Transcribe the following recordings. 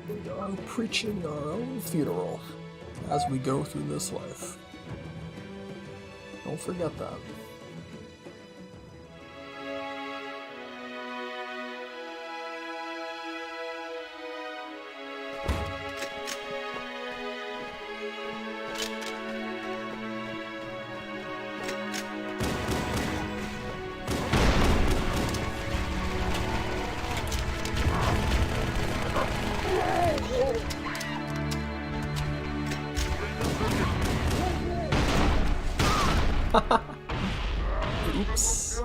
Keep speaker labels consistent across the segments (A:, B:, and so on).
A: We are preaching our own funeral as we go through this life. Don't forget that. Oops.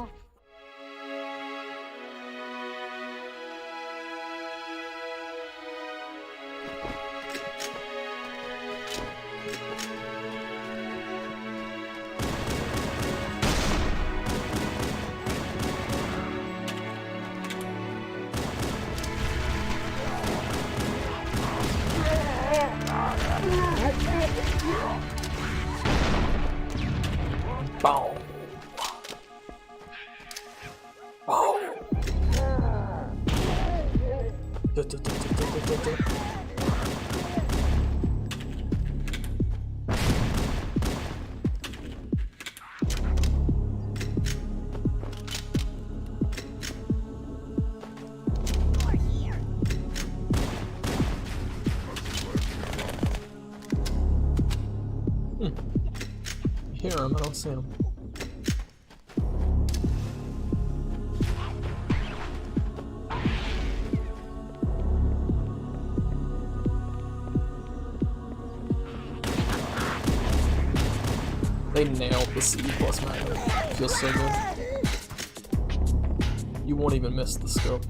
A: Bow. Bow. Hear him, I don't see him. They nailed the C plus magnet. Feels so good. You won't even miss the scope.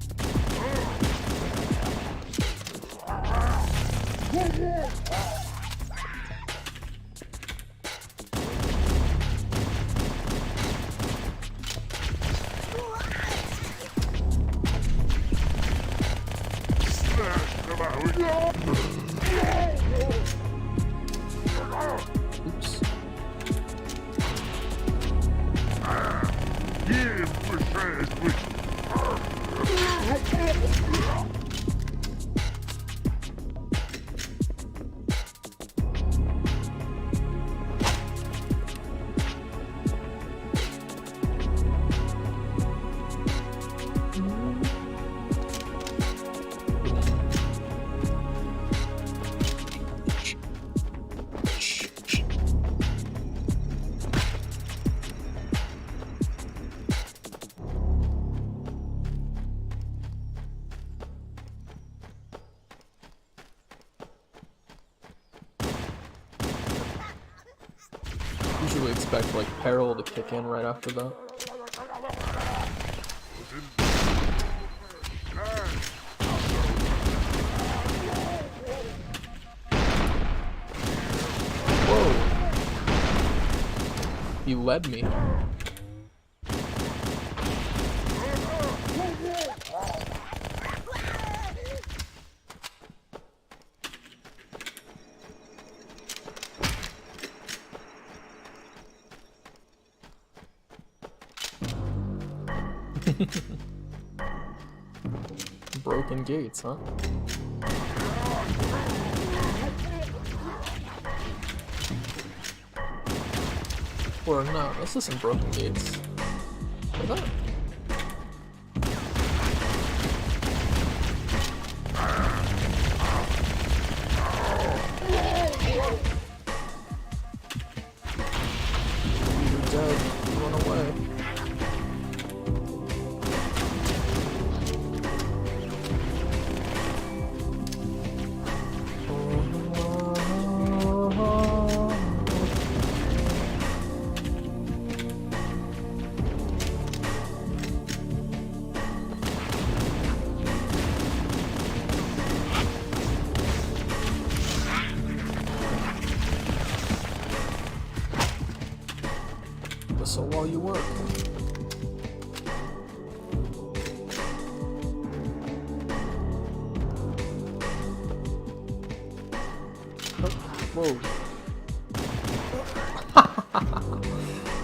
A: Oops. Usually expect like peril to kick in right after that. Whoa! He led me. Broken gates, huh? Or no, this isn't broken gates. Is that? You're dead. Run away. Whistle while you work. Whoa.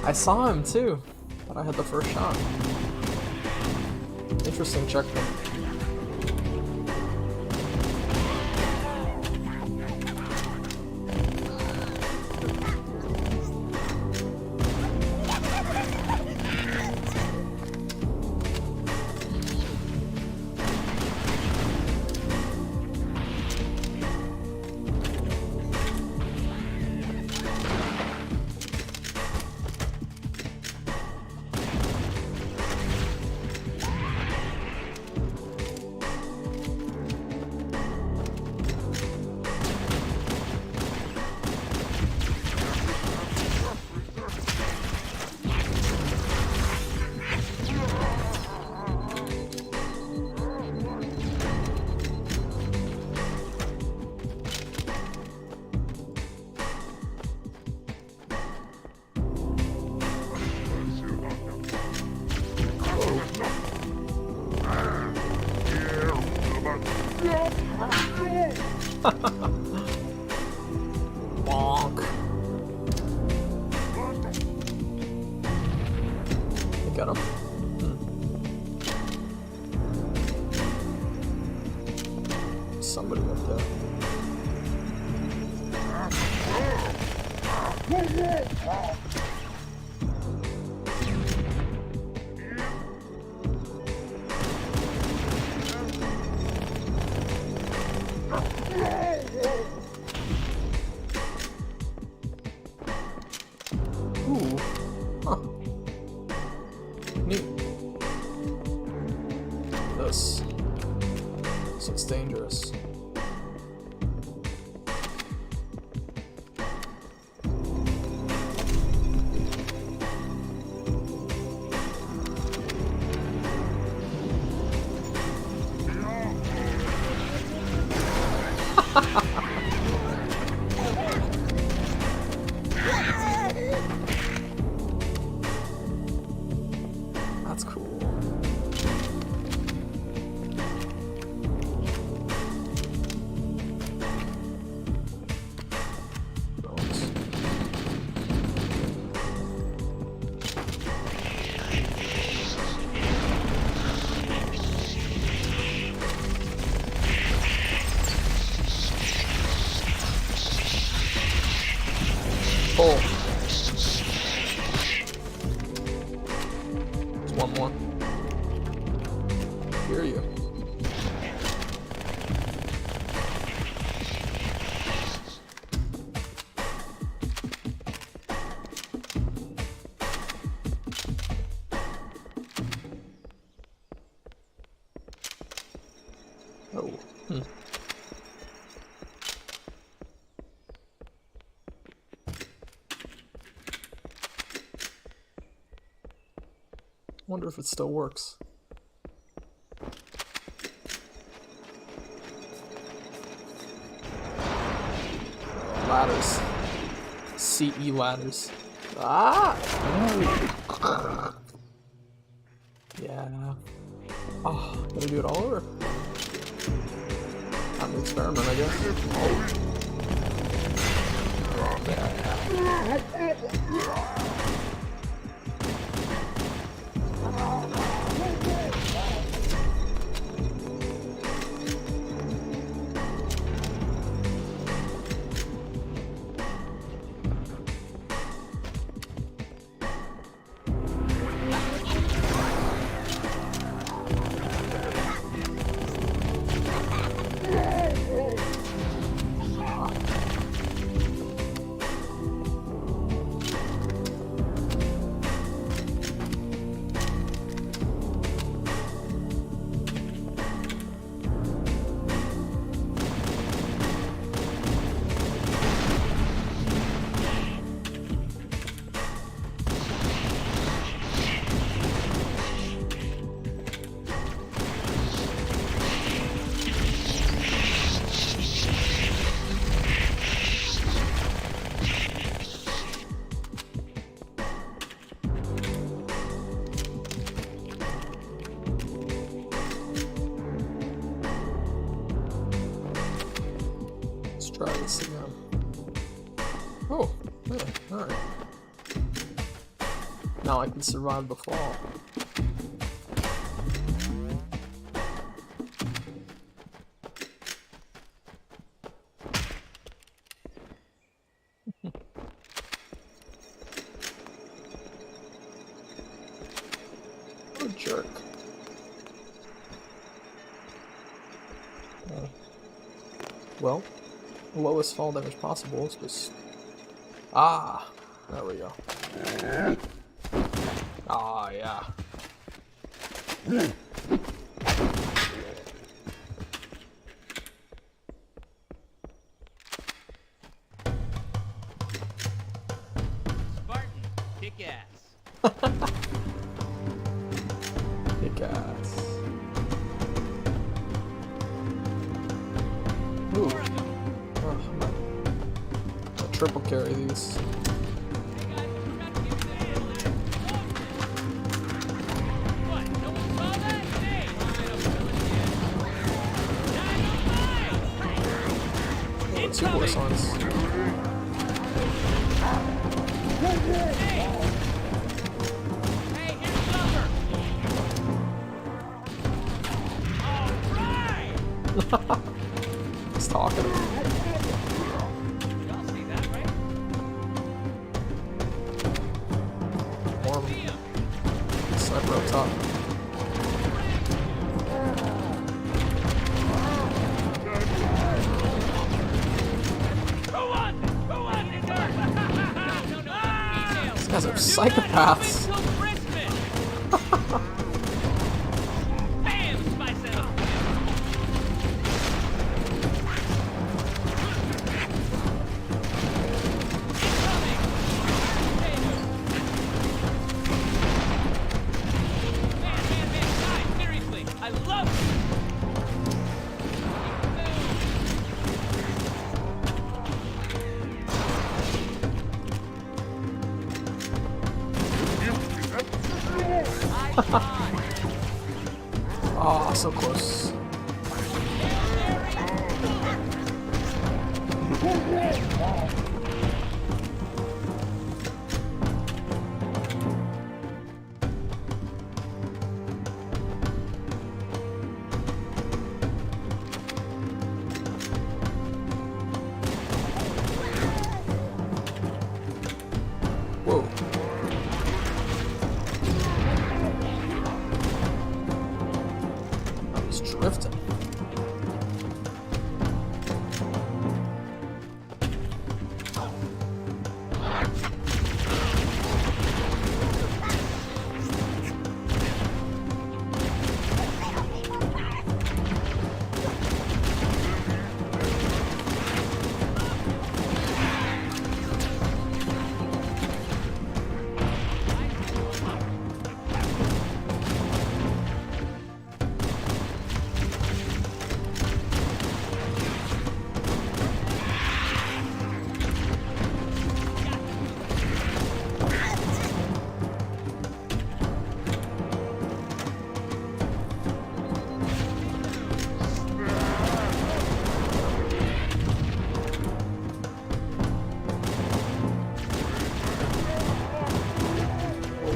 A: I saw him too, but I had the first shot. Interesting checkpoint. Bonk. You got him? Somebody up there. Ooh. Huh. Neat. This looks dangerous. That's cool. Oh. There's one more. Hear you. Oh. Wonder if it still works. Ladders. CE ladders. Ah! Yeah. Oh, gotta do it all over. Time to experiment, I guess. Try this again. Oh, yeah, alright. Now I can survive the fall. What a jerk. Well, lowest fall damage possible is just... Ah! There we go. Ah, yeah.
B: Spartan, kick ass.
A: Kick ass. Ooh. Oh, I'll triple carry these. Two horse arms. He's talking. Sniper up top. These guys are psychopaths. Oh, so close. Whoa. Drifting.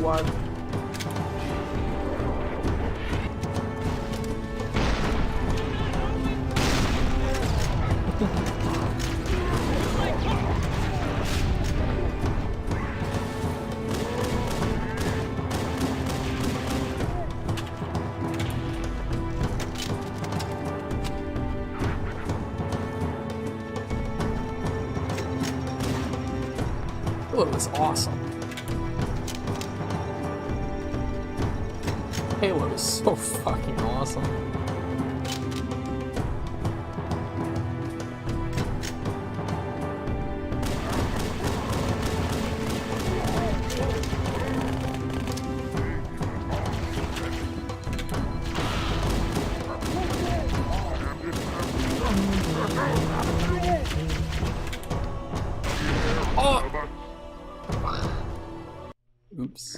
A: What? Halo is awesome. Halo is so fucking awesome. Oh! Oops.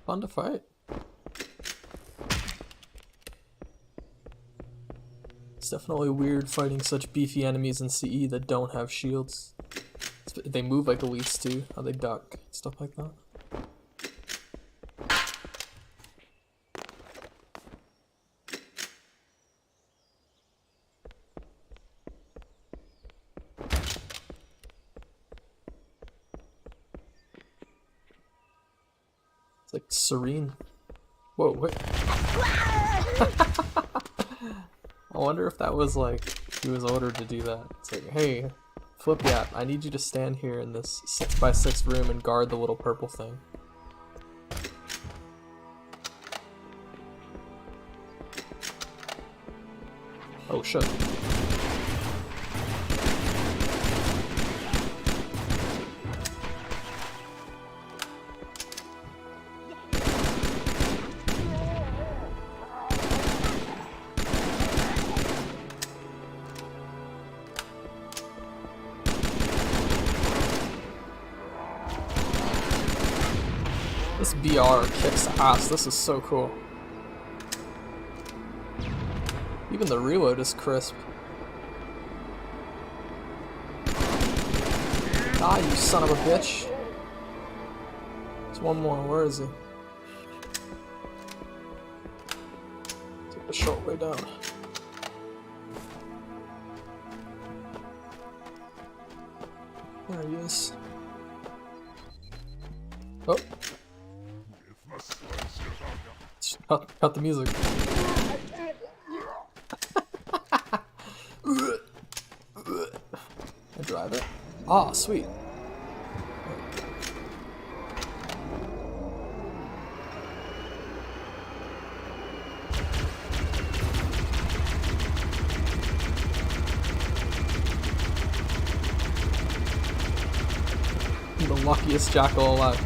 A: Fun to fight. It's definitely weird fighting such beefy enemies in CE that don't have shields. They move like elites too, how they duck, stuff like that. It's like serene. Whoa, wait. I wonder if that was like, he was ordered to do that. It's like, hey, Flip Yap, I need you to stand here in this 6x6 room and guard the little purple thing. Oh shit. This BR kicks ass. This is so cool. Even the reload is crisp. Ah, you son of a bitch. There's one more. Where is he? Take the short way down. There he is. Oh. Cut the music. I drive it. Ah, sweet. I'm the luckiest jackal alive.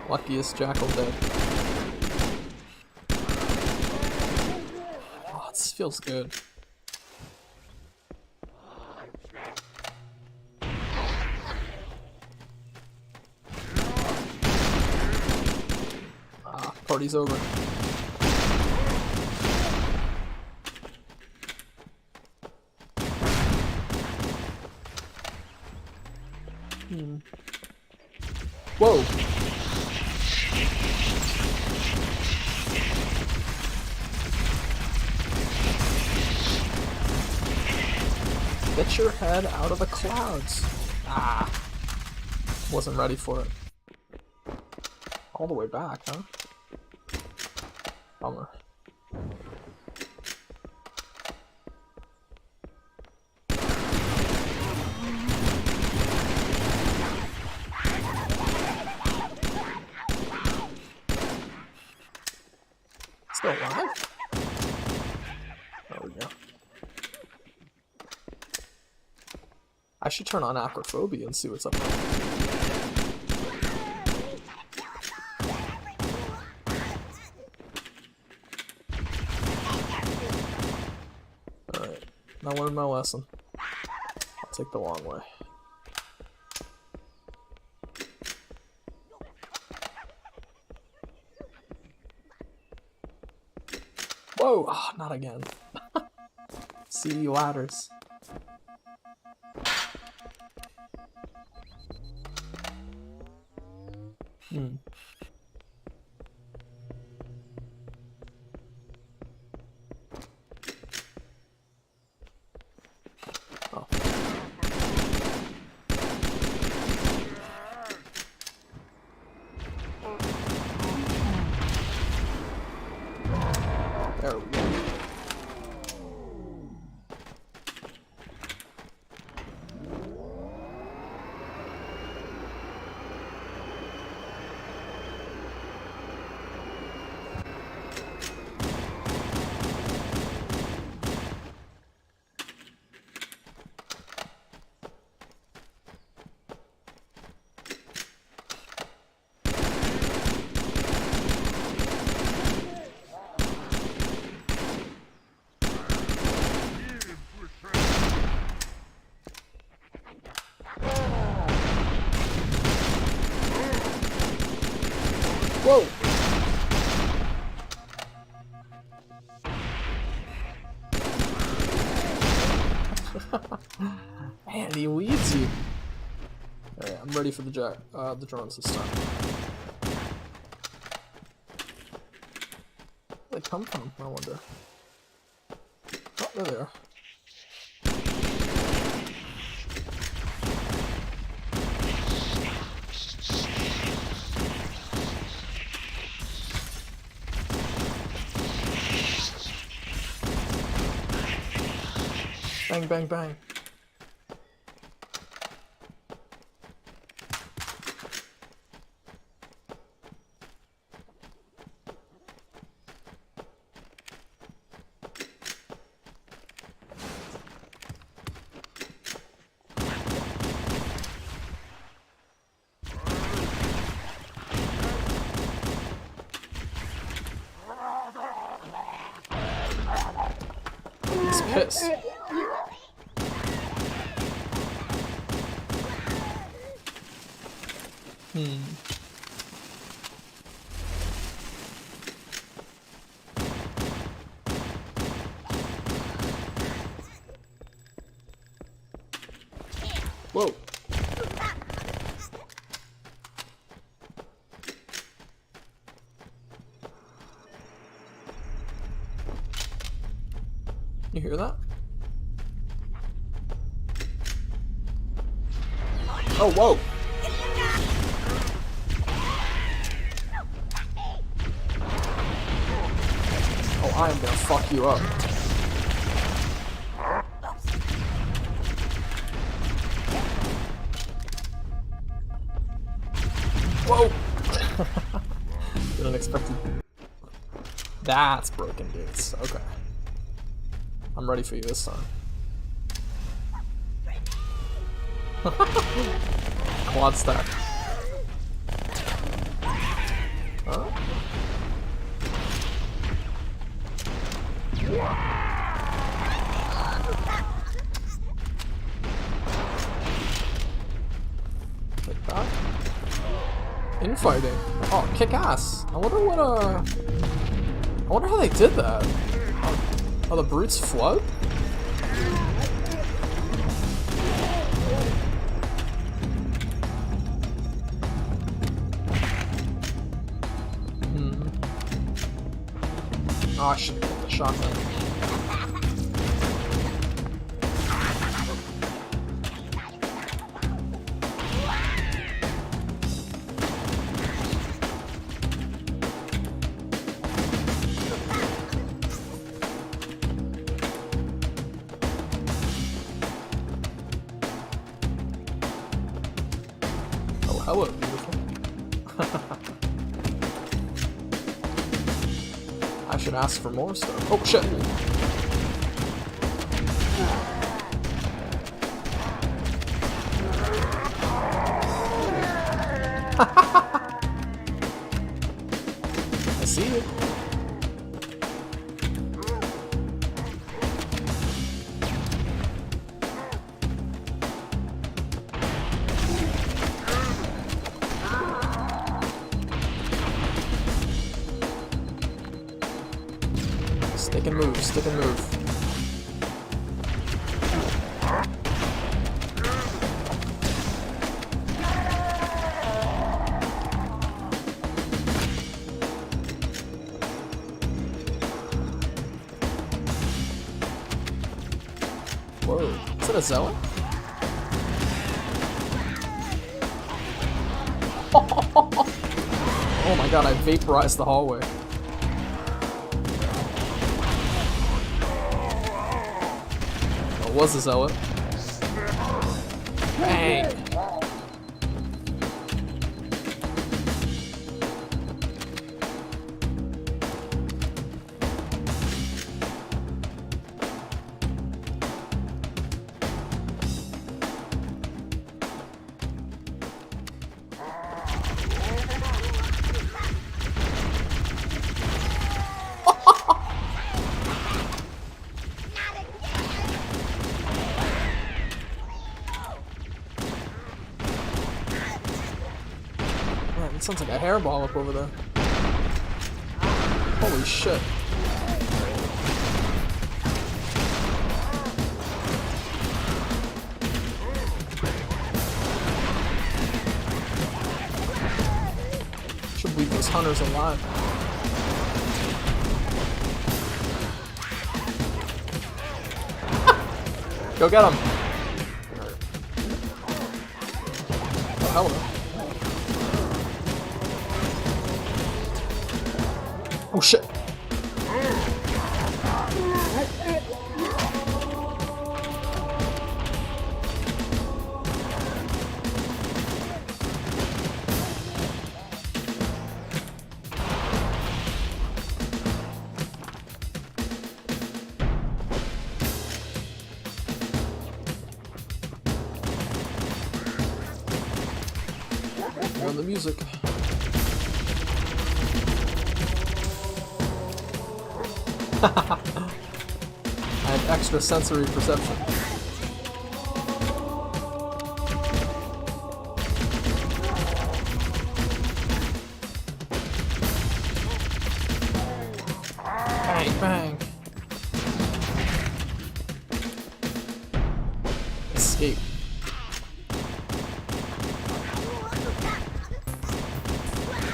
A: Luckiest jackal dead. Oh, this feels good. Ah, party's over. Whoa! Get your head out of the clouds. Ah. Wasn't ready for it. All the way back, huh? Bummer. Still alive? There we go. I should turn on acrophobia and see what's up there. Alright, now learn my lesson. I'll take the long way. Whoa! Oh, not again. CD ladders. Hmm. Oh. There we go. Whoa! Man, he weeds you. Alright, I'm ready for the the drones this time. Where they come from, I wonder. Oh, there they are. Bang, bang, bang. He's pissed. Whoa. You hear that? Oh, whoa. Oh, I am gonna fuck you up. Whoa! Didn't expect it. That's broken gates. Okay. I'm ready for you this time. Quad stack. Huh? Take that. Infighting. Oh, kick ass. I wonder what I wonder how they did that. Oh, the brutes float? Oh, I should have got the shotgun. Oh, hello, beautiful. I should ask for more stuff. Oh, shit! I see you. Stick and move, stick and move. Whoa, is that a zealot? Oh my god, I vaporized the hallway. It was a zealot. Bang! Man, it sounds like a hairball up over there. Holy shit. Should leave those hunters alive. Go get him! Oh, hello. Oh shit! music. And extra sensory perception. Bang, bang. Escape.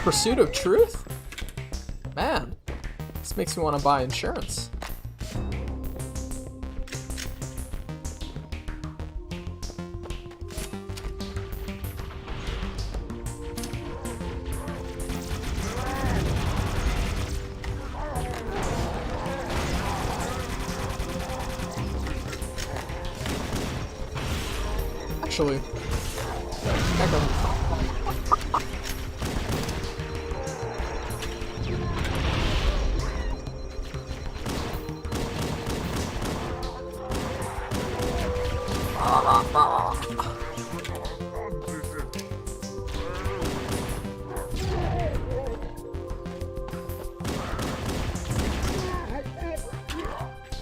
A: Pursuit of truth? Man, this makes me want to buy insurance. Actually, heck of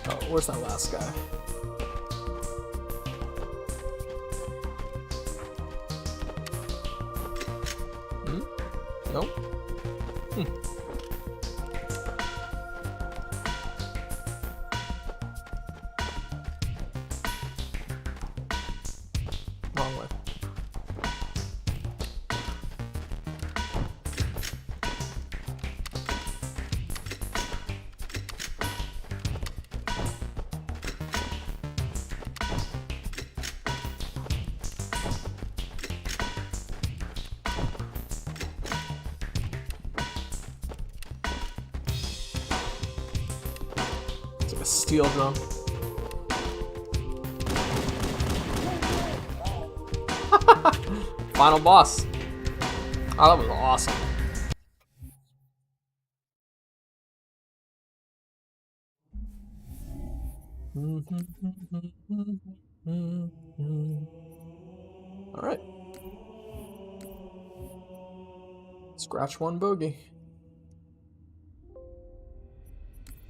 A: oh, where's that last guy? Nope. Wrong way. A steel drum. Final boss. Oh, that was awesome. All right. Scratch one bogey.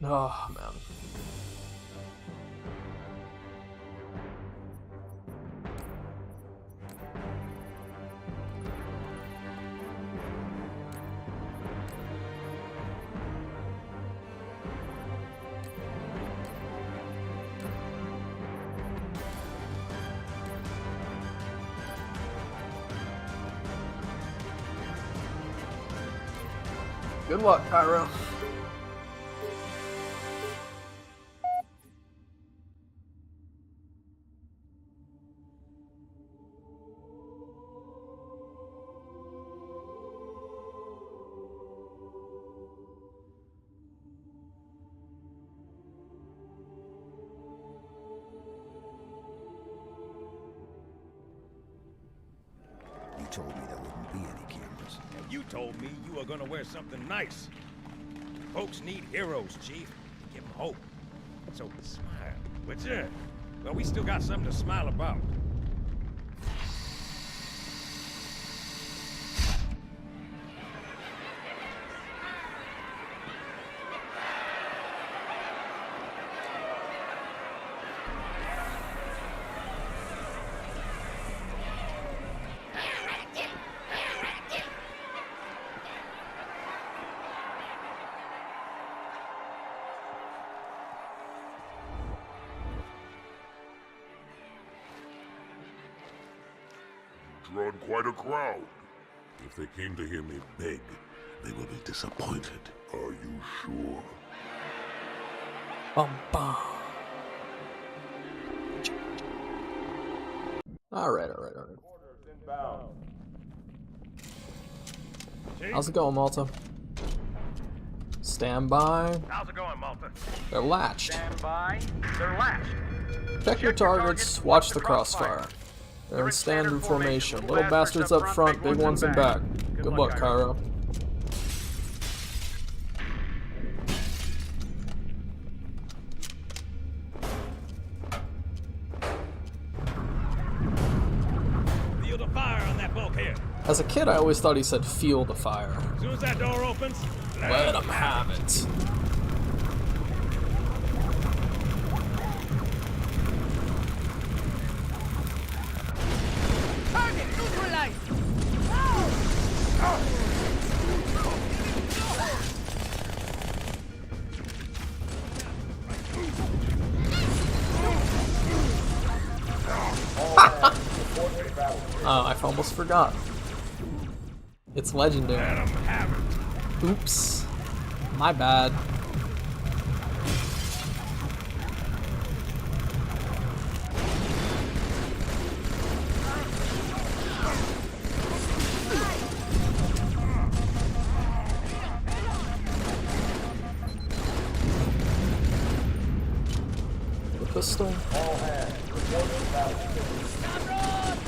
A: Oh, man. Good luck, Pyro.
B: You told me there wouldn't be any cameras.
C: And you told me you were gonna wear something nice. Folks need heroes, Chief. Give them hope. So smile, would you? Well, we still got something to smile about.
D: Drawn quite a crowd. If they came to hear me beg, they will be disappointed. Are you sure?
A: Bum, bum. Alright. How's it going, Malta? Stand by.
C: How's it going, Malta?
A: They're latched.
C: Stand by. They're latched.
A: Check your targets, watch the crossfire. They're in standard formation. Little bastards up front, big ones in back. Good luck, Cairo.
C: Feel the fire on that bulkhead.
A: As a kid, I always thought he said feel the fire.
C: As soon as that door opens,
A: Let him have it.
E: Target neutralized!
A: I almost forgot. It's legendary.
C: let 'em have it.
A: Oops. My bad. The pistol.
F: All hands, reporting battle.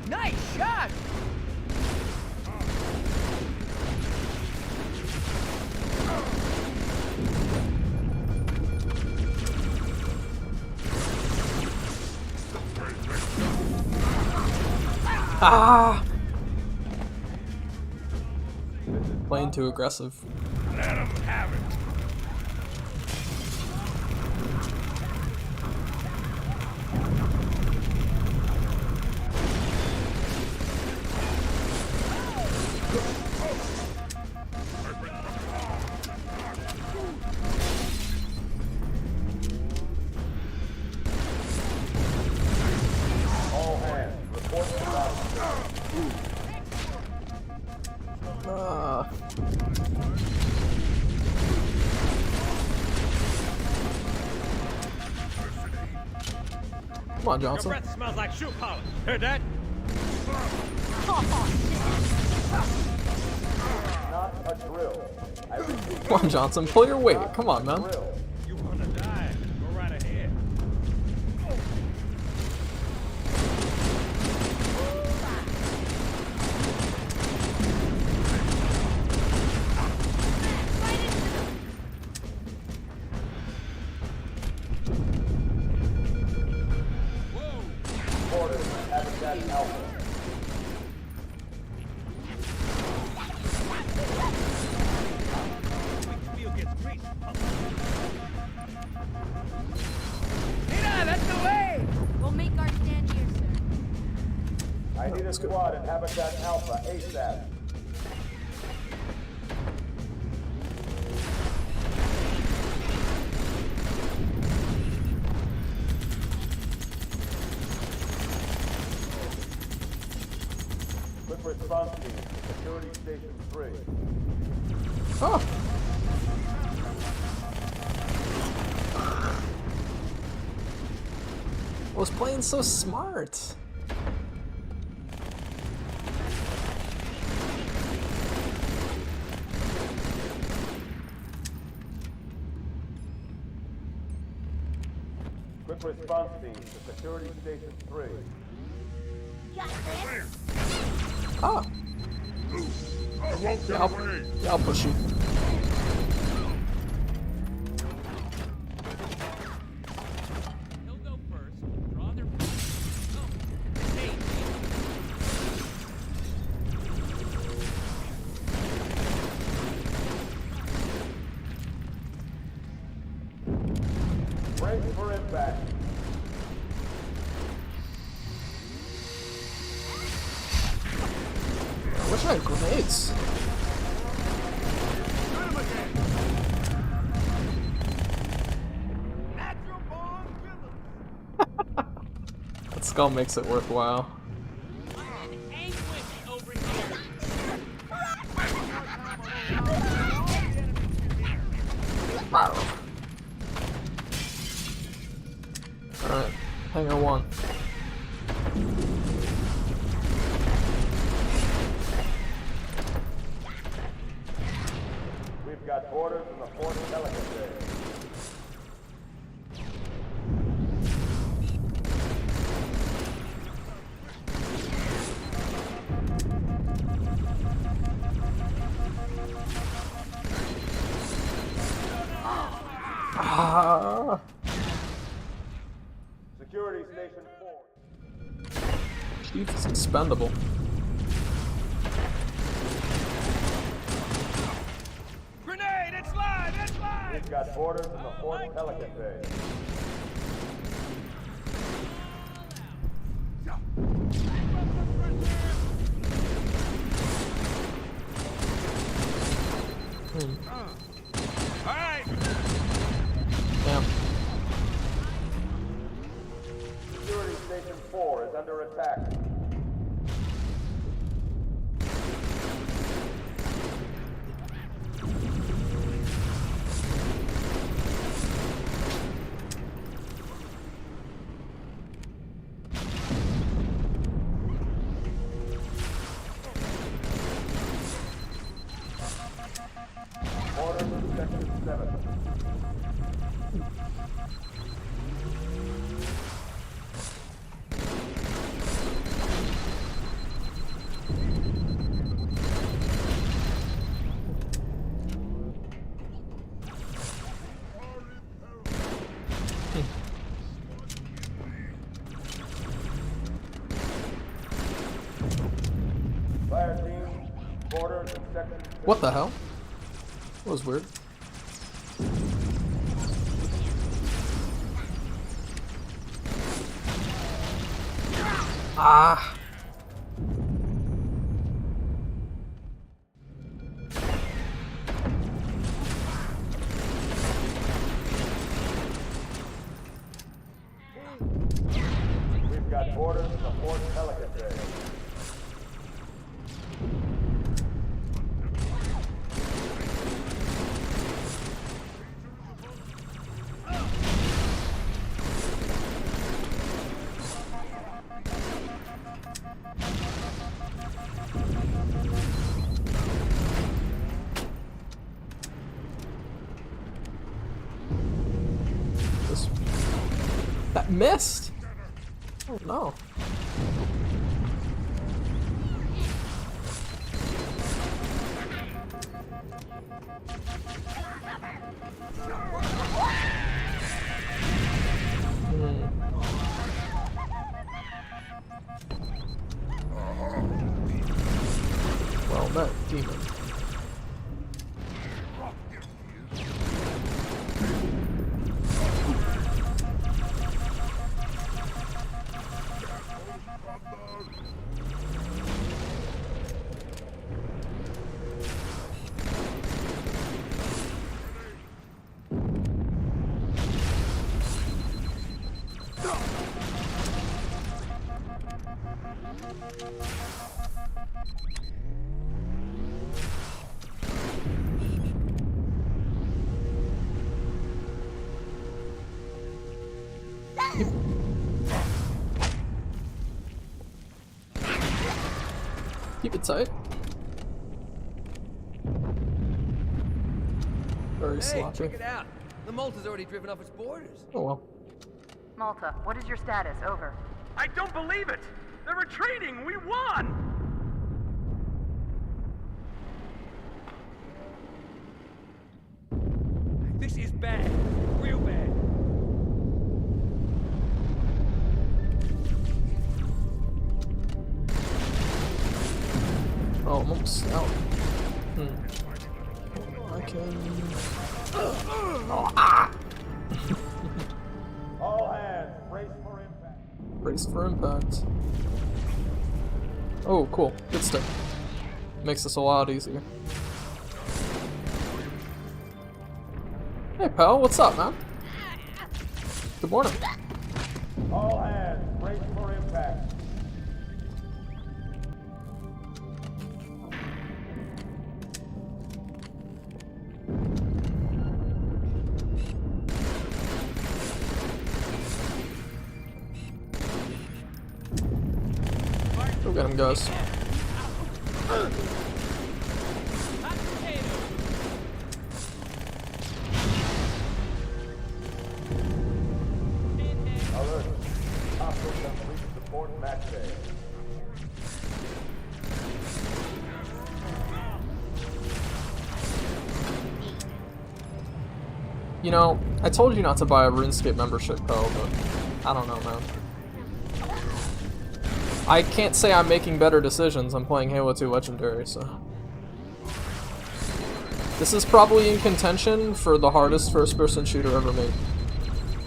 E: Nice shot!
A: Ah! Playing too aggressive.
C: Let 'em have it.
F: All hands, reporting battle.
A: Ah. Come on,
C: Your
A: Johnson.
C: breath smells like shoe polish. Heard that?
F: Not a drill. I repeat,
A: Come on, Johnson. Pull your weight. Come on, man.
F: drill.
C: You wanna die? Go right ahead.
F: Orders, Habitat Alpha.
C: Wheel gets greased.
E: Nina, that's the way!
G: We'll make our stand here, sir.
F: I need a squad in Habitat Alpha ASAP. Quick response team to Security Station 3.
A: Oh. I was playing so smart.
F: Quick response team to Security Station 3.
A: Ah. Yeah, I'll push you.
E: He'll go first. Draw their... Oh. Hey,
F: Brace for impact.
A: I wish I had grenades.
C: Natural born killers.
A: That skull makes it worthwhile.
E: anguish over here!
A: Alright, hangar 1.
F: We've got orders from the Fort Delicacy.
A: Ah. expendable.
C: Grenade! It's live! It's live!
F: We've got orders in the fourth Pelican Bay.
C: All right.
A: Damn.
F: Security Station 4 is under attack. Order from Section 7. Fire team, orders in Section 6.
A: What the hell? That was weird. Ah.
F: We've got orders in the fourth Pelican Bay.
A: This... That missed! Oh no. Well met, demon. Keep it tight. Very
H: Hey,
A: sloppy.
H: check it out. The Malta's already driven off its borders.
A: Oh well.
I: Malta, what is your status? Over.
E: I don't believe it! They're retreating! We won!
H: This is bad. Real bad.
A: Oh, I'm almost out. I can... Oh, ah!
F: All hands, brace for impact.
A: Brace for impact. Oh, cool. Good stick. Makes this a lot easier. Hey, pal, what's up, man? Good morning.
F: All hands, brace for impact.
A: Go get him, guys.
E: Hot potato!
F: Alert. Hostiles have reached the port match bay.
A: You know, I told you not to buy a RuneScape membership, pal, but I don't know, man. I can't say I'm making better decisions. I'm playing Halo 2 Legendary, so. This is probably in contention for the hardest first-person shooter ever made.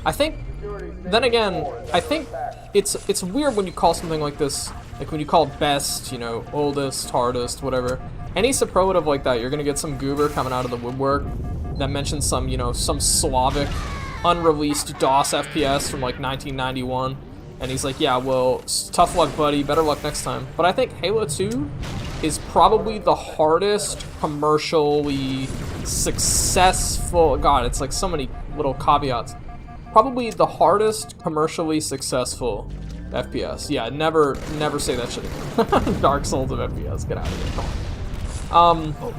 A: I think, then again, I think it's weird when you call something like this, like when you call it best, you know, oldest, hardest, whatever. Any superlative like that, you're gonna get some goober coming out of the woodwork that mentions some, you know, some Slavic, unreleased DOS FPS from like 1991. And he's like, yeah, well, tough luck, buddy. Better luck next time. But I think Halo 2 is probably the hardest commercially successful... God, it's like so many little caveats. Probably the hardest commercially successful FPS. Yeah, never say that shit again. Dark Souls of FPS. Get out of here. Come on.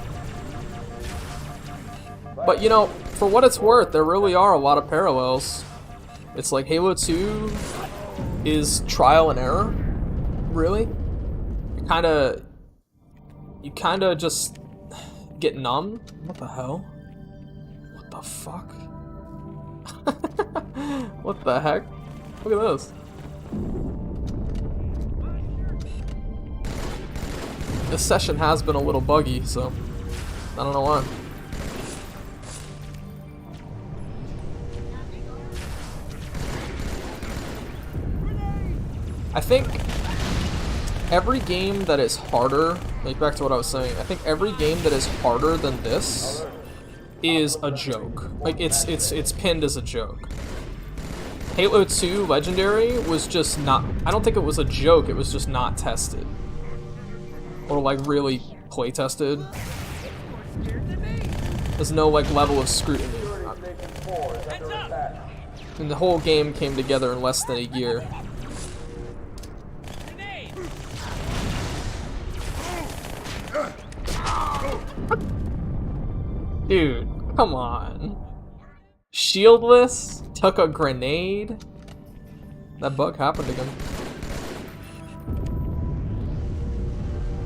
A: But, you know, for what it's worth, there really are a lot of parallels. It's like Halo 2... is trial and error, really. You kinda just get numb. What the hell? What the fuck? What the heck? Look at this. This session has been a little buggy, so I don't know why. I think every game that is harder, like back to what I was saying, I think every game that is harder than this is a joke. Like it's pinned as a joke. Halo 2 Legendary was just not, I don't think it was a joke, it was just not tested. Or like really play tested. There's no like level of scrutiny. And the whole game came together in less than a year. Dude, come on. Shieldless, took a grenade. That bug happened again.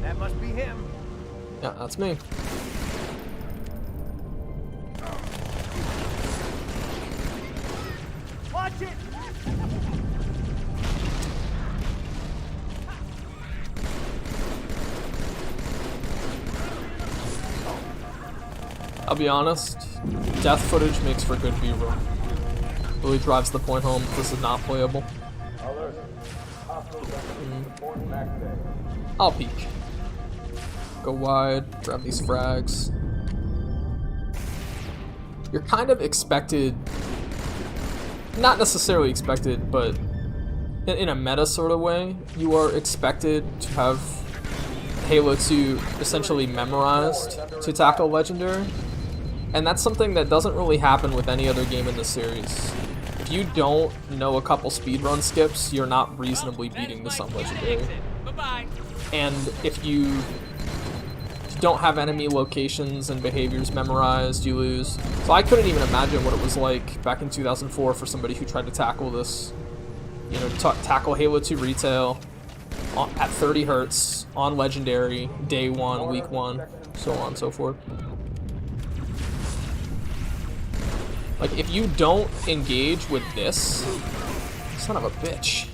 H: That must be him.
A: Yeah, that's me.
H: Watch it.
A: I'll be honest, death footage makes for good B-roll. Really drives the point home this is not playable. I'll peek. Go wide, grab these frags. You're kind of expected, not necessarily expected, but in a meta sort of way, you are expected to have Halo 2 essentially memorized to tackle Legendary. And that's something that doesn't really happen with any other game in the series. If you don't know a couple speedrun skips, you're not reasonably beating this on Legendary. And if you don't have enemy locations and behaviors memorized, you lose. So I couldn't even imagine what it was like back in 2004 for somebody who tried to tackle this, you know, tackle Halo 2 retail at 30 Hz on Legendary, day 1, week 1, so on and so forth. Like, if you don't engage with this, son of a bitch.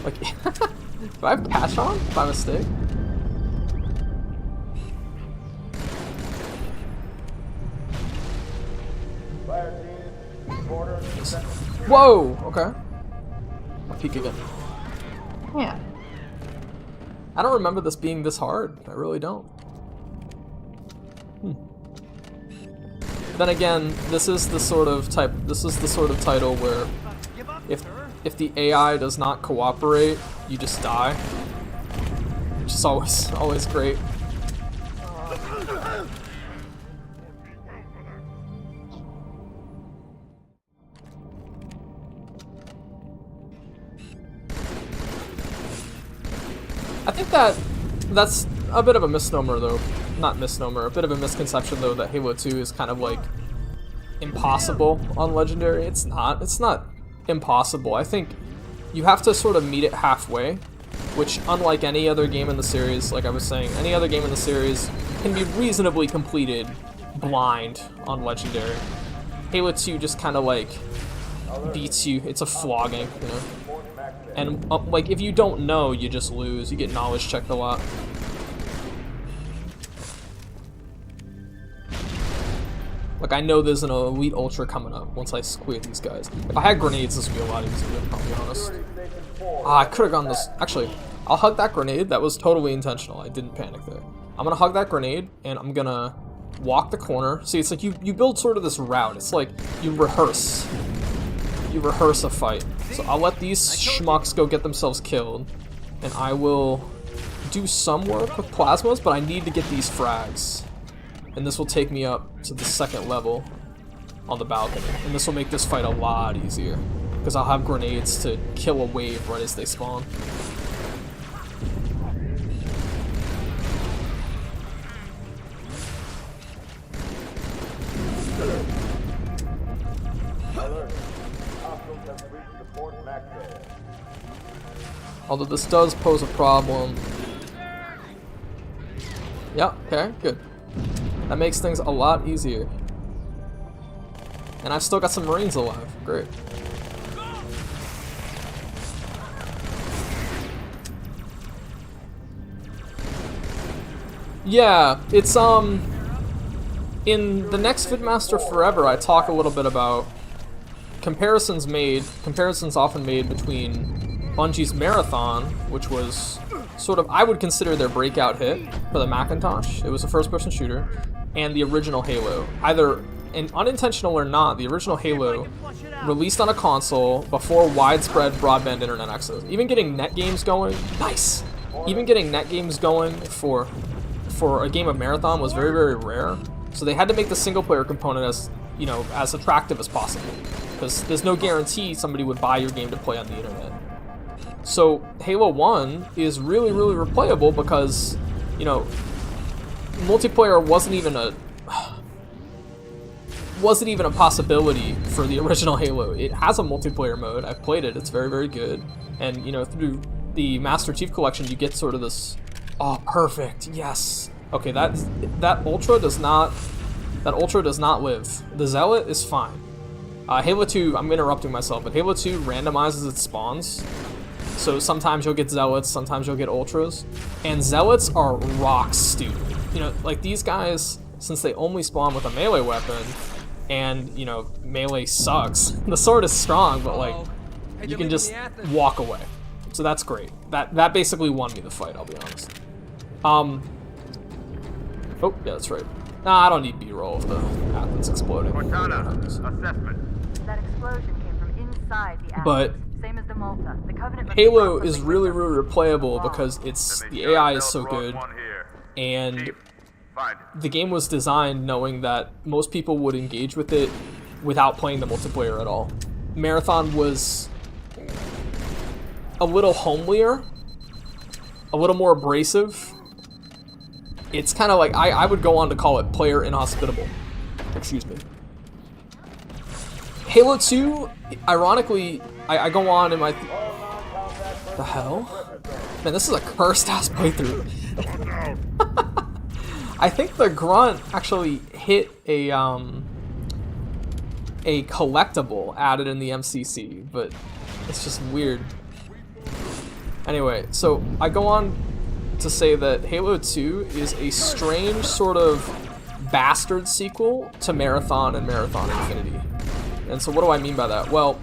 A: Like, do I have patch on by mistake? Whoa! Okay. I'll peek again. Yeah. I don't remember this being this hard. I really don't. Then again, this is the sort of title where if the AI does not cooperate, you just die. Which is always great. I think that's a bit of a misnomer, though. Not misnomer, a bit of a misconception, though, that Halo 2 is kind of like impossible on Legendary. It's not. It's not impossible. I think you have to sort of meet it halfway, which, unlike any other game in the series, like I was saying, any other game in the series can be reasonably completed blind on Legendary. Halo 2 just kind of like beats you. It's a flogging, you know. And like if you don't know, you just lose. You get knowledge checked a lot. Like I know there's an Elite Ultra coming up once I clear these guys. If I had grenades, this would be a lot easier, I'll be honest. I could have gone this. Actually, I'll hug that grenade. That was totally intentional. I didn't panic there. I'm gonna hug that grenade, and I'm gonna walk the corner. See, it's like you build sort of this route. It's like you rehearse. You rehearse a fight. So I'll let these schmucks go get themselves killed, and I will do some work with plasmas, but I need to get these frags. And this will take me up to the second level on the balcony. And this will make this fight a lot easier, because I'll have grenades to kill a wave right as they spawn. Although this does pose a problem. Yeah, okay, good. That makes things a lot easier. And I've still got some Marines alive. Great. Yeah, it's in the next Vidmaster Forever I talk a little bit about comparisons often made between Bungie's Marathon, which was sort of, I would consider their breakout hit for the Macintosh. It was a first-person shooter, and the original Halo. Either unintentional or not, the original Halo released on a console before widespread broadband internet access. Even getting net games going, nice. Even getting net games going for a game of Marathon was very, very rare. So they had to make the single-player component as, you know, as attractive as possible, because there's no guarantee somebody would buy your game to play on the internet. So Halo 1 is really, really replayable because, you know, multiplayer wasn't even a possibility for the original Halo. It has a multiplayer mode. I've played it. It's very, very good. And, you know, through the Master Chief Collection, you get sort of this, oh, perfect, yes. Okay, that Ultra does not live. The Zealot is fine. Halo 2, I'm interrupting myself, but Halo 2 randomizes its spawns. So sometimes you'll get Zealots, sometimes you'll get Ultras. And Zealots are rock stupid. You know, like these guys, since they only spawn with a melee weapon, and, you know, melee sucks. The sword is strong, but like, you can just walk away. So that's great. That basically won me the fight, I'll be honest. Oh, yeah, that's right. Nah, I don't need B-roll if the Athens exploding.
F: Cortana, assessment.
I: That explosion came from inside the attic.
A: But
I: Same as the Malta. The Covenant
A: Halo is really, really replayable because the AI is so good, and the game was designed knowing that most people would engage with it without playing the multiplayer at all. Marathon was a little homelier, a little more abrasive. It's kind of like, I would go on to call it player inhospitable. Excuse me. Halo 2, ironically, I go on in my... The hell? Man, this is a cursed ass playthrough. I think the grunt actually hit a collectible added in the MCC, but it's just weird. Anyway, so I go on to say that Halo 2 is a strange sort of bastard sequel to Marathon and Marathon Infinity. And so what do I mean by that? Well,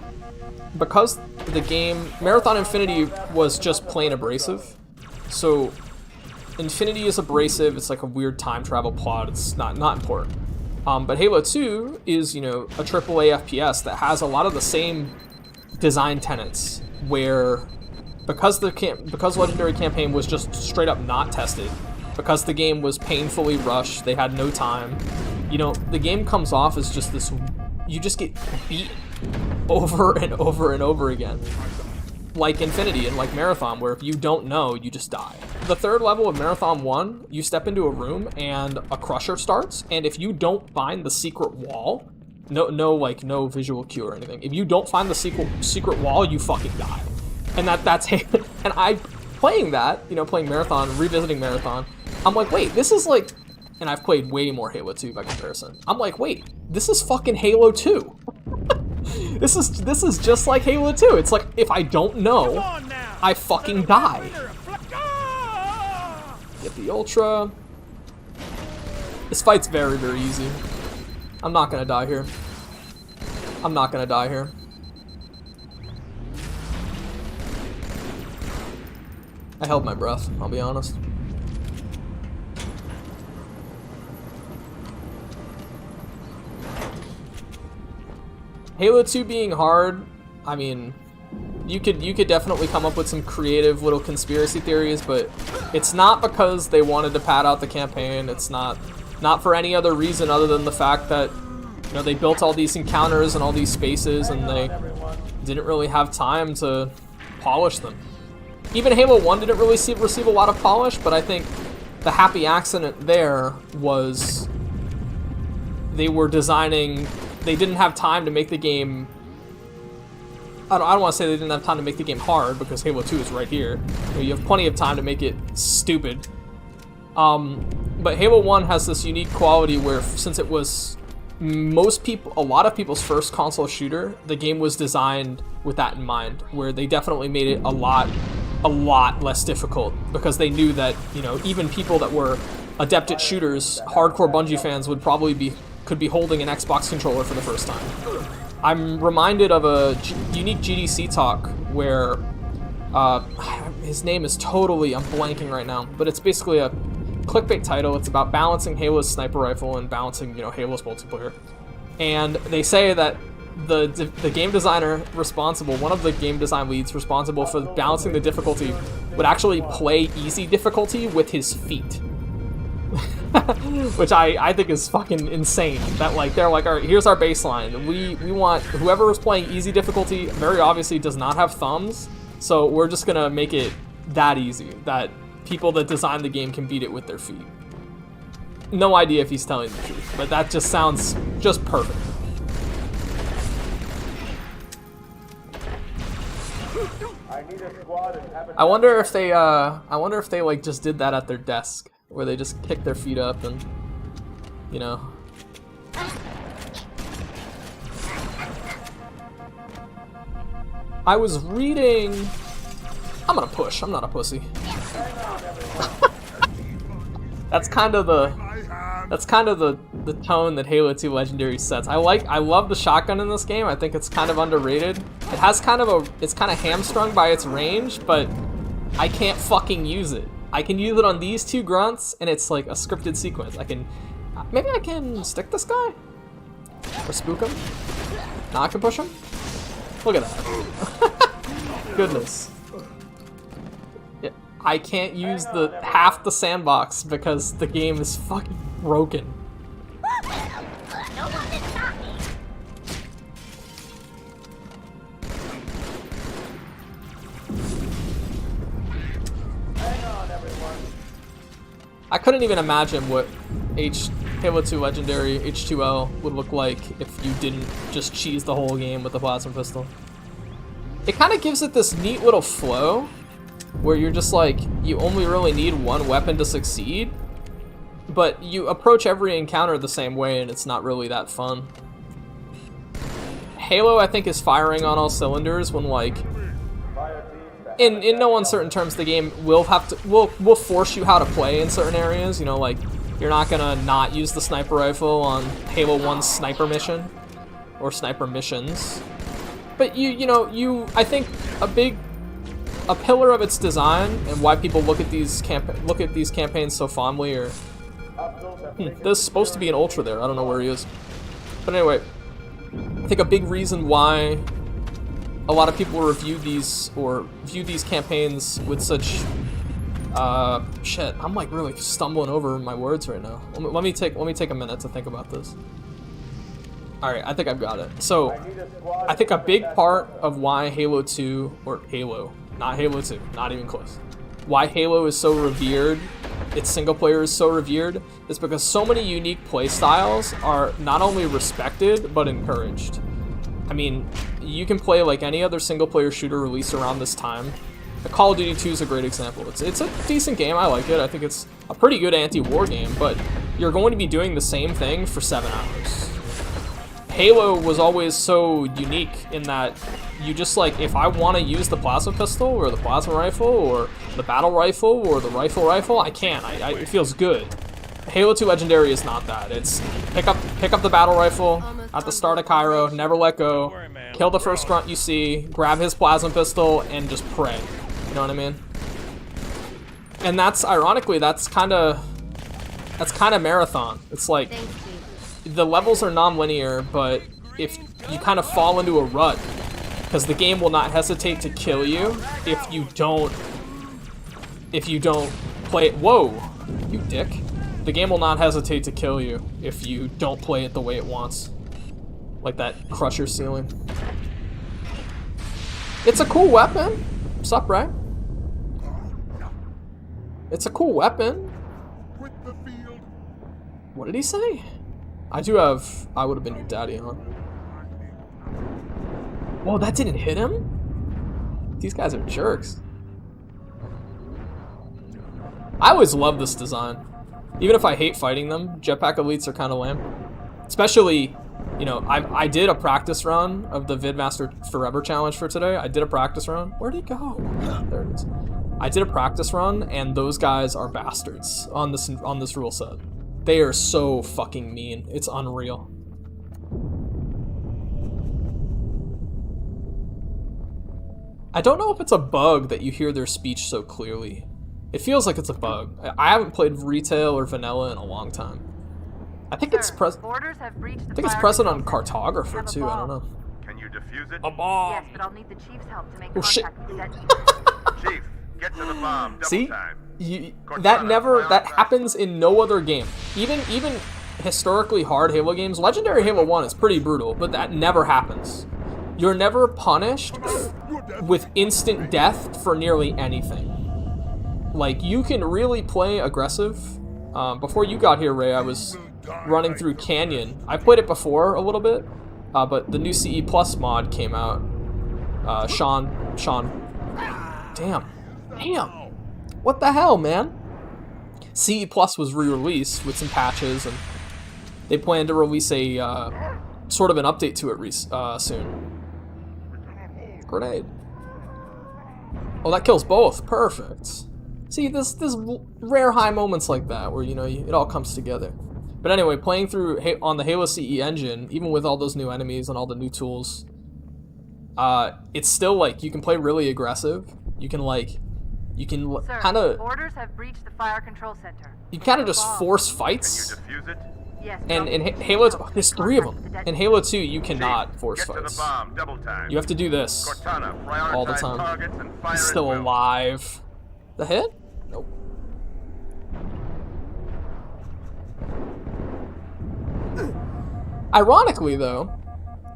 A: because the game Marathon Infinity was just plain abrasive, so Infinity is abrasive. It's like a weird time travel plot. It's not important. But Halo 2 is, you know, a AAA FPS that has a lot of the same design tenets, where because Legendary Campaign was just straight up not tested, because the game was painfully rushed, they had no time. You know, the game comes off as just this. You just get beaten over and over and over again. Like Infinity and like Marathon, where if you don't know, you just die. The third level of Marathon 1, you step into a room and a crusher starts, and if you don't find the secret wall, no visual cue or anything. If you don't find the secret wall, you fucking die. And that's and I playing that, you know, playing Marathon, revisiting Marathon, I'm like, wait, this is like and I've played way more Halo 2 by comparison. I'm like, wait, this is fucking Halo 2. This is just like Halo 2. It's like, if I don't know, I fucking die. Get the Ultra. This fight's very, very easy. I'm not gonna die here. I'm not gonna die here. I held my breath, I'll be honest. Halo 2 being hard, I mean, you could definitely come up with some creative little conspiracy theories, but it's not because they wanted to pad out the campaign. It's not for any other reason other than the fact that, you know, they built all these encounters and all these spaces, and they didn't really have time to polish them. Even Halo 1 didn't really receive a lot of polish, but I think the happy accident there was they didn't have time to make the game. I don't want to say they didn't have time to make the game hard, because Halo 2 is right here. You have plenty of time to make it stupid. But Halo 1 has this unique quality where, since it was a lot of people's first console shooter, the game was designed with that in mind, where they definitely made it a lot less difficult, because they knew that, you know, even people that were adept at shooters, hardcore Bungie fans, could be holding an Xbox controller for the first time. I'm reminded of a unique GDC talk where his name is totally, I'm blanking right now, but it's basically a clickbait title. It's about balancing Halo's sniper rifle and balancing, you know, Halo's multiplayer. And they say that the game designer responsible, one of the game design leads responsible for balancing the difficulty, would actually play easy difficulty with his feet. Which I think is fucking insane. That, like, they're like, all right, here's our baseline. We want whoever is playing easy difficulty very obviously does not have thumbs, so we're just gonna make it that easy that people that design the game can beat it with their feet. No idea if he's telling the truth, but that just sounds just perfect. I wonder if they like just did that at their desk, where they just kick their feet up and, you know. I was reading. I'm gonna push. I'm not a pussy. That's kind of the tone that Halo 2 Legendary sets. I love the shotgun in this game. I think it's kind of underrated. It has it's kind of hamstrung by its range, but I can't fucking use it. I can use it on these two grunts, and it's like a scripted sequence. Maybe I can stick this guy? Or spook him? Now I can push him? Look at that. Goodness. Yeah, I can't use half the sandbox because the game is fucking broken. I couldn't even imagine what Halo 2 Legendary H2L would look like if you didn't just cheese the whole game with the plasma pistol. It kind of gives it this neat little flow where you're just like, you only really need one weapon to succeed, but you approach every encounter the same way and it's not really that fun. Halo, I think, is firing on all cylinders when, like, in no uncertain terms, the game will force you how to play in certain areas. You know, like, you're not gonna not use the sniper rifle on Halo 1's sniper mission or sniper missions, but I think a pillar of its design and why people look at these campaigns so fondly are there's supposed to be an ultra there. I don't know where he is, but anyway, I think a big reason why a lot of people view these campaigns with such shit. I'm like really stumbling over my words right now. Let me take a minute to think about this. All right, I think I've got it. So I think a big part of why Halo 2, or Halo, not Halo 2, not even close, why Halo is so revered, its single player is so revered, is because so many unique play styles are not only respected but encouraged. I mean, you can play like any other single-player shooter released around this time. Call of Duty 2 is a great example. It's a decent game. I like it. I think it's a pretty good anti-war game. But you're going to be doing the same thing for 7 hours. Halo was always so unique in that you just like, if I want to use the plasma pistol or the plasma rifle or the battle rifle or the rifle, I can. It feels good. Halo 2 Legendary is not that. It's pick up the battle rifle at the start of Cairo, never let go, kill the first grunt you see, grab his plasma pistol, and just pray. You know what I mean? And that's, ironically, that's kind of Marathon. It's like, the levels are non-linear, but if you kind of fall into a rut, because the game will not hesitate to kill you if you don't play it. Whoa, you dick. The game will not hesitate to kill you if you don't play it the way it wants. Like that crusher ceiling. It's a cool weapon. Sup, right? It's a cool weapon. What did he say? I would have been your daddy, huh? Whoa, that didn't hit him? These guys are jerks. I always love this design. Even if I hate fighting them, jetpack elites are kind of lame. Especially, you know, I did a practice run of the Vidmaster Forever challenge for today. I did a practice run. Where'd he go? There it is. I did a practice run, and those guys are bastards on this rule set. They are so fucking mean. It's unreal. I don't know if it's a bug that you hear their speech so clearly. It feels like it's a bug. I haven't played retail or vanilla in a long time. I think it's present. I think it's present on Cartographer too. I don't know.
F: Can you defuse it?
A: A bomb.
I: Yes, but I'll need the chief's help to make
A: Oh shit.
I: contact with the
F: Chief, get to the bomb. Double
A: See?
F: time.
A: That happens in no other game. Even historically hard Halo games, Legendary Halo 1 is pretty brutal, but that never happens. You're never punished with instant death for nearly anything. Like, you can really play aggressive. Before you got here, Ray, I was running through Canyon. I played it before a little bit, but the new CE Plus mod came out. Sean. Damn. What the hell, man? CE Plus was re-released with some patches, and they plan to release a sort of an update to it soon. Grenade. Oh, that kills both. Perfect. See, there's rare high moments like that where, you know, it all comes together. But anyway, playing through on the Halo CE engine, even with all those new enemies and all the new tools, it's still like you can play really aggressive. You can kind of
I: orders have breached the fire control center.
A: You kind of just force fights.
F: Can you defuse it?
I: Yes.
A: And in Halo, there's 3 of them. In Halo 2, you cannot force
F: Get to the
A: fights.
F: bomb. Double time.
A: You have to do this
F: Cortana,
A: all the
F: prioritize
A: time.
F: targets and fire
A: He's
F: at
A: still
F: will.
A: alive. The hit? Nope. Ironically, though,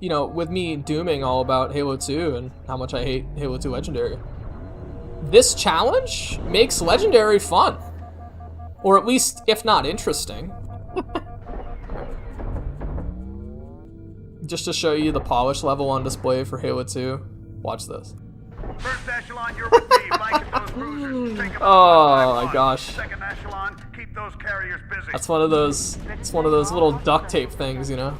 A: you know, with me dooming all about Halo 2 and how much I hate Halo 2 Legendary, this challenge makes Legendary fun. Or at least, if not interesting. Just to show you the polish level on display for Halo 2, watch this.
F: First echelon, you're with me. Flank those cruisers. Take 'em
A: Oh
F: out
A: my
F: by
A: gosh.
F: Second echelon, keep those carriers busy.
A: That's one of those, it's one of those little duct tape things, you know?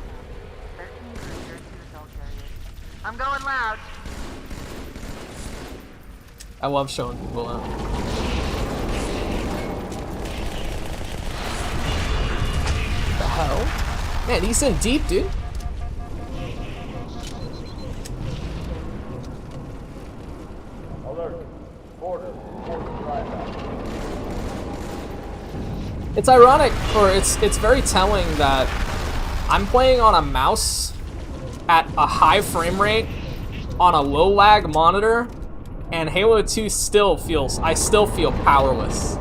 I: 13 cruisers, 2 assault carriers. I'm going loud.
A: I love showing people that. The hell? Man, he's in deep, dude.
F: Alert. Order.
A: It's ironic, or it's very telling that I'm playing on a mouse at a high frame rate on a low lag monitor, and Halo 2 I still feel powerless.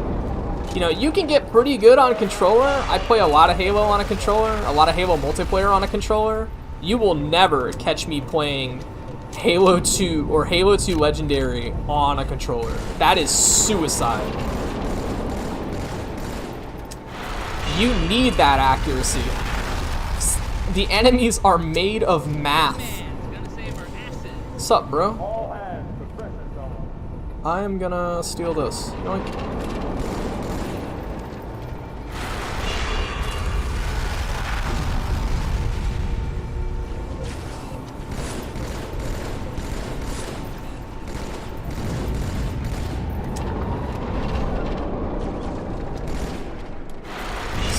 A: You know, you can get pretty good on controller. I play a lot of Halo on a controller, a lot of Halo multiplayer on a controller. You will never catch me playing Halo 2 or Halo 2 Legendary on a controller. That is suicide. You need that accuracy. The enemies are made of math. What's up, bro?
F: All hands to pressure zone.
A: I am gonna steal this. Yoink.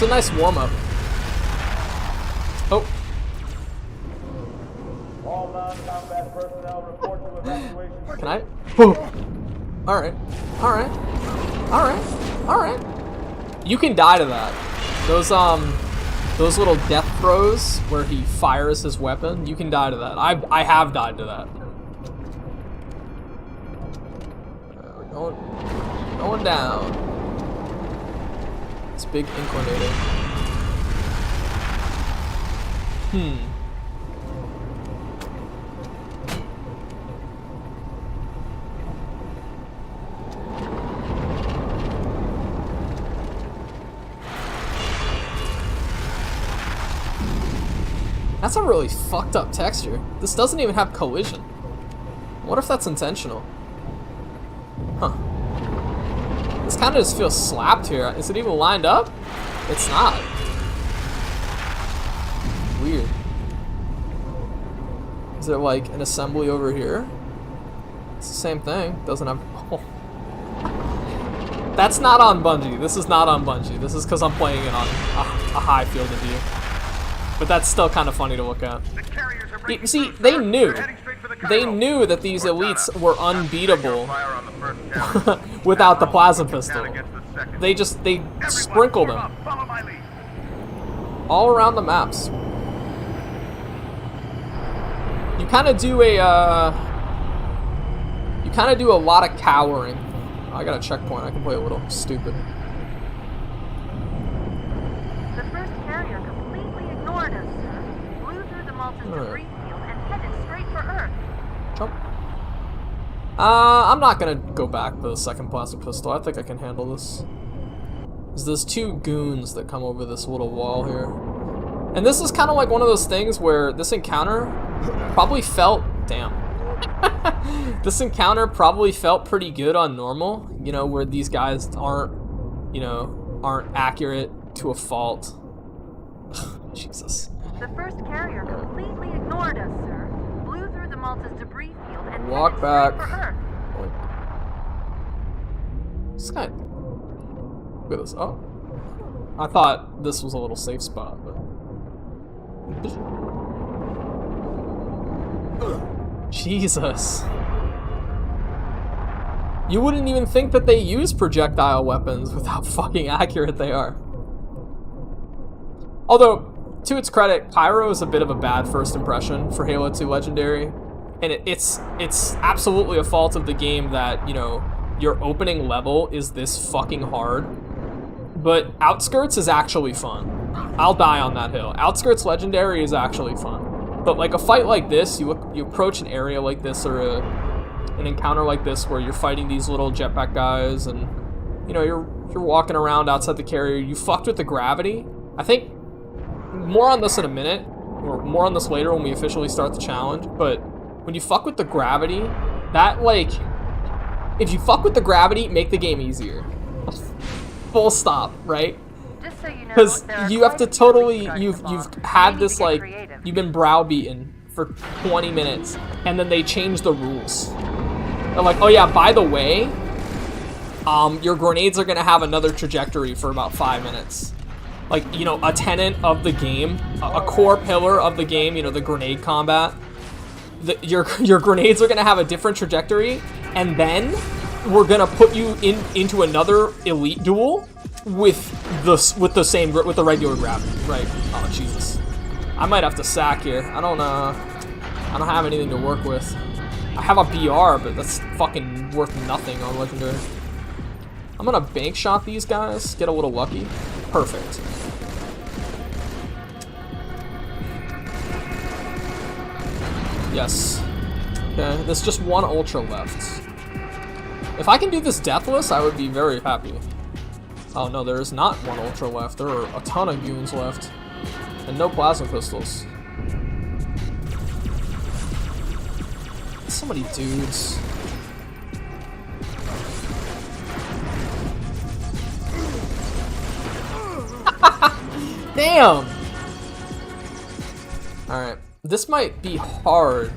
A: a nice warm-up. Oh.
F: All non-combat personnel report to evacuation.
A: Can I? Oh. Alright. Alright. Alright. Alright. You can die to that. Those little death throws where he fires his weapon, you can die to that. I have died to that. We're going down. It's big inclinating. That's a really fucked up texture. This doesn't even have collision. What if that's intentional? Huh. This kind of just feels slapped here. Is it even lined up? It's not. Weird. Is there like an assembly over here? It's the same thing. Doesn't have... Oh. That's not on Bungie. This is not on Bungie. This is because I'm playing it on a high field of view. But that's still kind of funny to look at. You see, they knew that these elites were unbeatable without the plasma pistol. They sprinkled them all around the maps. You kind of do a lot of cowering. Oh, I got a checkpoint. I can play a little stupid.
I: The first carrier completely ignored us, sir. Blew through the Malta's debris field and headed straight for Earth.
A: Jump. I'm not gonna go back for the second plastic pistol. I think I can handle this. There's two goons that come over this little wall here. And this is kind of like one of those things where this encounter probably felt... Damn. This encounter probably felt pretty good on normal. You know, where these guys aren't accurate to a fault. Jesus.
I: The first carrier completely ignored us, sir. Blew through the Malta's debris field and
A: Walk
I: headed
A: back.
I: straight for Earth.
A: This guy. Look at this. Oh. I thought this was a little safe spot, but. Jesus. You wouldn't even think that they use projectile weapons with how fucking accurate they are. Although, to its credit, Pyro is a bit of a bad first impression for Halo 2 Legendary. And it's absolutely a fault of the game that, you know, your opening level is this fucking hard. But Outskirts is actually fun. I'll die on that hill. Outskirts Legendary is actually fun. But like a fight like this, you approach an area like this or an encounter like this where you're fighting these little jetpack guys and, you know, you're walking around outside the carrier. You fucked with the gravity. I think more on this in a minute, or more on this later when we officially start the challenge, but when you fuck with the gravity, that, like, if you fuck with the gravity, make the game easier. Full stop, right?
I: Just so you know,
A: Because
I: there are
A: you have to
I: quite a few
A: totally,
I: strikes
A: you've
I: along.
A: had
I: We need
A: this,
I: to get
A: like,
I: creative.
A: you've been browbeaten for 20 minutes, and then they change the rules. They're like, oh yeah, by the way, your grenades are gonna have another trajectory for about 5 minutes. Like, you know, a tenet of the game, a core pillar of the game, you know, the grenade combat. Your grenades are gonna have a different trajectory, and then we're gonna put you into another elite duel with the regular gravity, right? Oh Jesus, I might have to sack here. I don't have anything to work with. I have a BR, but that's fucking worth nothing on Legendary. I'm gonna bank shot these guys, get a little lucky. Perfect. Yes. Okay, there's just one ultra left. If I can do this deathless, I would be very happy. Oh no, there is not one ultra left. There are a ton of goons left. And no plasma pistols. So many dudes. Damn! Alright. This might be hard.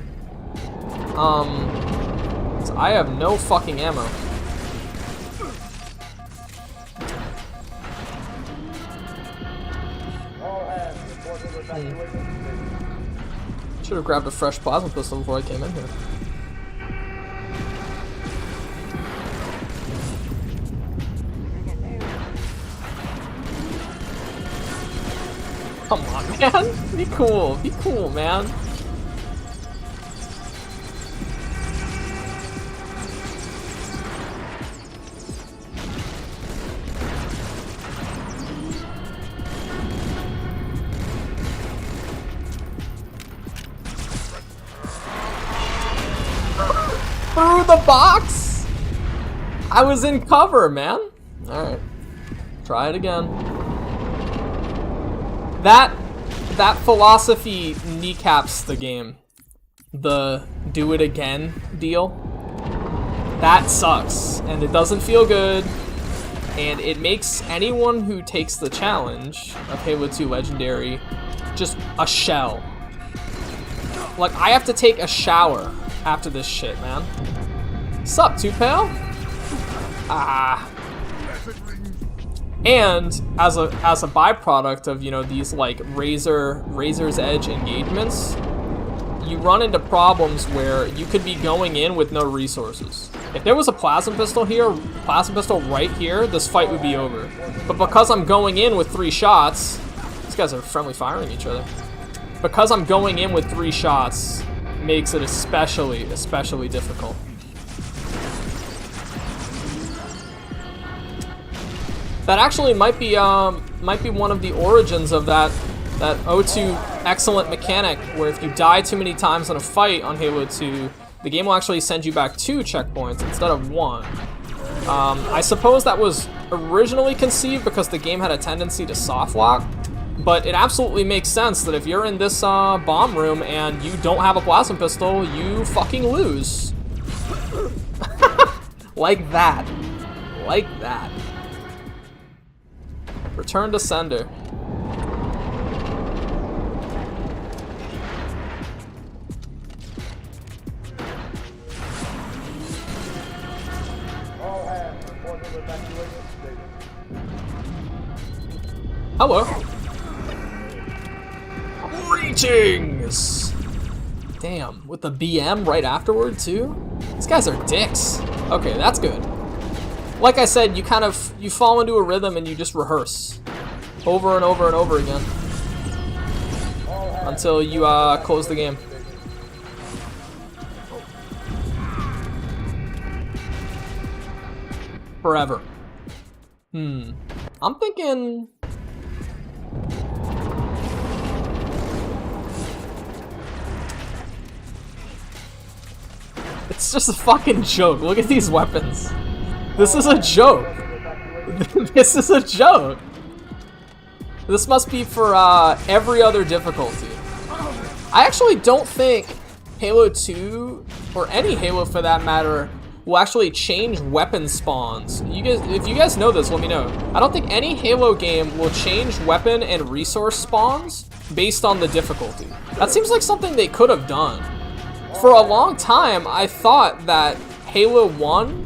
A: 'Cause I have no fucking ammo. Should have grabbed a fresh plasma pistol before I came in here. Come on, man. Be cool. Be cool, man. Through the box? I was in cover, man. Alright. Try it again. That philosophy kneecaps the game. The do it again deal. That sucks. And it doesn't feel good. And it makes anyone who takes the challenge of Halo 2 Legendary just a shell. Like, I have to take a shower after this shit, man. Sup, Two Pale? Ah. And as a byproduct of, you know, these like razor's edge engagements, you run into problems where you could be going in with no resources. If there was a plasma pistol here, plasma pistol right here, this fight would be over. But because I'm going in with 3 shots, these guys are friendly firing each other. Because I'm going in with 3 shots, makes it especially difficult. That actually might be one of the origins of that O2 excellent mechanic, where if you die too many times in a fight on Halo 2, the game will actually send you back 2 checkpoints instead of 1. I suppose that was originally conceived because the game had a tendency to soft lock, but it absolutely makes sense that if you're in this bomb room and you don't have a plasma pistol, you fucking lose. Like that. Like that. Return to sender. Hello. Greetings! Damn, with the BM right afterward too? These guys are dicks. Okay, that's good. Like I said, you fall into a rhythm and you just rehearse. Over and over and over again. Until you close the game. Forever. I'm thinking... It's just a fucking joke. Look at these weapons. This is a joke. This is a joke. This must be for every other difficulty. I actually don't think Halo 2, or any Halo for that matter, will actually change weapon spawns. You guys, if you guys know this, let me know. I don't think any Halo game will change weapon and resource spawns based on the difficulty. That seems like something they could have done. For a long time, I thought that Halo 1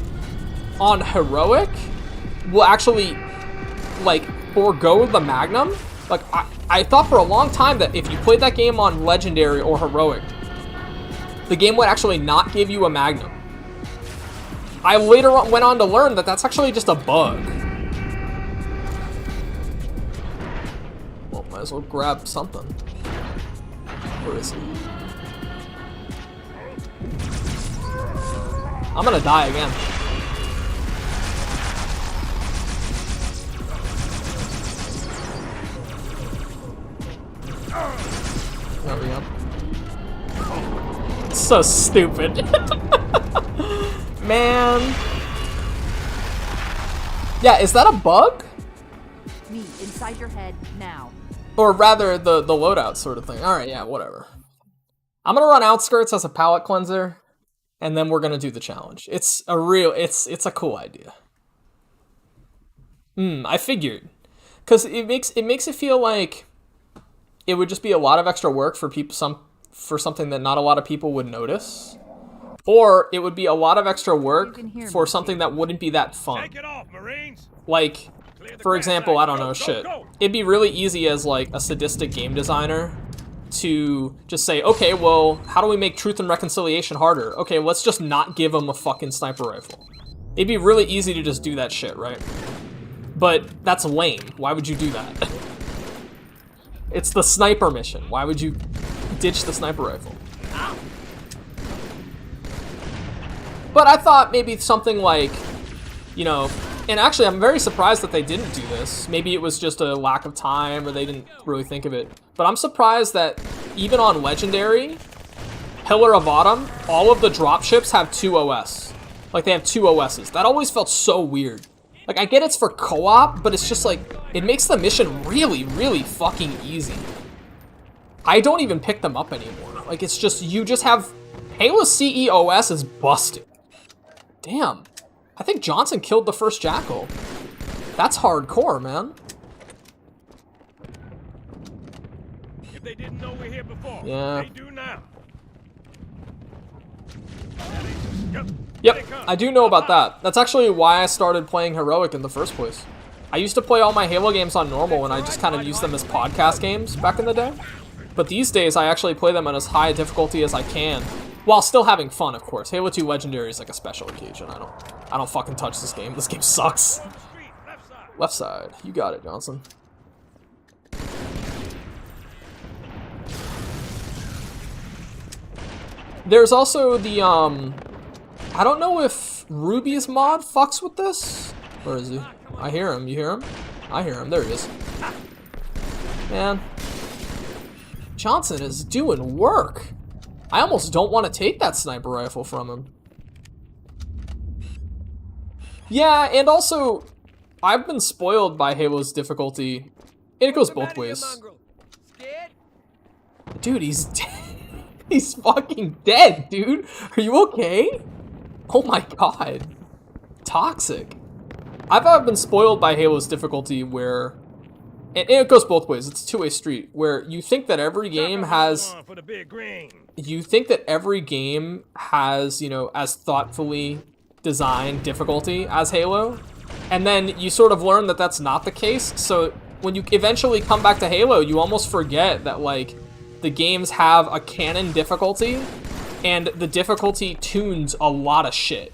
A: on Heroic will actually, like, forego the Magnum. Like, I thought for a long time that if you played that game on Legendary or Heroic, the game would actually not give you a Magnum. I later on went on to learn that that's actually just a bug. Well, might as well grab something. Where is he? I'm gonna die again. There we go. So stupid. Man. Yeah, is that a bug?
G: Me inside your head now.
A: Or rather, the loadout sort of thing. Alright, yeah, whatever. I'm gonna run Outskirts as a palate cleanser, and then we're gonna do the challenge. It's a cool idea. I figured. Because it makes it feel like it would just be a lot of extra work for something that not a lot of people would notice. Or it would be a lot of extra work for something that wouldn't be that fun.
C: Take it off, Marines.
A: Like, for example, I don't know, shit. It'd be really easy as like a sadistic game designer to just say, okay, well, how do we make truth and reconciliation harder? Okay, let's just not give him a fucking sniper rifle. It'd be really easy to just do that shit, right? But that's lame. Why would you do that? It's the sniper mission. Why would you ditch the sniper rifle? But I thought maybe something like, you know, and actually I'm very surprised that they didn't do this. Maybe it was just a lack of time or they didn't really think of it. But I'm surprised that even on Legendary, Pillar of Autumn, all of the dropships have 2 OS. Like they have 2 OSs. That always felt so weird. Like I get it's for co-op, but it's just like, it makes the mission really, really fucking easy. I don't even pick them up anymore. Like it's just, you just have, Halo CEOS is busted. Damn. I think Johnson killed the first Jackal. That's hardcore, man.
C: If they didn't know we're here before,
A: Yeah.
C: they do now.
A: Yep, I do know about that. That's actually why I started playing Heroic in the first place. I used to play all my Halo games on normal and I just kind of used them as podcast games back in the day. But these days I actually play them on as high a difficulty as I can, while still having fun, of course. Halo 2 Legendary is like a special occasion. I don't fucking touch this game. This game sucks. Left side. You got it, Johnson. There's also the, I don't know if Ruby's mod fucks with this. Where is he? I hear him. You hear him? I hear him. There he is. Man. Johnson is doing work. I almost don't want to take that sniper rifle from him. Yeah, and also, I've been spoiled by Halo's difficulty. And it goes both ways. Dude, he's dead. He's fucking dead, dude. Are you okay? Oh my god. Toxic. I've been spoiled by Halo's difficulty where, and it goes both ways, it's a two-way street, where you think that every game has, you know, as thoughtfully designed difficulty as Halo, and then you sort of learn that that's not the case, so when you eventually come back to Halo, you almost forget that, like, the games have a canon difficulty, and the difficulty tunes a lot of shit.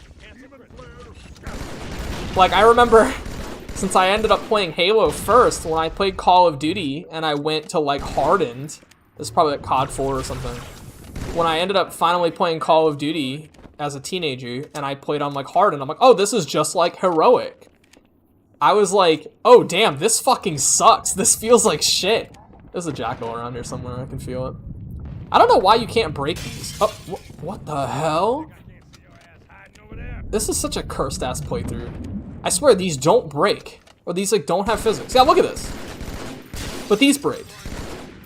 A: Like, I remember, since I ended up playing Halo first, when I played Call of Duty, and I went to, like, Hardened, this is probably like COD 4 or something, when I ended up finally playing Call of Duty as a teenager, and I played on, like, Hardened, I'm like, oh, this is just like Heroic. I was like, oh, damn, this fucking sucks. This feels like shit. There's a Jackal around here somewhere, I can feel it. I don't know why you can't break these. Oh, what the hell? This is such a cursed ass playthrough. I swear these don't break. Or these like don't have physics. Yeah, look at this. But these break.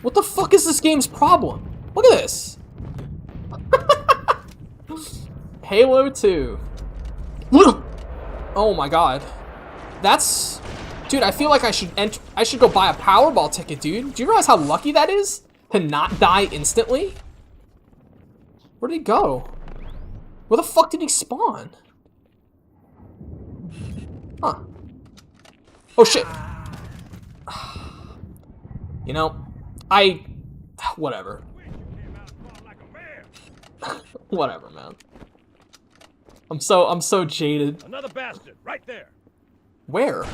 A: What the fuck is this game's problem? Look at this. Halo 2. Oh my god. That's... Dude, I feel like I should go buy a Powerball ticket, dude. Do you realize how lucky that is? To not die instantly? Where did he go? Where the fuck did he spawn? Huh. Oh shit. You know, whatever. Whatever, man. I'm so jaded.
C: Another bastard, right there.
A: Where?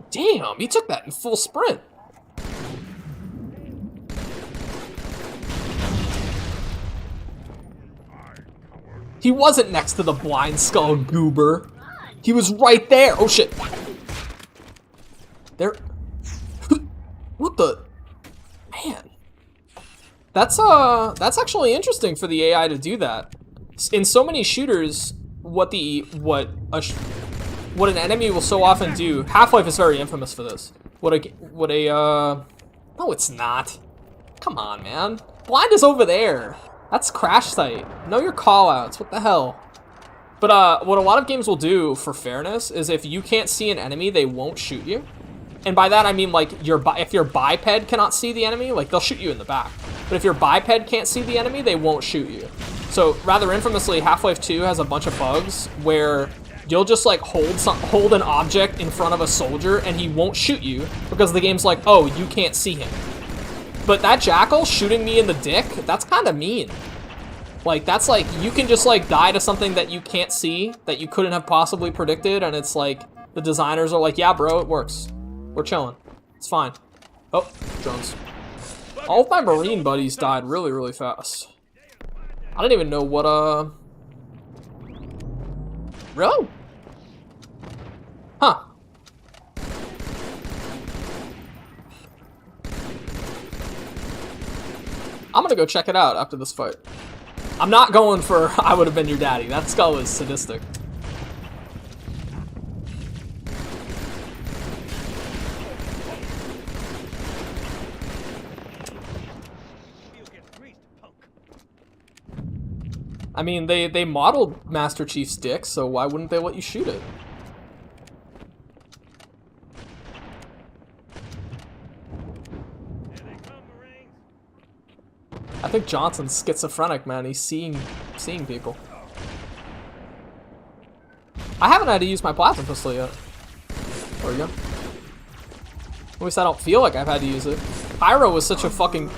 A: Damn, he took that in full sprint. He wasn't next to the blind skull goober. He was right there. Oh shit. There. What the? Man. That's actually interesting for the AI to do that. In so many shooters, what an enemy will so often do. Half-Life is very infamous for this. No, it's not. Come on, man. Blind is over there. That's crash site. Know your callouts. What the hell? But what a lot of games will do for fairness is if you can't see an enemy, they won't shoot you. And by that I mean like if your biped cannot see the enemy, like they'll shoot you in the back. But if your biped can't see the enemy, they won't shoot you. So rather infamously, Half-Life 2 has a bunch of bugs where you'll just like hold an object in front of a soldier and he won't shoot you because the game's like, oh, you can't see him. But that jackal shooting me in the dick, that's kind of mean. Like, that's like, you can just like die to something that you can't see, that you couldn't have possibly predicted, and it's like, the designers are like, yeah bro, it works. We're chilling. It's fine. Oh, drones. All of my Marine buddies died really, really fast. I didn't even know what, Really? Huh. I'm gonna go check it out after this fight. I'm not going for I would have been your daddy. That skull is sadistic. I mean, they modeled Master Chief's dick, so why wouldn't they let you shoot it? I think Johnson's schizophrenic, man. He's seeing people. I haven't had to use my plasma pistol yet. There we go. At least I don't feel like I've had to use it. Pyro was such a fucking...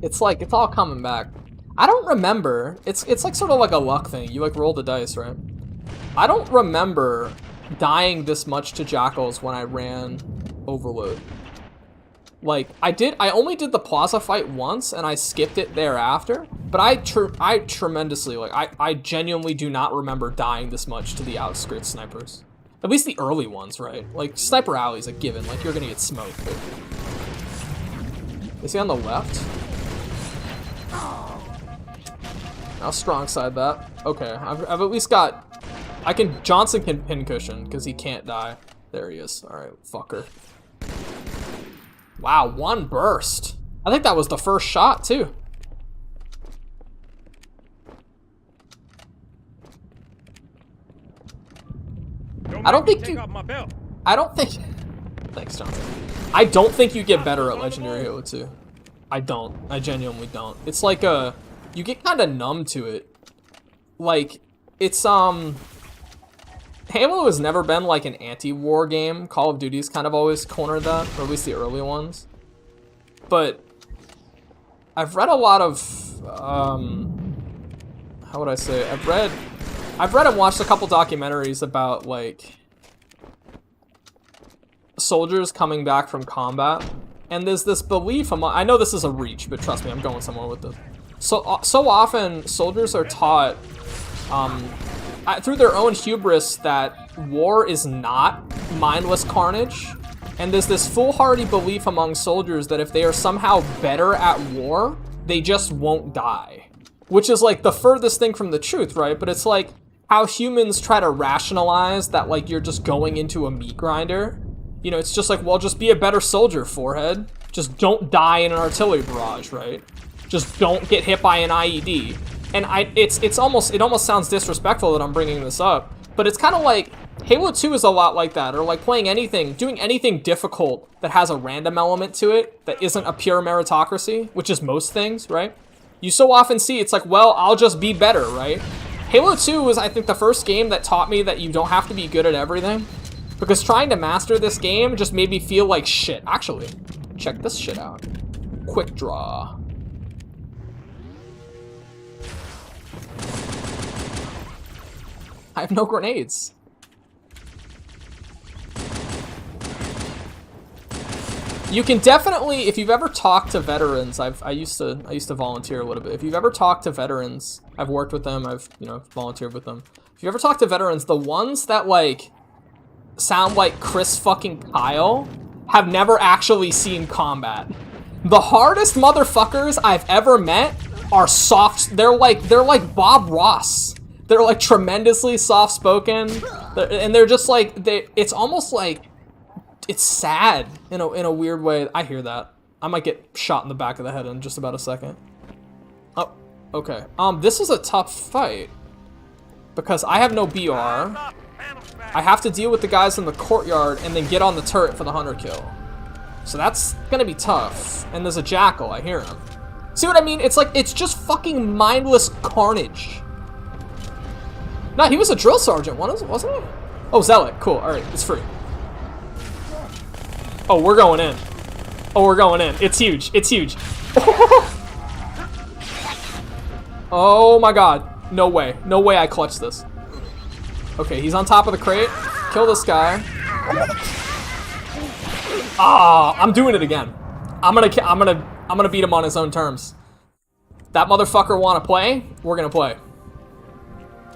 A: It's like, it's all coming back. I don't remember. It's like sort of like a luck thing. You like roll the dice, right? I don't remember dying this much to jackals when I ran Overload. Like, I only did the plaza fight once and I skipped it thereafter, but I tremendously, like, I genuinely do not remember dying this much to the outskirts snipers. At least the early ones, right? Like, Sniper Alley's a given, like, you're gonna get smoked, but... Is he on the left? I'll strong side that. Okay, I've at least got... Johnson can pincushion, because he can't die. There he is. Alright, fucker. Wow, one burst. I think that was the first shot, too. I don't think you... I don't think... Thanks, Johnson. I don't think you get better at Legendary Halo 2. I don't. I genuinely don't. It's like a... You get kind of numb to it. Like, it's, Halo has never been like an anti-war game. Call of Duty's kind of always cornered that, or at least the early ones. But I've read a lot of, how would I say? I've read and watched a couple documentaries about like soldiers coming back from combat, and there's this belief among, I know this is a reach, but trust me, I'm going somewhere with this. So often soldiers are taught, through their own hubris, that war is not mindless carnage, and there's this foolhardy belief among soldiers that if they are somehow better at war, they just won't die. Which is like the furthest thing from the truth, right? But it's like how humans try to rationalize that like you're just going into a meat grinder. You know, it's just like, well, just be a better soldier, forehead. Just don't die in an artillery barrage, right? Just don't get hit by an IED. And it almost sounds disrespectful that I'm bringing this up, but it's kind of like Halo 2 is a lot like that, or like playing anything, doing anything difficult that has a random element to it that isn't a pure meritocracy, which is most things, right? You so often see it's like, well, I'll just be better, right? Halo 2 was, I think, the first game that taught me that you don't have to be good at everything, because trying to master this game just made me feel like shit. Actually, check this shit out. Quick draw. I have no grenades. You can definitely, if you've ever talked to veterans, I used to volunteer a little bit. If you've ever talked to veterans, I've worked with them, I've, you know, volunteered with them. If you ever talk to veterans, the ones that like sound like Chris fucking Kyle have never actually seen combat. The hardest motherfuckers I've ever met are soft. They're like Bob Ross. They're like tremendously soft-spoken, and they're just like, it's almost like, it's sad in a weird way. I hear that. I might get shot in the back of the head in just about a second. Oh, okay. This is a tough fight, because I have no BR. I have to deal with the guys in the courtyard and then get on the turret for the hunter kill. So that's gonna be tough. And there's a jackal, I hear him. See what I mean? It's like, it's just fucking mindless carnage. No, he was a drill sergeant, wasn't he? Oh, Zealot, cool, alright, it's free. Oh, we're going in. Oh, we're going in. It's huge. It's huge. Oh my god. No way. No way I clutched this. Okay, he's on top of the crate. Kill this guy. Ah, I'm doing it again. I'm gonna beat him on his own terms. That motherfucker wanna play? We're gonna play.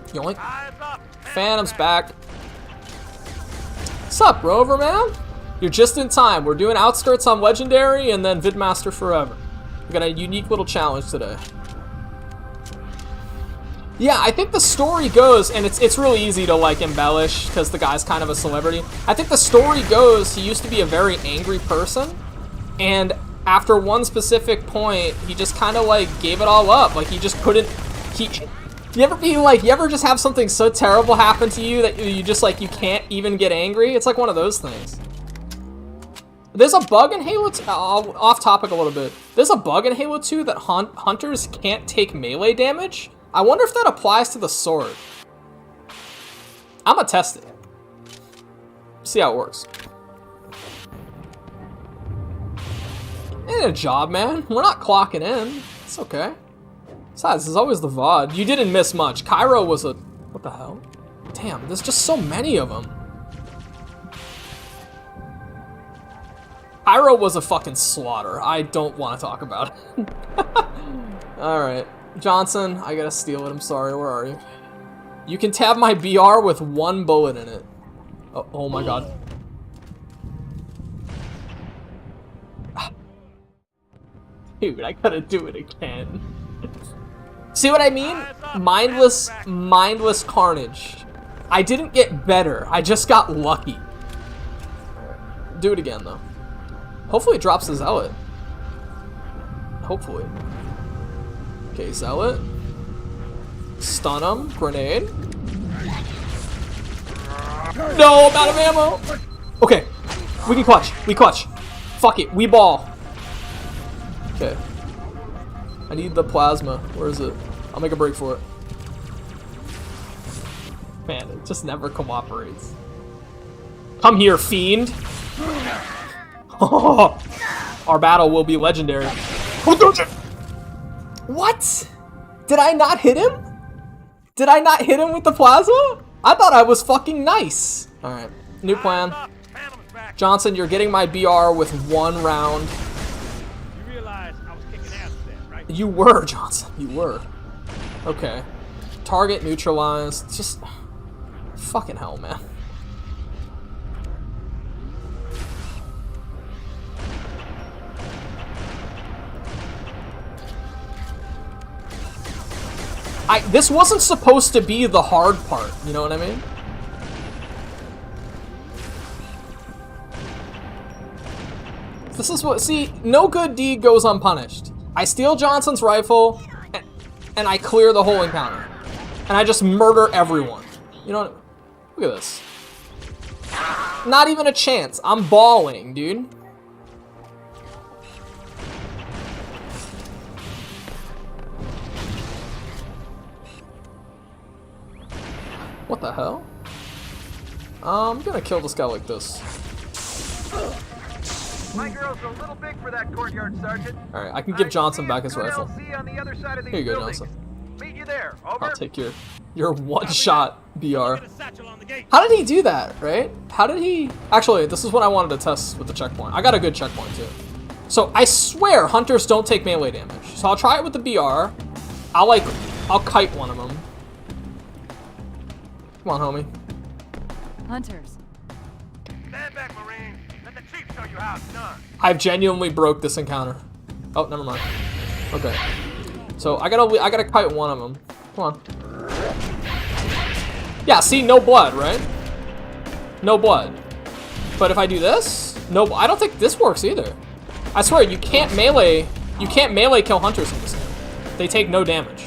A: Yoink. Phantom's back. What's up, Rover, man? You're just in time. We're doing Outskirts on Legendary and then Vidmaster Forever. We got a unique little challenge today. Yeah, I think the story goes, and it's really easy to like embellish because the guy's kind of a celebrity. I think the story goes he used to be a very angry person, and after one specific point, he just kind of like gave it all up. Like he just couldn't. You ever just have something so terrible happen to you that you just like you can't even get angry? It's like one of those things. There's a bug in Halo 2, off topic a little bit. There's a bug in Halo 2 that hunters can't take melee damage. I wonder if that applies to the sword. I'm gonna test it. See how it works. Ain't a job, man. We're not clocking in. It's okay. Besides, there's always the VOD. You didn't miss much. Cairo was a... What the hell? Damn, there's just so many of them. Cairo was a fucking slaughter. I don't want to talk about it. Alright. Johnson, I gotta steal it. I'm sorry. Where are you? You can tab my BR with 1 bullet in it. Oh my god. Dude, I gotta do it again. See what I mean? Mindless carnage. I didn't get better. I just got lucky. Do it again, though. Hopefully it drops the Zealot. Hopefully. Okay, Zealot. Stun him. Grenade. No, I'm out of ammo. Okay. We can clutch. We clutch. Fuck it. We ball. Okay. I need the plasma. Where is it? I'll make a break for it. Man, it just never cooperates. Come here, fiend. Our battle will be legendary. What? Did I not hit him? Did I not hit him with the plasma? I thought I was fucking nice. Alright, new plan. Johnson, you're getting my BR with 1 round.
C: You realize I was kicking ass with that, right?
A: You were, Johnson. You were. Okay. Target neutralized. Just... Fucking hell, man. This wasn't supposed to be the hard part, you know what I mean? This is what, see, no good deed goes unpunished. I steal Johnson's rifle, and I clear the whole encounter. And I just murder everyone. You know what? Look at this. Not even a chance. I'm balling, dude. What the hell? I'm gonna kill this guy like this.
H: My girl's a little big for that courtyard, Sergeant.
A: Alright, I can give Johnson back his rifle.
H: On the other side of
A: Here you go, Johnson.
H: Meet you there. Over.
A: I'll take your one-shot BR. How did he do that, right? How did he... Actually, this is what I wanted to test with the checkpoint. I got a good checkpoint, too. So, I swear hunters don't take melee damage. So, I'll try it with the BR. I'll kite one of them. Come on, homie.
G: Hunters.
H: Stand back, Marine. Let the chief show you how it's done.
A: I've genuinely broke this encounter. Oh, never mind. Okay. So I gotta kite one of them. Come on. Yeah, see, no blood, right? No blood. But if I do this, no. I don't think this works either. I swear, you can't melee kill hunters in this game. They take no damage.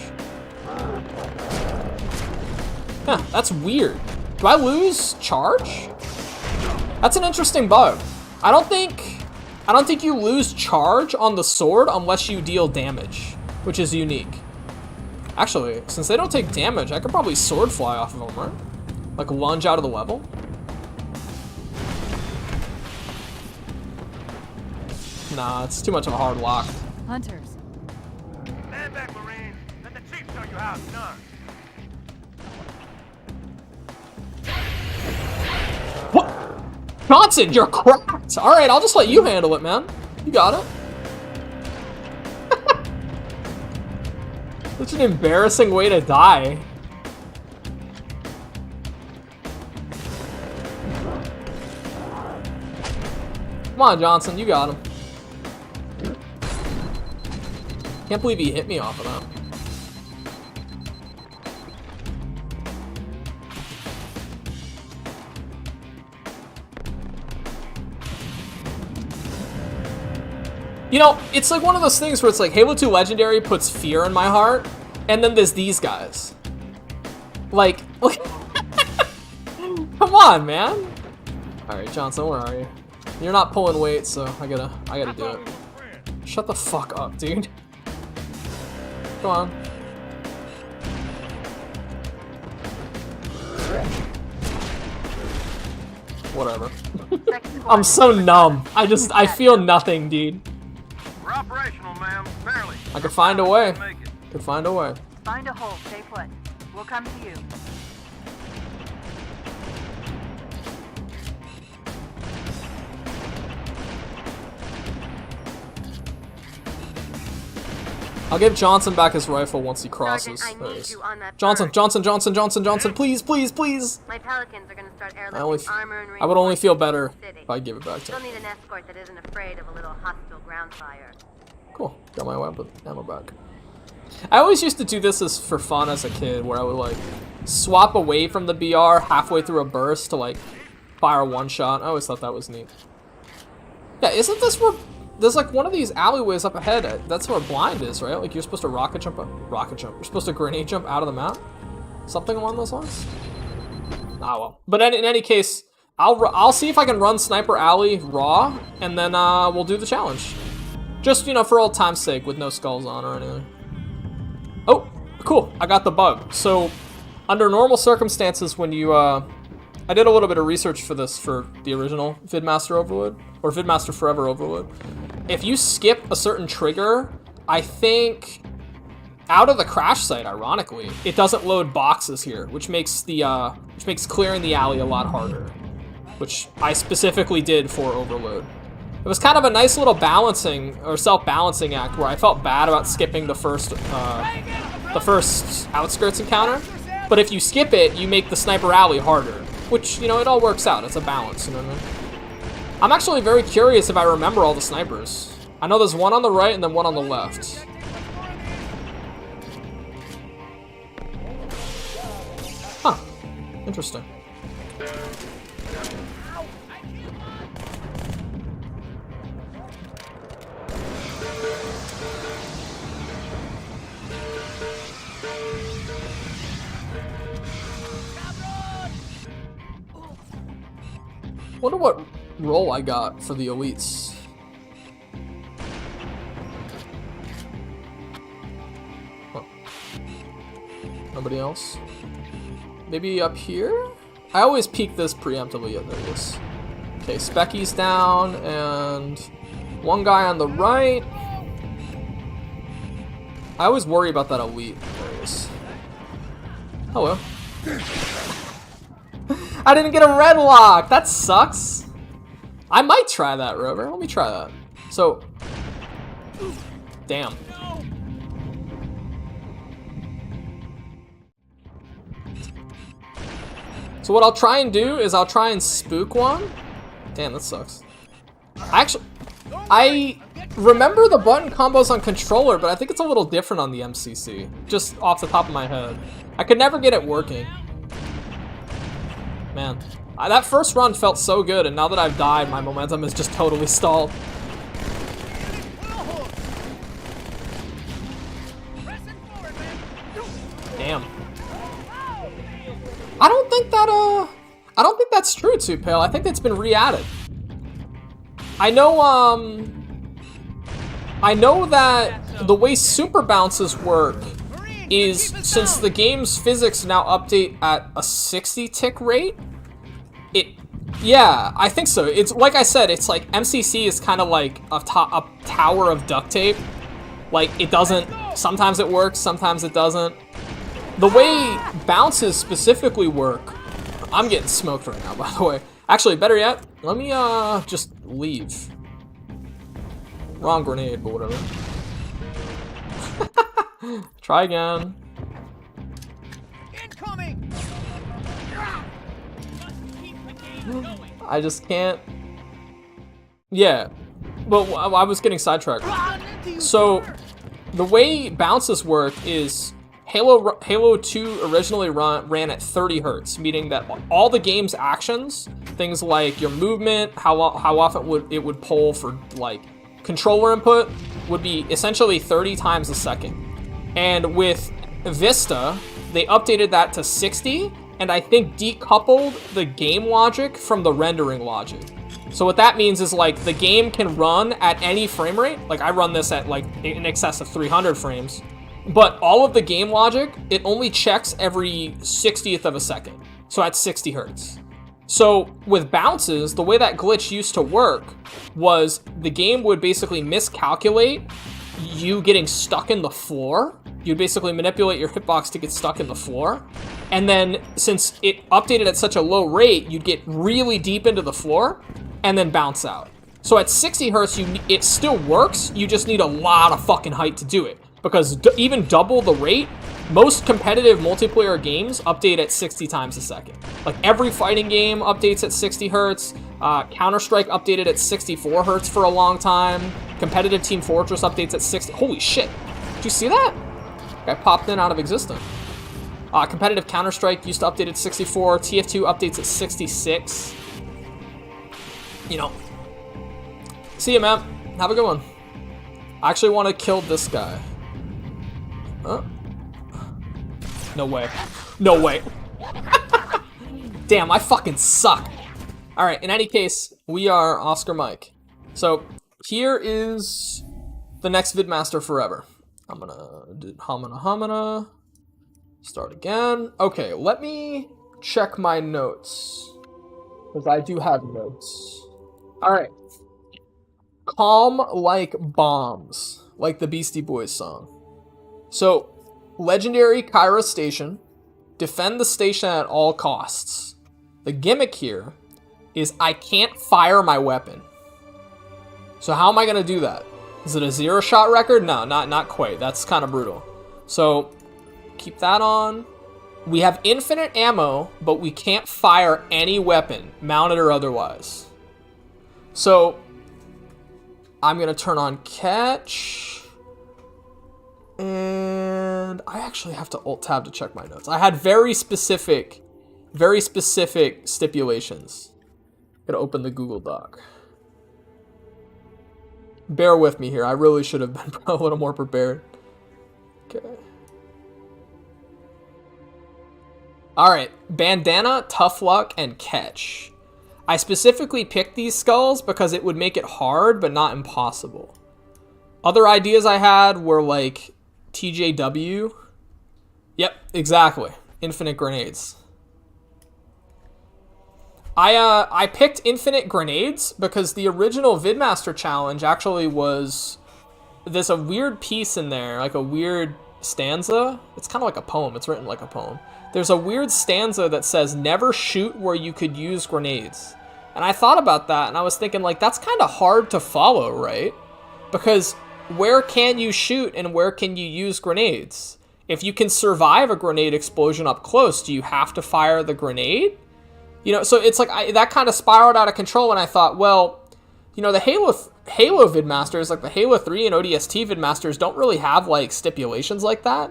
A: Huh, that's weird. Do I lose charge? That's an interesting bug. I don't think you lose charge on the sword unless you deal damage, which is unique. Actually, since they don't take damage, I could probably sword fly off of them, right? Like lunge out of the level. Nah, it's too much of a hard lock.
G: Hunters.
H: Stand back, Marine. Let the chief show you how it's done.
A: What? Johnson, you're cracked! Alright, I'll just let you handle it, man. You got it. Such an embarrassing way to die. Come on, Johnson, you got him. Can't believe he hit me off of that. You know, it's like one of those things where it's like Halo 2 Legendary puts fear in my heart, and then there's these guys. Like, come on, man. All right, Johnson, where are you? You're not pulling weight, so I gotta do it. Shut the fuck up, dude. Come on. Whatever. I'm so numb. I feel nothing, dude.
E: We're operational, ma'am. Barely.
A: I could find a way. Could find a way.
I: Find a hole, stay put. We'll come to you.
A: I'll give Johnson back his rifle once he crosses.
I: Sergeant, I
A: There it
I: need
A: is.
I: you on that
A: Johnson,
I: bird.
A: Johnson, please, please, please.
I: My Pelicans are gonna start
A: I only,
I: airlifting armor and
A: I would only feel better
I: reinforcements to the
A: if I give it back to
I: Still
A: him.
I: need an escort that isn't afraid of a little hostile ground fire.
A: Cool, got my weapon ammo back. I always used to do this as for fun as a kid, where I would like swap away from the BR halfway through a burst to like fire one shot. I always thought that was neat. Yeah, isn't this where there's like one of these alleyways up ahead? That's where blind is, right? Like you're supposed to rocket jump. You're supposed to grenade jump out of the map. Something along those lines. Ah well. But in any case, I'll see if I can run Sniper Alley raw, and then we'll do the challenge. Just, you know, for old time's sake, with no skulls on or anything. Oh, cool. I got the bug. So, under normal circumstances, when you, I did a little bit of research for this for the original Vidmaster Overload, or Vidmaster Forever Overload. If you skip a certain trigger, I think out of the crash site, ironically, it doesn't load boxes here, which makes clearing the alley a lot harder, which I specifically did for Overload. It was kind of a nice little balancing or self-balancing act where I felt bad about skipping the first outskirts encounter, but if you skip it, you make the Sniper Alley harder, which, you know, it all works out. It's a balance, you know what I mean? I'm actually very curious if I remember all the snipers. I know there's one on the right and then one on the left. Huh. Interesting. Wonder what role I got for the elites. Huh. Nobody else? Maybe up here? I always peek this preemptively. Yeah, there it is. Okay, Specky's down, and one guy on the right. I always worry about that elite. There it is. Hello. I didn't get a red lock! That sucks! I might try that, Rover. Let me try that. So... Damn. So what I'll try and do is I'll try and spook one. Damn, that sucks. Actually, I remember the button combos on controller, but I think it's a little different on the MCC. Just off the top of my head. I could never get it working. Man, that first run felt so good, and now that I've died, my momentum is just totally stalled. Damn. I don't think that's true, Too Pale. I think that's been re-added. I know that the way super bounces work is, since the game's physics now update at a 60 tick rate, Yeah, I think so. It's like I said, it's like MCC is kind of like a tower of duct tape. Like, it doesn't, sometimes it works, sometimes it doesn't. The way bounces specifically work, I'm getting smoked right now, by the way. Actually, better yet, let me just leave. Wrong grenade, but whatever. Try again.
H: Incoming!
A: I just can't. Yeah. Well, I was getting sidetracked. So, the way bounces work is Halo 2 originally ran at 30 hertz, meaning that all the game's actions, things like your movement, how often it would pull for like controller input, would be essentially 30 times a second. And with Vista, they updated that to 60, and I think decoupled the game logic from the rendering logic. So what that means is like the game can run at any frame rate. Like I run this at like in excess of 300 frames, but all of the game logic, it only checks every 60th of a second. So at 60 hertz. So with bounces, the way that glitch used to work was the game would basically miscalculate you getting stuck in the floor. You'd basically manipulate your hitbox to get stuck in the floor. And then since it updated at such a low rate, you'd get really deep into the floor and then bounce out. So at 60 hertz, it still works. You just need a lot of fucking height to do it. Because even double the rate, most competitive multiplayer games update at 60 times a second. Like every fighting game updates at 60 hertz. Counter-Strike updated at 64 hertz for a long time. Competitive Team Fortress updates at 60. Holy shit. Did you see that? Guy popped in out of existence. Competitive Counter-Strike used to update at 64. TF2 updates at 66. You know. See ya, man. Have a good one. I actually want to kill this guy. Huh? No way. No way. Damn, I fucking suck. Alright, in any case, we are Oscar Mike. So, here is the next Vidmaster Forever. I'm gonna do homina. Start again. Okay, let me check my notes. Because I do have notes. Alright. Calm like bombs. Like the Beastie Boys song. So, legendary Kyra station. Defend the station at all costs. The gimmick here is I can't fire my weapon. So how am I gonna do that? Is it a 0-shot record? No, not quite. That's kind of brutal. So, keep that on. We have infinite ammo, but we can't fire any weapon, mounted or otherwise. So, I'm gonna turn on catch. And I actually have to alt-tab to check my notes. I had very specific stipulations. Gonna open the Google Doc. Bear with me here. I really should have been a little more prepared. Okay. Alright. Bandana, Tough Luck, and Catch. I specifically picked these skulls because it would make it hard, but not impossible. Other ideas I had were like TJW. Yep, exactly. Infinite grenades. I picked infinite grenades because the original Vidmaster challenge actually was, there's a weird piece in there, like a weird stanza. It's kind of like a poem. It's written like a poem. There's a weird stanza that says, never shoot where you could use grenades. And I thought about that and I was thinking like, that's kind of hard to follow, right? Because where can you shoot and where can you use grenades? If you can survive a grenade explosion up close, do you have to fire the grenade? You know, so it's like that kind of spiraled out of control, and I thought, well, you know, the Halo Vidmasters, like the Halo 3 and ODST Vidmasters, don't really have like stipulations like that.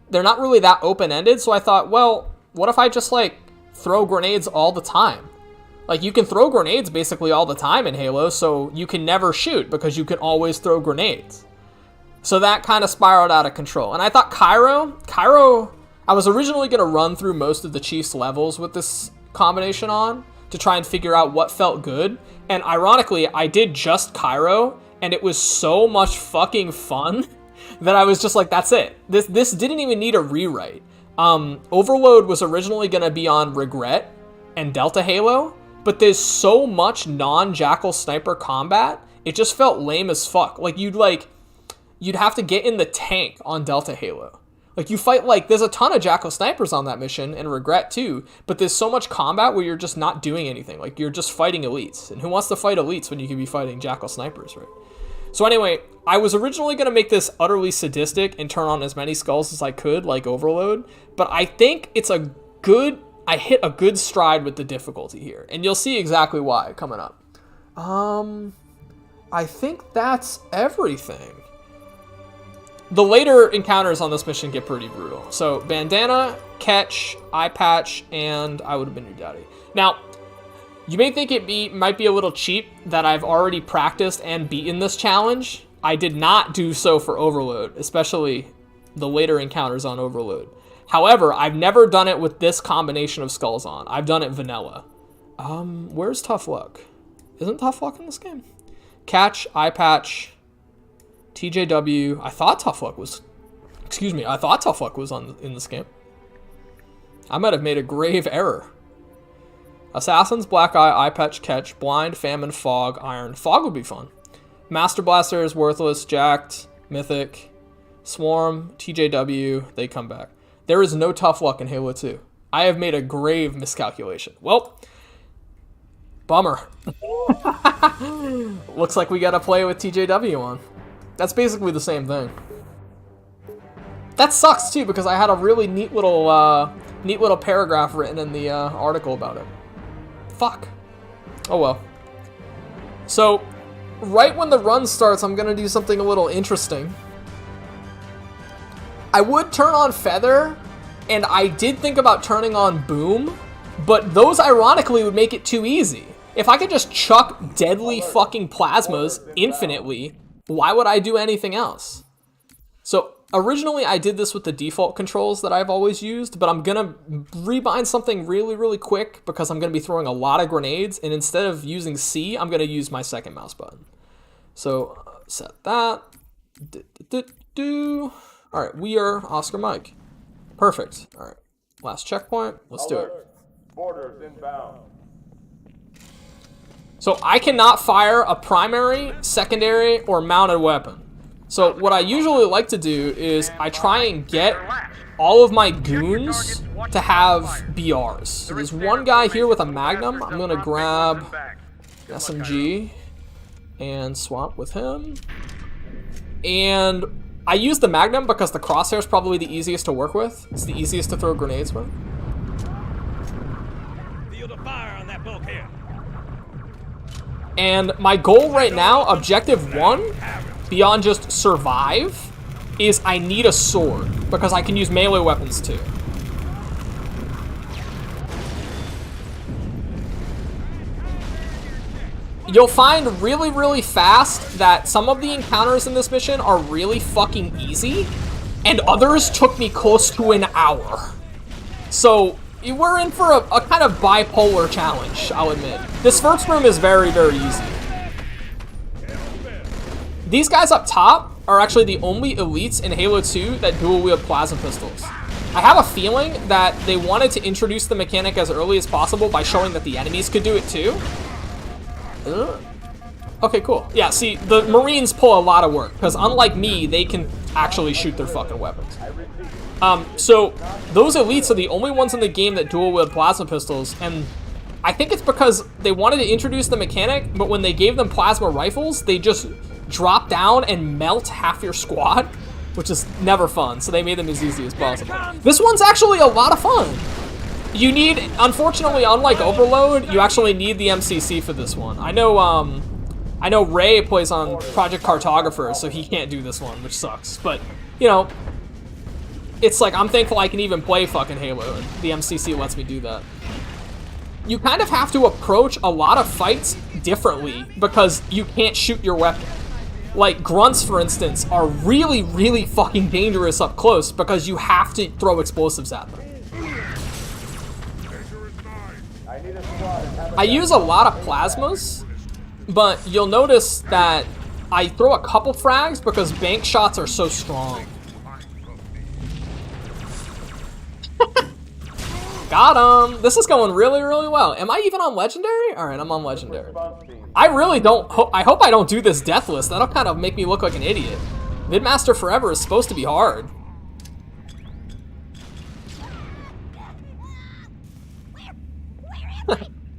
A: They're not really that open-ended, so I thought, well, what if I just like throw grenades all the time? Like you can throw grenades basically all the time in Halo, so you can never shoot because you can always throw grenades. So that kind of spiraled out of control. And I thought Cairo, I was originally going to run through most of the Chiefs levels with this combination on to try and figure out what felt good. And ironically, I did just Cairo, and it was so much fucking fun that I was just like, that's it. This didn't even need a rewrite. Overload was originally going to be on Regret and Delta Halo, but there's so much non-Jackal sniper combat, it just felt lame as fuck. Like, you'd have to get in the tank on Delta Halo. Like, you fight, like, there's a ton of Jackal snipers on that mission, and Regret too, but there's so much combat where you're just not doing anything. Like, you're just fighting elites. And who wants to fight elites when you can be fighting Jackal snipers, right? So anyway, I was originally going to make this utterly sadistic and turn on as many skulls as I could, like Overload, but I think it's a good, I hit a good stride with the difficulty here, and you'll see exactly why coming up. I think that's everything. The later encounters on this mission get pretty brutal. So, Bandana, Catch, Eye Patch, and I Would Have Been Your Daddy. Now, you may think it might be a little cheap that I've already practiced and beaten this challenge. I did not do so for Overload, especially the later encounters on Overload. However, I've never done it with this combination of skulls on. I've done it vanilla. Where's Tough Luck? Isn't Tough Luck in this game? Catch, Eye Patch, TJW. I thought Tough Luck was... Excuse me, I thought Tough Luck was in this game. I might have made a grave error. Assassins, Black Eye, Eye Patch, Catch, Blind, Famine, Fog, Iron. Fog would be fun. Master Blaster is Worthless, Jacked, Mythic, Swarm, TJW. They come back. There is no Tough Luck in Halo 2. I have made a grave miscalculation. Well, bummer. Looks like we gotta play with TJW on. That's basically the same thing. That sucks too, because I had a really neat little paragraph written in the article about it. Fuck. Oh well. So, right when the run starts, I'm gonna do something a little interesting. I would turn on Feather, and I did think about turning on Boom, but those ironically would make it too easy. If I could just chuck deadly fucking plasmas infinitely, why would I do anything else? So originally I did this with the default controls that I've always used, but I'm gonna rebind something really, really quick because I'm gonna be throwing a lot of grenades, and instead of using C, I'm gonna use my second mouse button. So set that. All right, we are Oscar Mike. Perfect. All right, last checkpoint. Let's do it.
F: Borders inbound.
A: So I cannot fire a primary, secondary, or mounted weapon. So what I usually like to do is I try and get all of my goons to have BRs. So there's one guy here with a Magnum. I'm gonna grab SMG and swap with him. And I use the Magnum because the crosshair is probably the easiest to work with. It's the easiest to throw grenades with.
C: Field of fire on that bulkhead.
A: And my goal right now, objective 1, beyond just survive, is I need a sword because I can use melee weapons too. You'll find really, really fast that some of the encounters in this mission are really fucking easy, and others took me close to an hour. So we're in for a kind of bipolar challenge, I'll admit. This first room is very, very easy. These guys up top are actually the only elites in Halo 2 that dual-wield plasma pistols. I have a feeling that they wanted to introduce the mechanic as early as possible by showing that the enemies could do it too. Okay, cool. Yeah, see, the Marines pull a lot of work, because unlike me, they can actually shoot their fucking weapons. So, those elites are the only ones in the game that dual-wield plasma pistols, and I think it's because they wanted to introduce the mechanic, but when they gave them plasma rifles, they just drop down and melt half your squad, which is never fun, so they made them as easy as possible. This one's actually a lot of fun. You need, unfortunately, unlike Overload, you actually need the MCC for this one. I know Ray plays on Project Cartographer, so he can't do this one, which sucks. But, you know, it's like, I'm thankful I can even play fucking Halo, and the MCC lets me do that. You kind of have to approach a lot of fights differently because you can't shoot your weapon. Like, grunts, for instance, are really, really fucking dangerous up close because you have to throw explosives at them. I use a lot of plasmas, but you'll notice that I throw a couple frags because bank shots are so strong. Got him. This is going really, really well. Am I even on legendary? All right, I'm on legendary. I really don't. I hope I don't do this deathless. That'll kind of make me look like an idiot. Vidmaster Forever is supposed to be hard.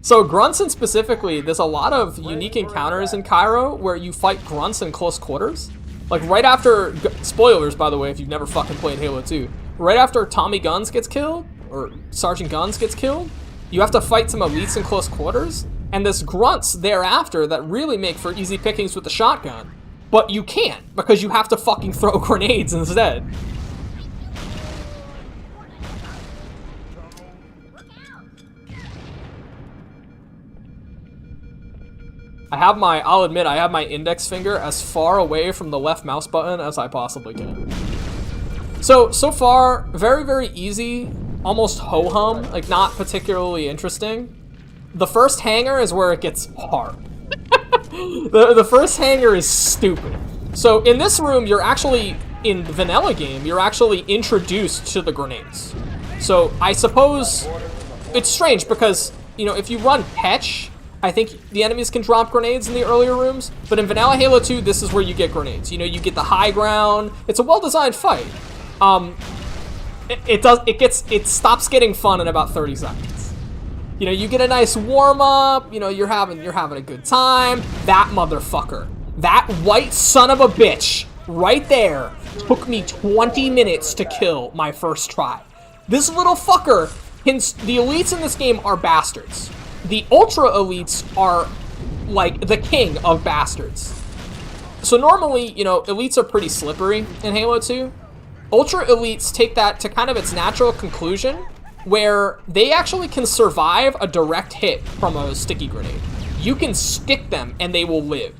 A: So Grunson specifically, there's a lot of unique encounters in Cairo where you fight grunts in close quarters. Like right after, spoilers by the way if you've never fucking played Halo 2, right after Tommy Guns gets killed, or Sergeant Guns gets killed, you have to fight some elites in close quarters, and there's grunts thereafter that really make for easy pickings with the shotgun. But you can't, because you have to fucking throw grenades instead. I'll admit, I have my index finger as far away from the left mouse button as I possibly can. So far, very, very easy, almost ho-hum, like not particularly interesting. The first hangar is where it gets hard. The first hangar is stupid. So in this room, you're actually, in the vanilla game, you're actually introduced to the grenades. So I suppose it's strange because, you know, if you run Petch, I think the enemies can drop grenades in the earlier rooms, but in Vanilla Halo 2, this is where you get grenades. You know, you get the high ground. It's a well-designed fight. It stops getting fun in about 30 seconds. You know, you get a nice warm-up, you know, you're having a good time. That motherfucker, that white son of a bitch right there took me 20 minutes to kill my first try. This little fucker, the elites in this game are bastards. The ultra elites are like the king of bastards. So normally, you know, elites are pretty slippery in Halo 2. Ultra elites take that to kind of its natural conclusion, where they actually can survive a direct hit from a sticky grenade. You can stick them and they will live.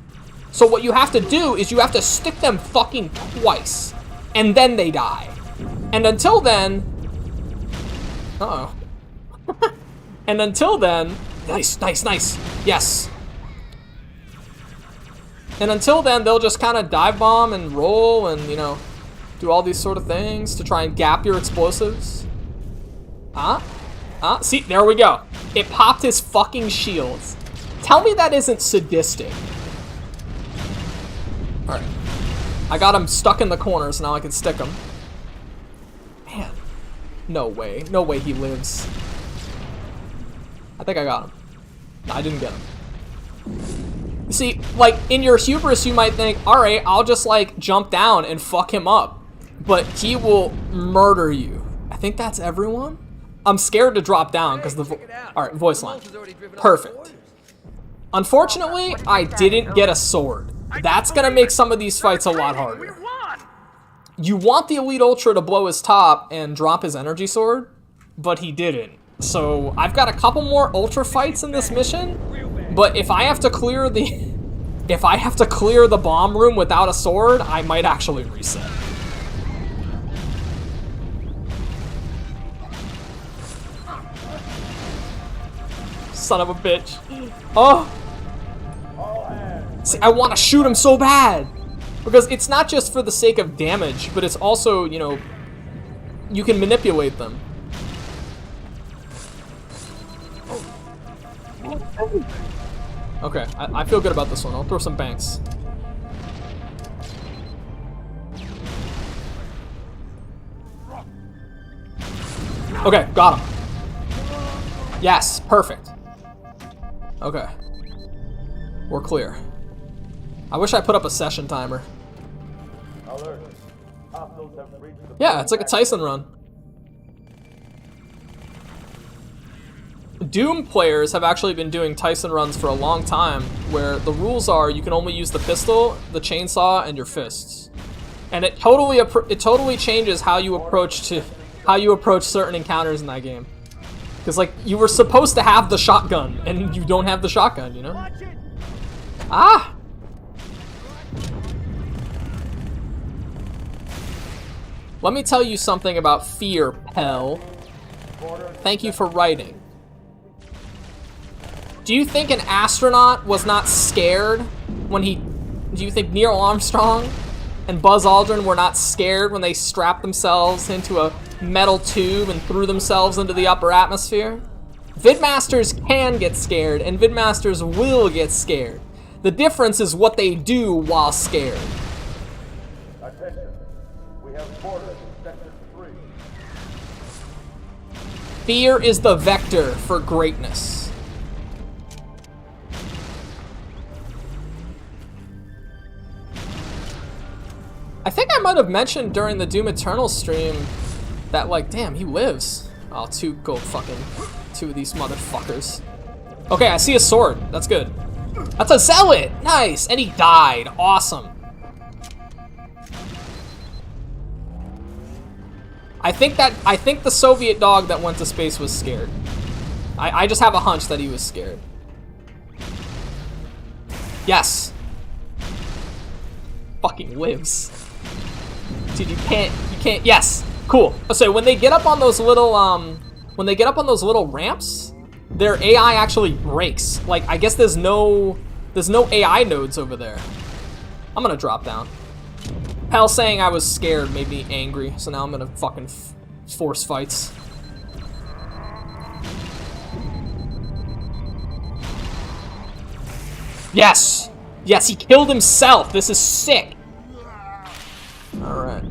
A: So what you have to do is you have to stick them fucking twice, and then they die. And until then, and until then, nice, yes. And until then, they'll just kind of dive bomb and roll and, you know, do all these sort of things to try and gap your explosives. See, there we go. It popped his fucking shields. Tell me that isn't sadistic. All right. I got him stuck in the corner, so now I can stick him. Man, no way. No way he lives. I think I got him. No, I didn't get him. You see, like, in your hubris, you might think, alright, I'll just, like, jump down and fuck him up. But he will murder you. I think that's everyone? I'm scared to drop down because alright, voice line. Perfect. Unfortunately, I didn't get a sword. That's gonna make some of these fights a lot harder. You want the Elite Ultra to blow his top and drop his energy sword, but he didn't. So I've got a couple more Ultra fights in this mission, but if I have to clear the bomb room without a sword, I might actually reset. Son of a bitch. Oh! See, I want to shoot him so bad! Because it's not just for the sake of damage, but it's also, you know, you can manipulate them. Okay, I feel good about this one. I'll throw some banks. Okay, got him. Yes, perfect. Okay. We're clear. I wish I put up a session timer. Yeah, it's like a Tyson run. Doom players have actually been doing Tyson runs for a long time, where the rules are you can only use the pistol, the chainsaw, and your fists. And it totally changes how you approach certain encounters in that game. Because, like, you were supposed to have the shotgun, and you don't have the shotgun, you know? Ah! Let me tell you something about fear, Pell. Thank you for writing. Do you think an astronaut was not scared when do you think Neil Armstrong and Buzz Aldrin were not scared when they strapped themselves into a metal tube and threw themselves into the upper atmosphere. Vidmasters can get scared, and Vidmasters will get scared. The difference is what they do while scared.
F: Attention. We have quarters in Sector 3.
A: Fear is the vector for greatness. I think I might have mentioned during the Doom Eternal stream that, like, damn, he lives. Oh, two of these motherfuckers. Okay, I see a sword. That's good. That's a zealot! Nice! And he died. Awesome. I think the Soviet dog that went to space was scared. I just have a hunch that he was scared. Yes. Fucking lives. Dude, you can't, yes. Cool. So when they get up on those little, ramps, their AI actually breaks. Like, I guess there's no AI nodes over there. I'm gonna drop down. Hell, saying I was scared made me angry, so now I'm gonna fucking force fights. Yes! Yes, he killed himself! This is sick! Alright.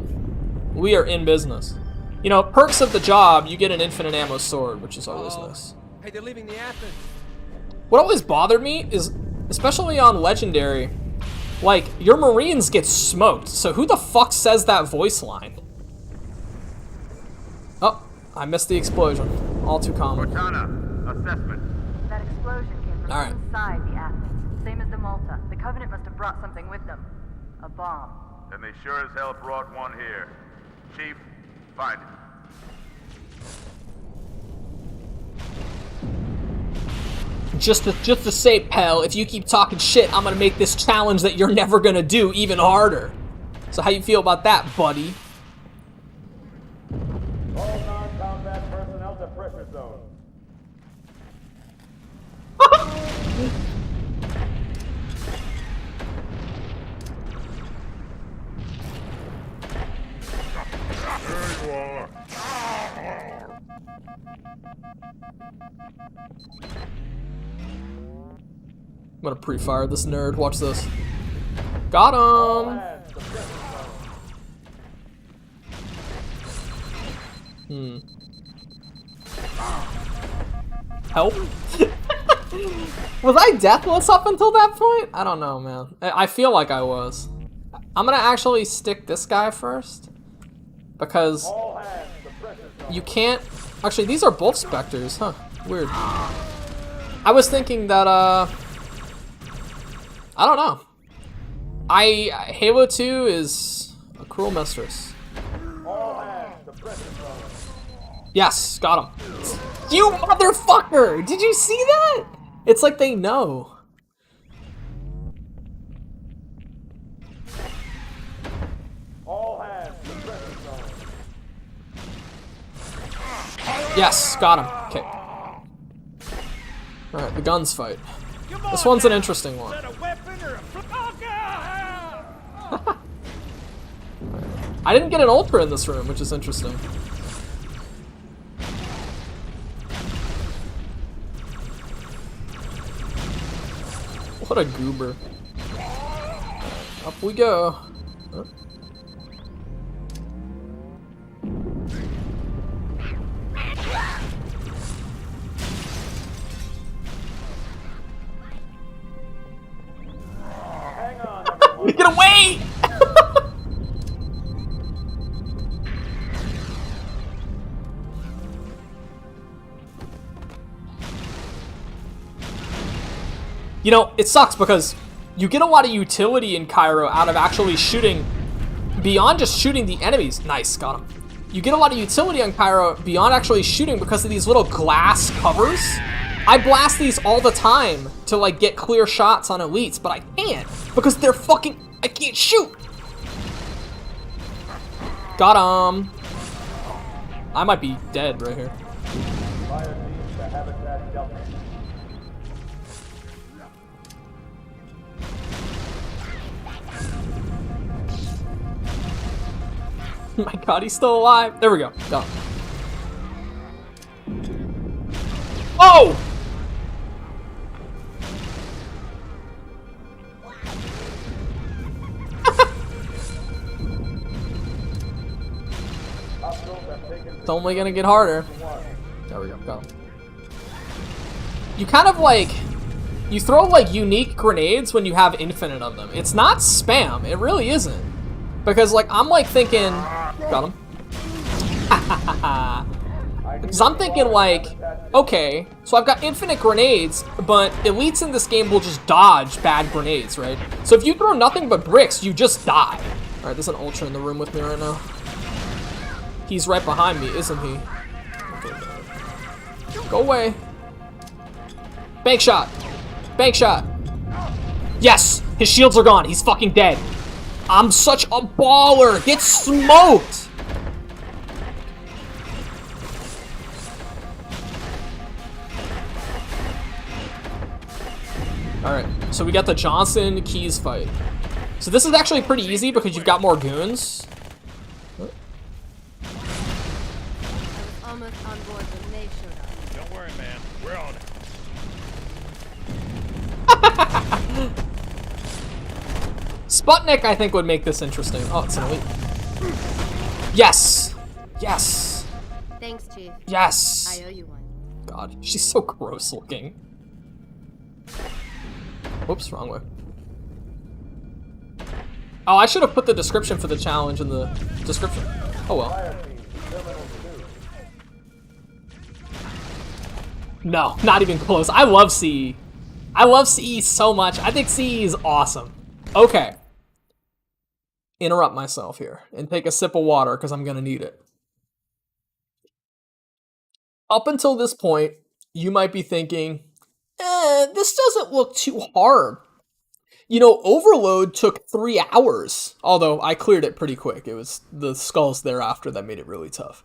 A: We are in business. You know, perks of the job, you get an infinite ammo sword, which is always nice.
H: Hey, they're leaving the Athens.
A: What always bothered me is, especially on Legendary, like, your Marines get smoked, so who the fuck says that voice line? Oh, I missed the explosion. All too common.
E: Cortana, assessment.
I: That explosion came from
A: All right.
I: inside the Athens. Same as the Malta. The Covenant must have brought something with them. A bomb.
E: And they sure as hell brought one here. Chief, find it.
A: Just to say, pal, if you keep talking shit, I'm gonna make this challenge that you're never gonna do even harder. So how you feel about that, buddy?
F: All non-combat personnel to pressure zone.
D: There you are.
A: I'm gonna pre-fire this nerd. Watch this. Got him!
F: Hands to pressure zone.
A: Help? Was I deathless up until that point? I don't know, man. I feel like I was. I'm gonna actually stick this guy first. Because
F: All hands to pressure zone.
A: you can't... Actually, these are both Spectres, huh? Weird. I was thinking that, I don't know. Halo 2 is a cruel mistress.
F: All hands to pressure zone.
A: Yes, got him. You motherfucker! Did you see that? It's like they know.
F: All hands to pressure zone.
A: Yes, got him. Okay. Alright, the guns fight. This one's an interesting one.
C: Is that a weapon or a... Oh, God!
A: I didn't get an ultra in this room, which is interesting. What a goober. Up we go. Oh.
F: Hang on, everyone.
A: Get away! You know, it sucks because you get a lot of utility in Cairo out of actually shooting beyond just shooting the enemies. Nice, got him. You get a lot of utility on Cairo beyond actually shooting because of these little glass covers. I blast these all the time to like get clear shots on elites, but I can't because they're fucking, I can't shoot. Got him. I might be dead right here.
F: Fire team to Habitat Delta.
A: My god, he's still alive. There we go. Got him. Oh! It's only gonna get harder. There we go. Got him. You kind of like... You throw like unique grenades when you have infinite of them. It's not spam. It really isn't. Because like I'm like thinking... Got him. Because I'm thinking like... Okay, so I've got infinite grenades, but elites in this game will just dodge bad grenades, right? So if you throw nothing but bricks, you just die. Alright, there's an ultra in the room with me right now. He's right behind me, isn't he? Okay. Go away. Bank shot. Bank shot. Yes! His shields are gone. He's fucking dead. I'm such a baller. Get smoked. Alright, so we got the Johnson Keys fight. So this is actually pretty easy because you've got more goons.
G: Almost on board when they showed up.
C: Don't worry, man. We're on it.
A: Sputnik, I think, would make this interesting. Oh, it's an elite. Yes! Yes!
G: Thanks, Chief.
A: Yes!
G: I owe you one.
A: God, she's so gross looking. Whoops, wrong way. Oh, I should have put the description for the challenge in the description. Oh well. No, not even close. I love CE. I love CE so much. I think CE is awesome. Okay. Interrupt myself here and take a sip of water because I'm going to need it. Up until this point, you might be thinking, this doesn't look too hard. You know, Overload took 3 hours, although I cleared it pretty quick. It was the skulls thereafter that made it really tough.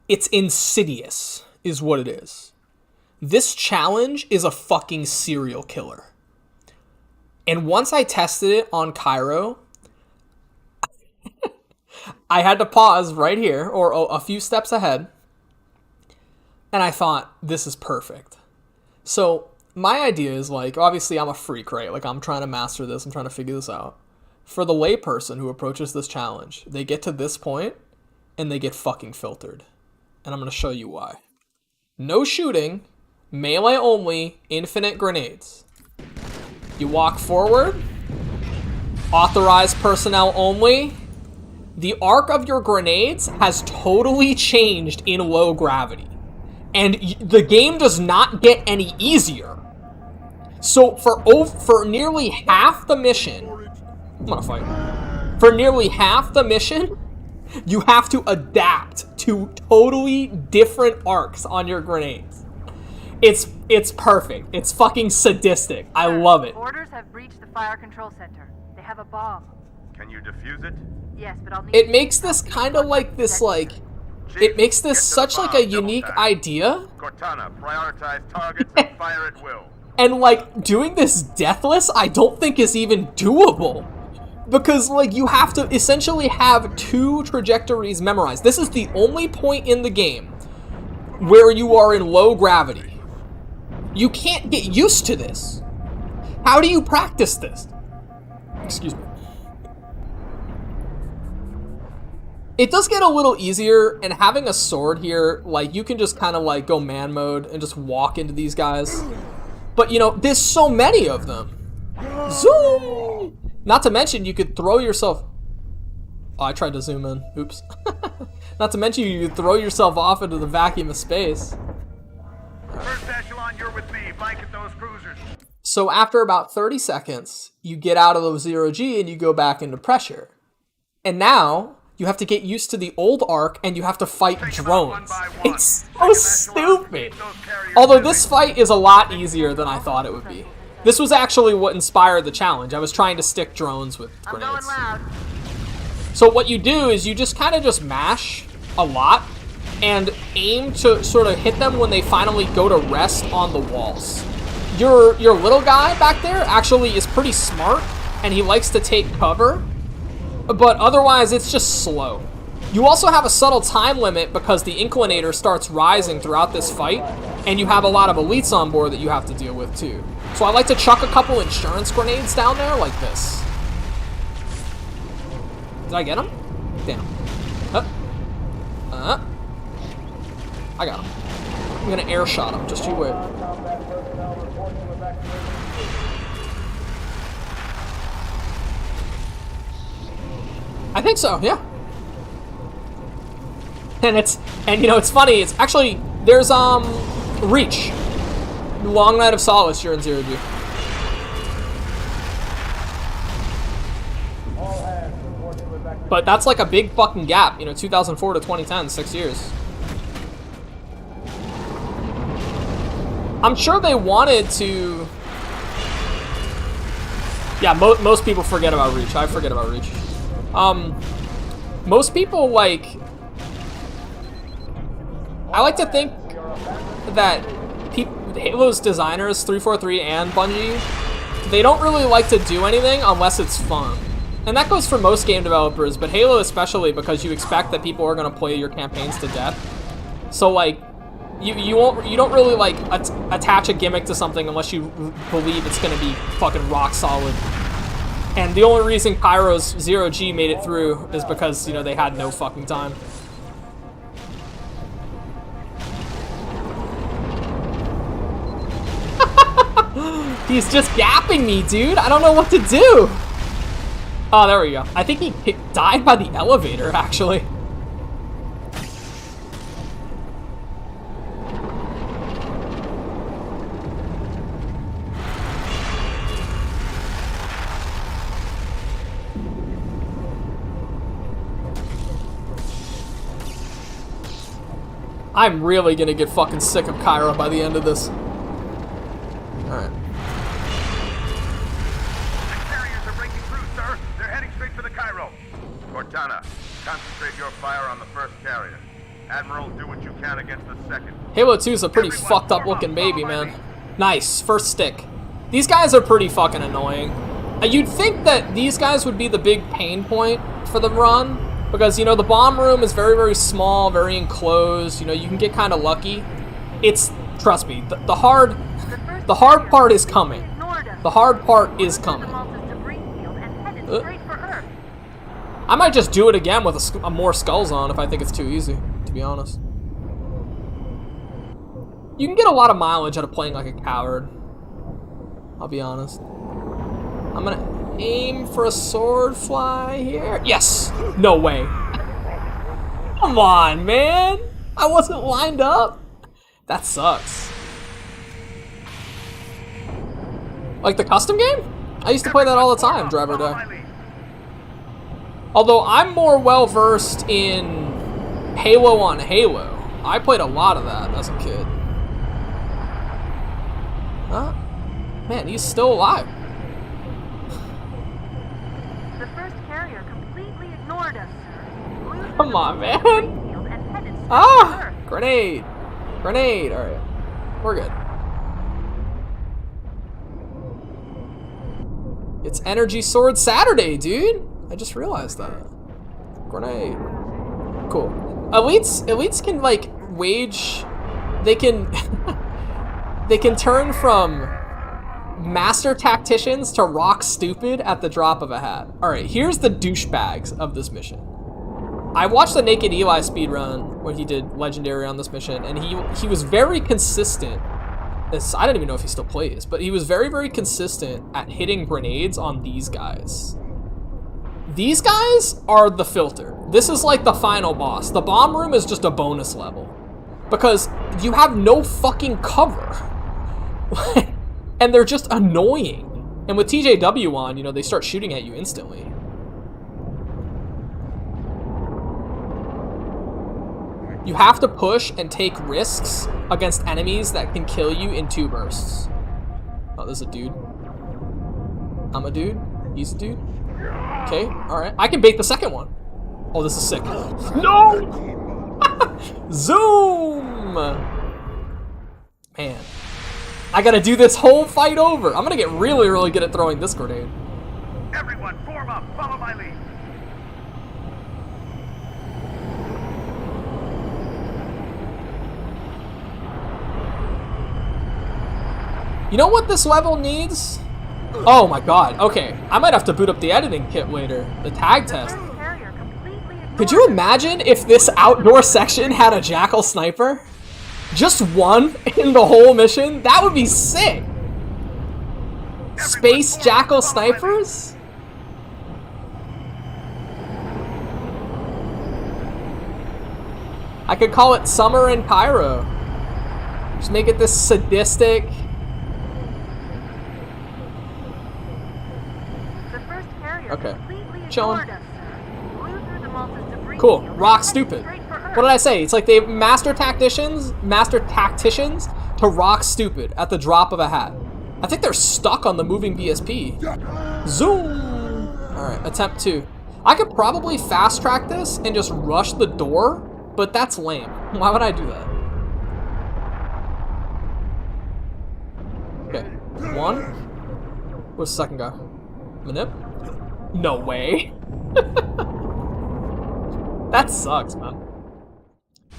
A: It's insidious, is what it is. This challenge is a fucking serial killer. And once I tested it on Cairo, I had to pause right here, or a few steps ahead, and I thought, this is perfect. So my idea is like, obviously I'm a freak, right? Like I'm trying to master this, I'm trying to figure this out. For the layperson who approaches this challenge, they get to this point and they get fucking filtered. And I'm going to show you why. No shooting, melee only, infinite grenades. You walk forward, authorized personnel only. The arc of your grenades has totally changed in low gravity. And the game does not get any easier. So for nearly half the mission, I'm gonna fight. For nearly half the mission, you have to adapt to totally different arcs on your grenades. It's perfect. It's fucking sadistic. I love it.
I: Orders have breached the fire control center. They have a bomb.
E: Can you defuse it?
I: Yes, but I'll need...
A: It makes this kind of like this, like... It makes this such like a unique idea.
E: Cortana, prioritize targets and fire at will.
A: And like doing this deathless, I don't think is even doable. Because like you have to essentially have 2 trajectories memorized. This is the only point in the game where you are in low gravity. You can't get used to this. How do you practice this? Excuse me. It does get a little easier, and having a sword here, like, you can just kind of, like, go man mode and just walk into these guys. But, you know, there's so many of them. Zoom! Not to mention, you could throw yourself... Oh, I tried to zoom in. Oops. Not to mention, you could throw yourself off into the vacuum of space.
E: First echelon, you're with me. Blanket those cruisers.
A: So after about 30 seconds, you get out of the 0G and you go back into pressure. And now... you have to get used to the old arc, and you have to fight drones. It's so stupid. Although this fight is a lot easier than I thought it would be. This was actually what inspired the challenge. I was trying to stick drones with grenades. So what you do is you just kind of just mash a lot and aim to sort of hit them when they finally go to rest on the walls. Your little guy back there actually is pretty smart, and he likes to take cover but otherwise it's just slow. You also have a subtle time limit because the inclinator starts rising throughout this fight, and you have a lot of elites on board that you have to deal with too. So I like to chuck a couple insurance grenades down there like this. Did I get him? Damn. I got him. I'm gonna air shot him, just you wait. I think so, yeah. And you know, it's funny, it's actually, there's, Reach. Long Night of Solace, you're in 0G. But that's like a big fucking gap, you know, 2004 to 2010, 6 years. I'm sure they wanted to... Yeah, most people forget about Reach. I forget about Reach. Most people, like... I like to think that Halo's designers, 343 and Bungie, they don't really like to do anything unless it's fun. And that goes for most game developers, but Halo especially, because you expect that people are going to play your campaigns to death. So, like, you don't really, like, attach a gimmick to something unless you believe it's going to be fucking rock solid. And the only reason Pyro's 0G made it through is because, you know, they had no fucking time. He's just gapping me, dude. I don't know what to do. Oh, there we go. I think he died by the elevator, actually. I'm really gonna get fucking sick of Kyra by the end of this. Alright.
E: The carriers are breaking through, sir. They're heading straight for the Cairo. Cortana, concentrate your fire on the first carrier. Admiral, do what you can against the second.
A: Halo 2 is a pretty fucked up looking baby, man. Nice, first stick. These guys are pretty fucking annoying. You'd think that these guys would be the big pain point for the run, because, you know, the bomb room is very, very small, very enclosed. You know, you can get kind of lucky. It's, trust me, the hard part is coming. The hard part is coming. I might just do it again with a more skulls on if I think it's too easy, to be honest. You can get a lot of mileage out of playing like a coward. I'll be honest. I'm gonna aim for a sword fly here. Yes! No way. Come on, man! I wasn't lined up. That sucks. Like the custom game? I used to play that all the time, Drive or Die. Although I'm more well-versed in Halo on Halo. I played a lot of that as a kid. Huh? Man, he's still alive.
I: The first carrier completely ignored us, sir.
A: Come on, man. Ah! Grenade! Grenade! Alright. We're good. It's Energy Sword Saturday, dude! I just realized that. Grenade. Cool. Elites can, like, wage... They can... they can turn from master tacticians to rock stupid at the drop of a hat. Alright, here's the douchebags of this mission. I watched the Naked Eli speedrun when he did Legendary on this mission, and he was very consistent. I don't even know if he still plays, but he was very, very consistent at hitting grenades on these guys. These guys are the filter. This is like the final boss. The bomb room is just a bonus level. Because you have no fucking cover. And they're just annoying. And with TJW on, you know, they start shooting at you instantly. You have to push and take risks against enemies that can kill you in 2 bursts. Oh, this is a dude. I'm a dude. He's a dude. Okay, alright. I can bait the second one. Oh, this is sick. No! Zoom! Man. I gotta do this whole fight over. I'm gonna get really, really good at throwing this grenade.
E: Everyone, form up. Follow my lead.
A: You know what this level needs? Oh my god, okay. I might have to boot up the editing kit later. The tag test. Could you imagine if this outdoor section had a Jackal sniper? Just one in the whole mission? That would be sick! Space Jackal snipers? I could call it Summer in Cairo. Just make it this sadistic. Okay. Chillin'. Cool. Rock stupid. What did I say? It's like they master tacticians to rock stupid at the drop of a hat. I think they're stuck on the moving BSP. Zoom! Alright, attempt 2. I could probably fast track this and just rush the door, but that's lame. Why would I do that? Okay. 1. What's the second guy? Manip? No way. That sucks, man.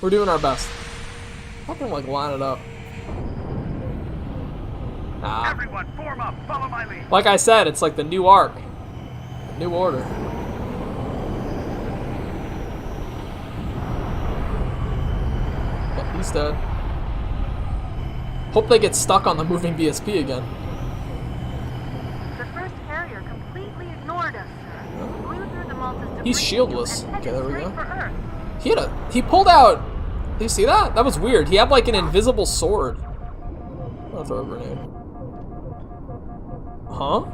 A: We're doing our best. Fucking like line it up. Nah.
E: Everyone, form up. Follow my lead.
A: Like I said, it's like the new arc. The new order. Yeah, he's dead. Hope they get stuck on the moving BSP again.
I: The first carrier completely ignored us, sir. Flew through the Malta's debris
A: He's shieldless.
I: field and
A: Okay, there we
I: headed
A: go.
I: straight for Earth.
A: He pulled out. Did you see that? That was weird. He had like an invisible sword. I'll throw a grenade. Huh?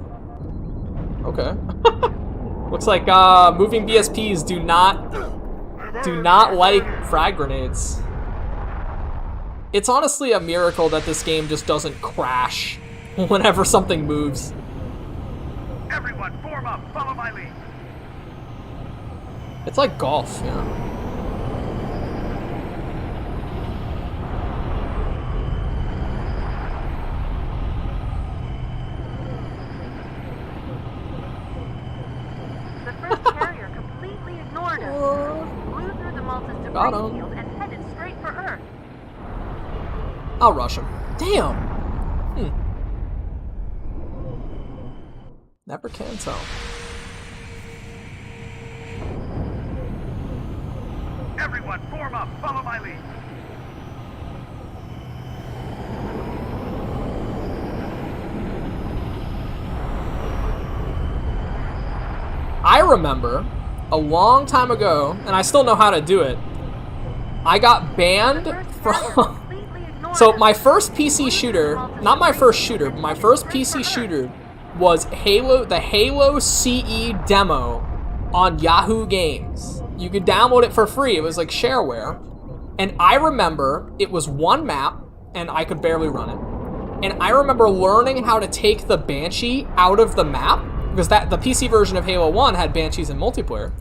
A: Okay. Looks like moving BSPs do not like frag grenades. It's honestly a miracle that this game just doesn't crash whenever something moves.
E: Everyone, form up. Follow my lead.
A: It's like golf, you know.
I: The first carrier completely ignored us. Flew through the Malta's
A: Got
I: debris
A: him.
I: field and headed straight for Earth.
A: I'll rush him. Damn. Never can tell.
E: Everyone, form up. Follow my lead.
A: I remember a long time ago, and I still know how to do it. I got banned from. So my first PC shooter, not my first shooter, but my first PC shooter was the Halo CE demo on Yahoo Games. You could download it for free. It was like shareware. And I remember it was one map, and I could barely run it. And I remember learning how to take the Banshee out of the map, because the PC version of Halo 1 had Banshees in multiplayer.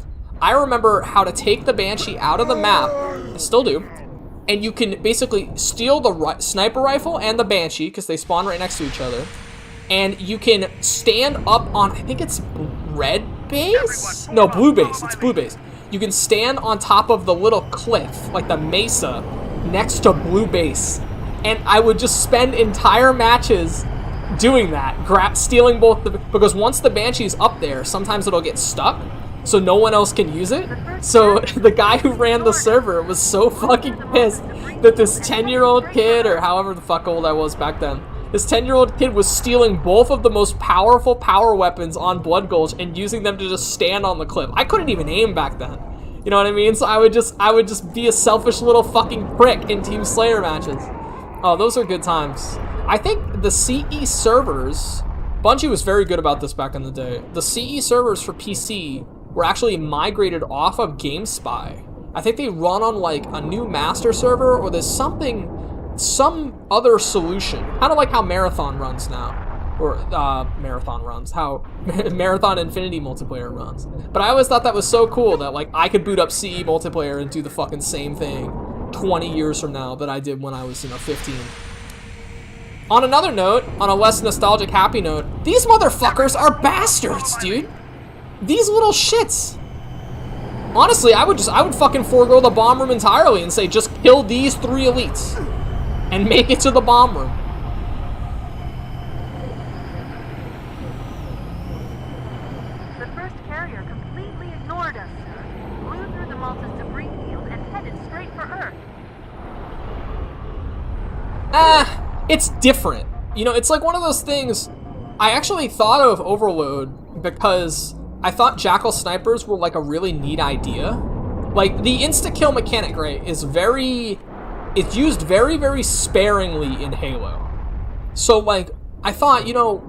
A: I remember how to take the Banshee out of the map, I still do, and you can basically steal the sniper rifle and the Banshee, because they spawn right next to each other, and you can stand up on, I think it's red base? No, blue base. It's blue base. You can stand on top of the little cliff, like the mesa, next to blue base. And I would just spend entire matches doing that, stealing both because once the Banshee's up there, sometimes it'll get stuck, so no one else can use it. So the guy who ran the server was so fucking pissed that this 10-year-old kid, or however the fuck old I was back then, this 10-year-old kid was stealing both of the most powerful power weapons on Blood Gulch and using them to just stand on the cliff. I couldn't even aim back then. You know what I mean? So I would just be a selfish little fucking prick in Team Slayer matches. Oh, those are good times. I think the CE servers, Bungie was very good about this back in the day. The CE servers for PC were actually migrated off of GameSpy. I think they run on like a new master server, or there's some other solution. Kind of like how Marathon runs now. Or Marathon runs, how Marathon Infinity multiplayer runs. But I always thought that was so cool that like I could boot up CE multiplayer and do the fucking same thing 20 years from now that I did when I was, 15. On another note, on a less nostalgic happy note, these motherfuckers are bastards, dude. These little shits. Honestly, I would fucking forego the bomb room entirely and say just kill these 3 elites and make it to the bomb room.
I: Malta's debris field and headed straight for Earth.
A: It's different. You know, it's like one of those things. I actually thought of Overload because I thought Jackal snipers were like a really neat idea. Like the insta-kill mechanic, right, it's used very, very sparingly in Halo. So like, I thought, you know,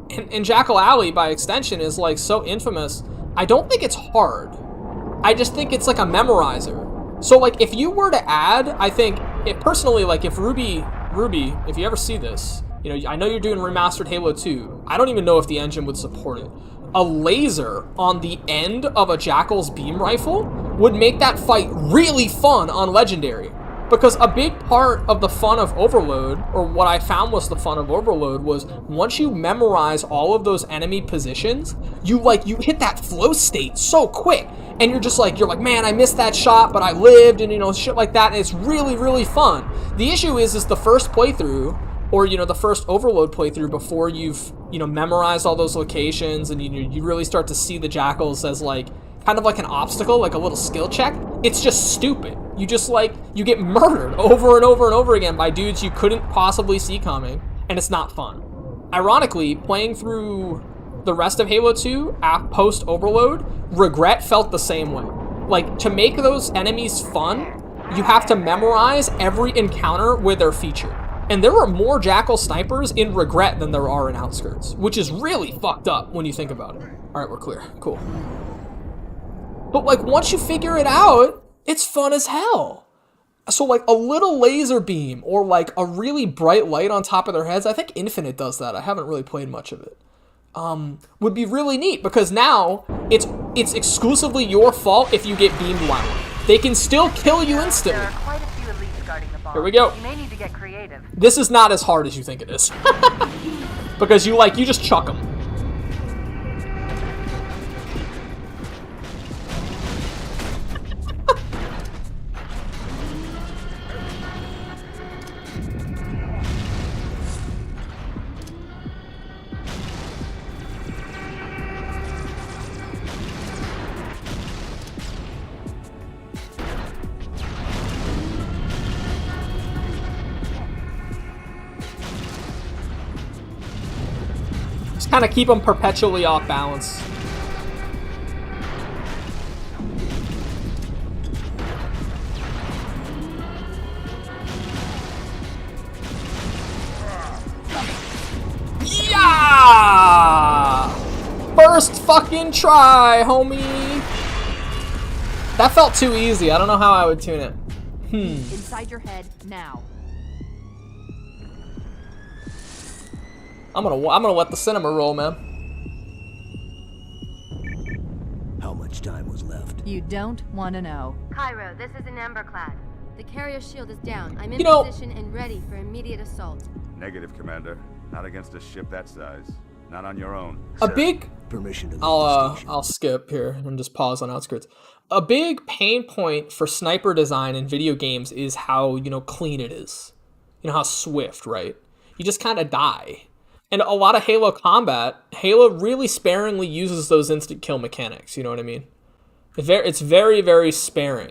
A: and Jackal Alley by extension is like so infamous. I don't think it's hard. I just think it's like a memorizer. So like, if you were to add, I think it personally, like if Ruby, if you ever see this, you know, I know you're doing remastered Halo 2. I don't even know if the engine would support it. A laser on the end of a Jackal's beam rifle would make that fight really fun on Legendary. Because a big part of the fun of Overload, or what I found was the fun of Overload, was once you memorize all of those enemy positions, you hit that flow state so quick. And you're like, man, I missed that shot, but I lived, and you know, shit like that, and it's really, really fun. The issue is the first playthrough, or you know, the first Overload playthrough before you've, you know, memorized all those locations, and you really start to see the Jackals as like, kind of like an obstacle, like a little skill check. It's just stupid. You just you get murdered over and over and over again by dudes you couldn't possibly see coming, and it's not fun. Ironically, playing through the rest of Halo 2 post Overload, Regret felt the same way. Like, to make those enemies fun, you have to memorize every encounter where they're featured. And there are more Jackal snipers in Regret than there are in Outskirts, which is really fucked up when you think about it. All right, we're clear. Cool. But like, once you figure it out, it's fun as hell. So like a little laser beam or like a really bright light on top of their heads, I think Infinite does that. I haven't really played much of it. Would be really neat because now it's exclusively your fault if you get beamed loud. They can still kill you instantly.
I: There are quite a few elites guarding the bomb.
A: Here we go.
I: You may need to get creative.
A: This is not as hard as you think it is. Because you just chuck them. Kind of keep them perpetually off balance. Yeah! First fucking try, homie. That felt too easy. I don't know how I would tune it.
G: Inside your head now.
A: I'm gonna let the cinema roll, man.
B: How much time was left?
G: You don't want to know.
I: Cairo, this is an Emberclad.
G: The carrier shield is down. I'm in
A: You know-
G: position and ready for immediate assault.
E: Negative, Commander. Not against a ship that size. Not on your own.
A: A big
B: Permission to leave the station.
A: I'll skip here and just pause on Outskirts. A big pain point for sniper design in video games is how, you know, clean it is. You know, how swift, right? You just kind of die. And a lot of Halo combat, Halo really sparingly uses those instant kill mechanics, you know what I mean? It's very, very sparing.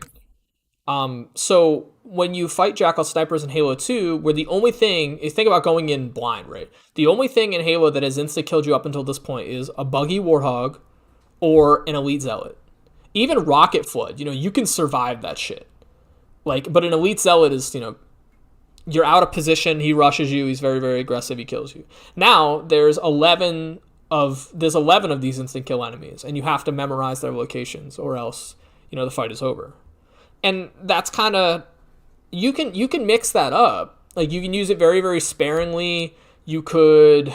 A: So when you fight Jackal snipers in Halo 2, where the only thing is, think about going in blind, right? The only thing in Halo that has insta-killed you up until this point is a buggy Warthog or an Elite Zealot. Even Rocket Flood, you know, you can survive that shit. Like, but an Elite Zealot is, you know, you're out of position, he rushes you, he's very, very aggressive, he kills you. Now, there's 11 of these instant kill enemies, and you have to memorize their locations, or else, you know, the fight is over. And that's kind of, you can mix that up. Like, you can use it very, very sparingly. You could,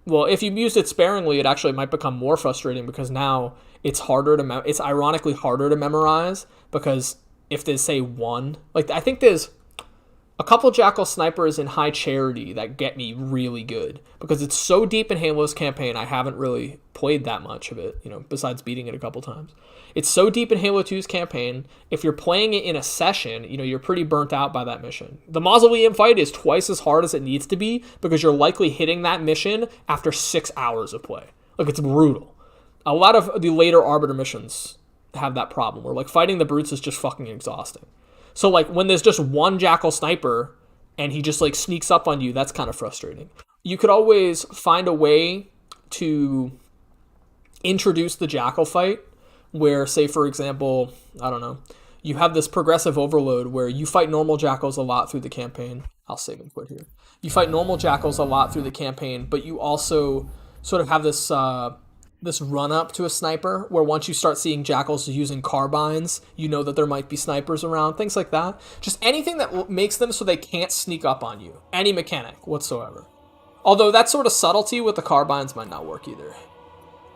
A: well, if you used it sparingly, it actually might become more frustrating because now it's it's ironically harder to memorize, because if there's, say, one, like, I think there's a couple Jackal snipers in High Charity that get me really good, because it's so deep in Halo's campaign. I haven't really played that much of it, you know, besides beating it a couple times. It's so deep in Halo 2's campaign. If you're playing it in a session, you know, you're pretty burnt out by that mission. The Mausoleum fight is twice as hard as it needs to be, because you're likely hitting that mission after 6 hours of play. Like, it's brutal. A lot of the later Arbiter missions, have that problem where like fighting the brutes is just fucking exhausting. So like when there's just one jackal sniper and he just like sneaks up on you, that's kind of frustrating. You could always find a way to introduce the jackal fight where, say for example, I don't know, you have this progressive overload where you fight normal jackals a lot through the campaign. I'll save and quit here. You fight normal jackals a lot through the campaign, but you also sort of have this this run up to a sniper where once you start seeing jackals using carbines, you know that there might be snipers around, things like that. Just anything that makes them so they can't sneak up on you. Any mechanic whatsoever. Although that sort of subtlety with the carbines might not work either.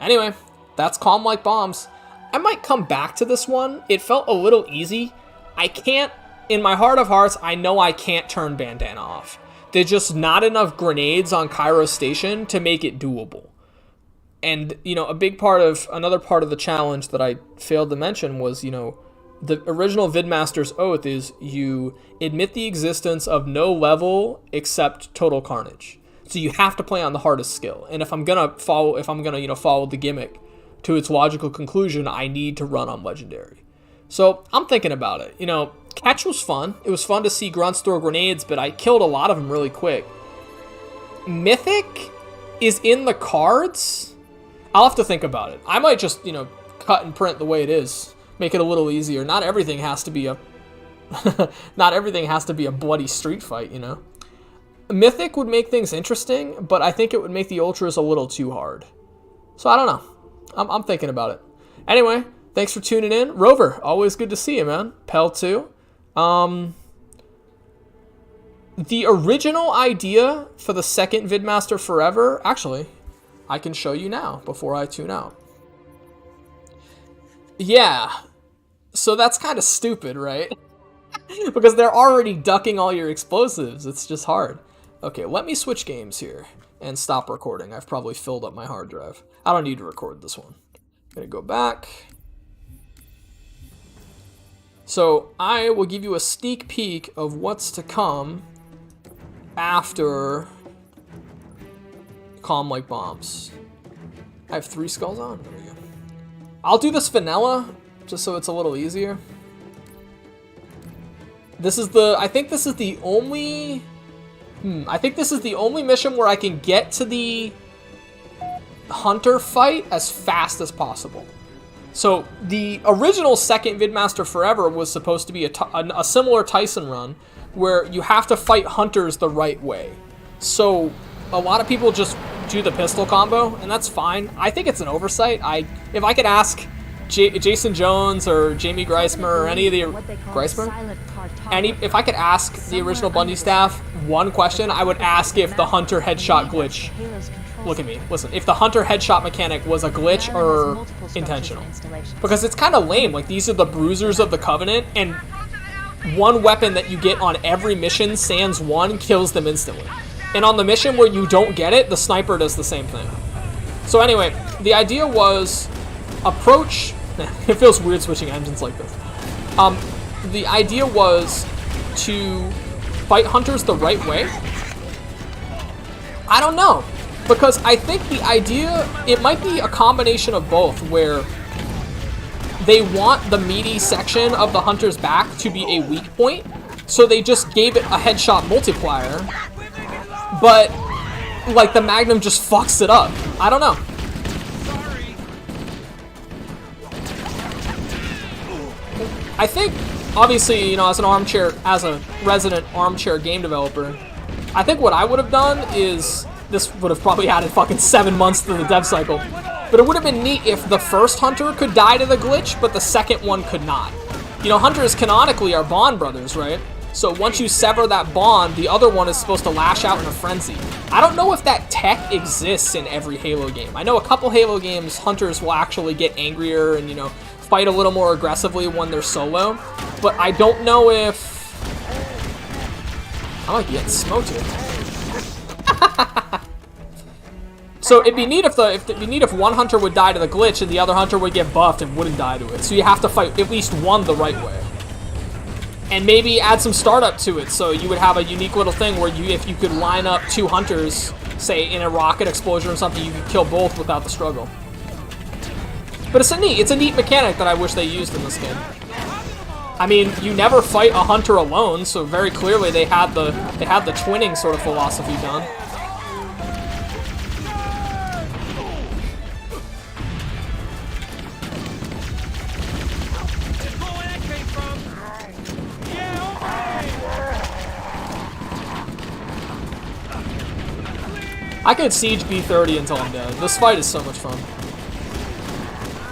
A: Anyway, that's Calm Like Bombs. I might come back to this one. It felt a little easy. I can't, in my heart of hearts, I know I can't turn Bandana off. There's just not enough grenades on Cairo Station to make it doable. And, you know, another part of the challenge that I failed to mention was, you know, the original Vidmaster's Oath is you admit the existence of no level except total carnage. So you have to play on the hardest skill. And if I'm gonna follow the gimmick to its logical conclusion, I need to run on legendary. So I'm thinking about it. You know, catch was fun. It was fun to see grunts throw grenades, but I killed a lot of them really quick. Mythic is in the cards. I'll have to think about it. I might just, you know, cut and print the way it is, make it a little easier. Not everything has to be a bloody street fight, you know. Mythic would make things interesting, but I think it would make the ultras a little too hard. So I don't know. I'm thinking about it. Anyway, thanks for tuning in. Rover, always good to see you, man. Pell too. The original idea for the second Vidmaster Forever, actually, I can show you now before I tune out. Yeah. So that's kind of stupid, right? Because they're already ducking all your explosives. It's just hard. Okay, let me switch games here and stop recording. I've probably filled up my hard drive. I don't need to record this one. I'm gonna go back. So I will give you a sneak peek of what's to come after Calm Like Bombs. I have 3 skulls on. There we go. I'll do this vanilla just so it's a little easier. I think this is the only mission where I can get to the hunter fight as fast as possible. So the original second Vidmaster Forever was supposed to be a similar Tyson run where you have to fight hunters the right way. So a lot of people just do the pistol combo, and that's fine. I think it's an oversight. If I could ask Jason Jones or Jamie Greismer or any of the if I could ask the original Bundy staff one question, I would ask if the hunter headshot glitch. Look at me. Listen, if the hunter headshot mechanic was a glitch or intentional. Because it's kind of lame. Like, these are the bruisers of the Covenant, and one weapon that you get on every mission, sans one, kills them instantly. And on the mission where you don't get it, the sniper does the same thing. So anyway, the idea was approach... It feels weird switching engines like this. The idea was to fight hunters the right way. I don't know. Because I think the idea, it might be a combination of both, where they want the meaty section of the hunter's back to be a weak point, so they just gave it a headshot multiplier, but, like, the Magnum just fucks it up. I don't know. I think, obviously, you know, as a resident armchair game developer, I think what I would have done is, this would have probably added fucking 7 months to the dev cycle, but it would have been neat if the first hunter could die to the glitch, but the second one could not. You know, hunters canonically are bond brothers, right? So once you sever that bond, the other one is supposed to lash out in a frenzy. I don't know if that tech exists in every Halo game. I know a couple Halo games, hunters will actually get angrier and, you know, fight a little more aggressively when they're solo, but I don't know if... I might be getting smoked here. So it'd be neat if one hunter would die to the glitch and the other hunter would get buffed and wouldn't die to it. So you have to fight at least one the right way. And maybe add some startup to it, so you would have a unique little thing where if you could line up 2 hunters, say in a rocket explosion or something, you could kill both without the struggle. But it's a neat mechanic that I wish they used in this game. I mean, you never fight a hunter alone, so very clearly they had the twinning sort of philosophy done. I could siege B30 until I'm dead. This fight is so much fun.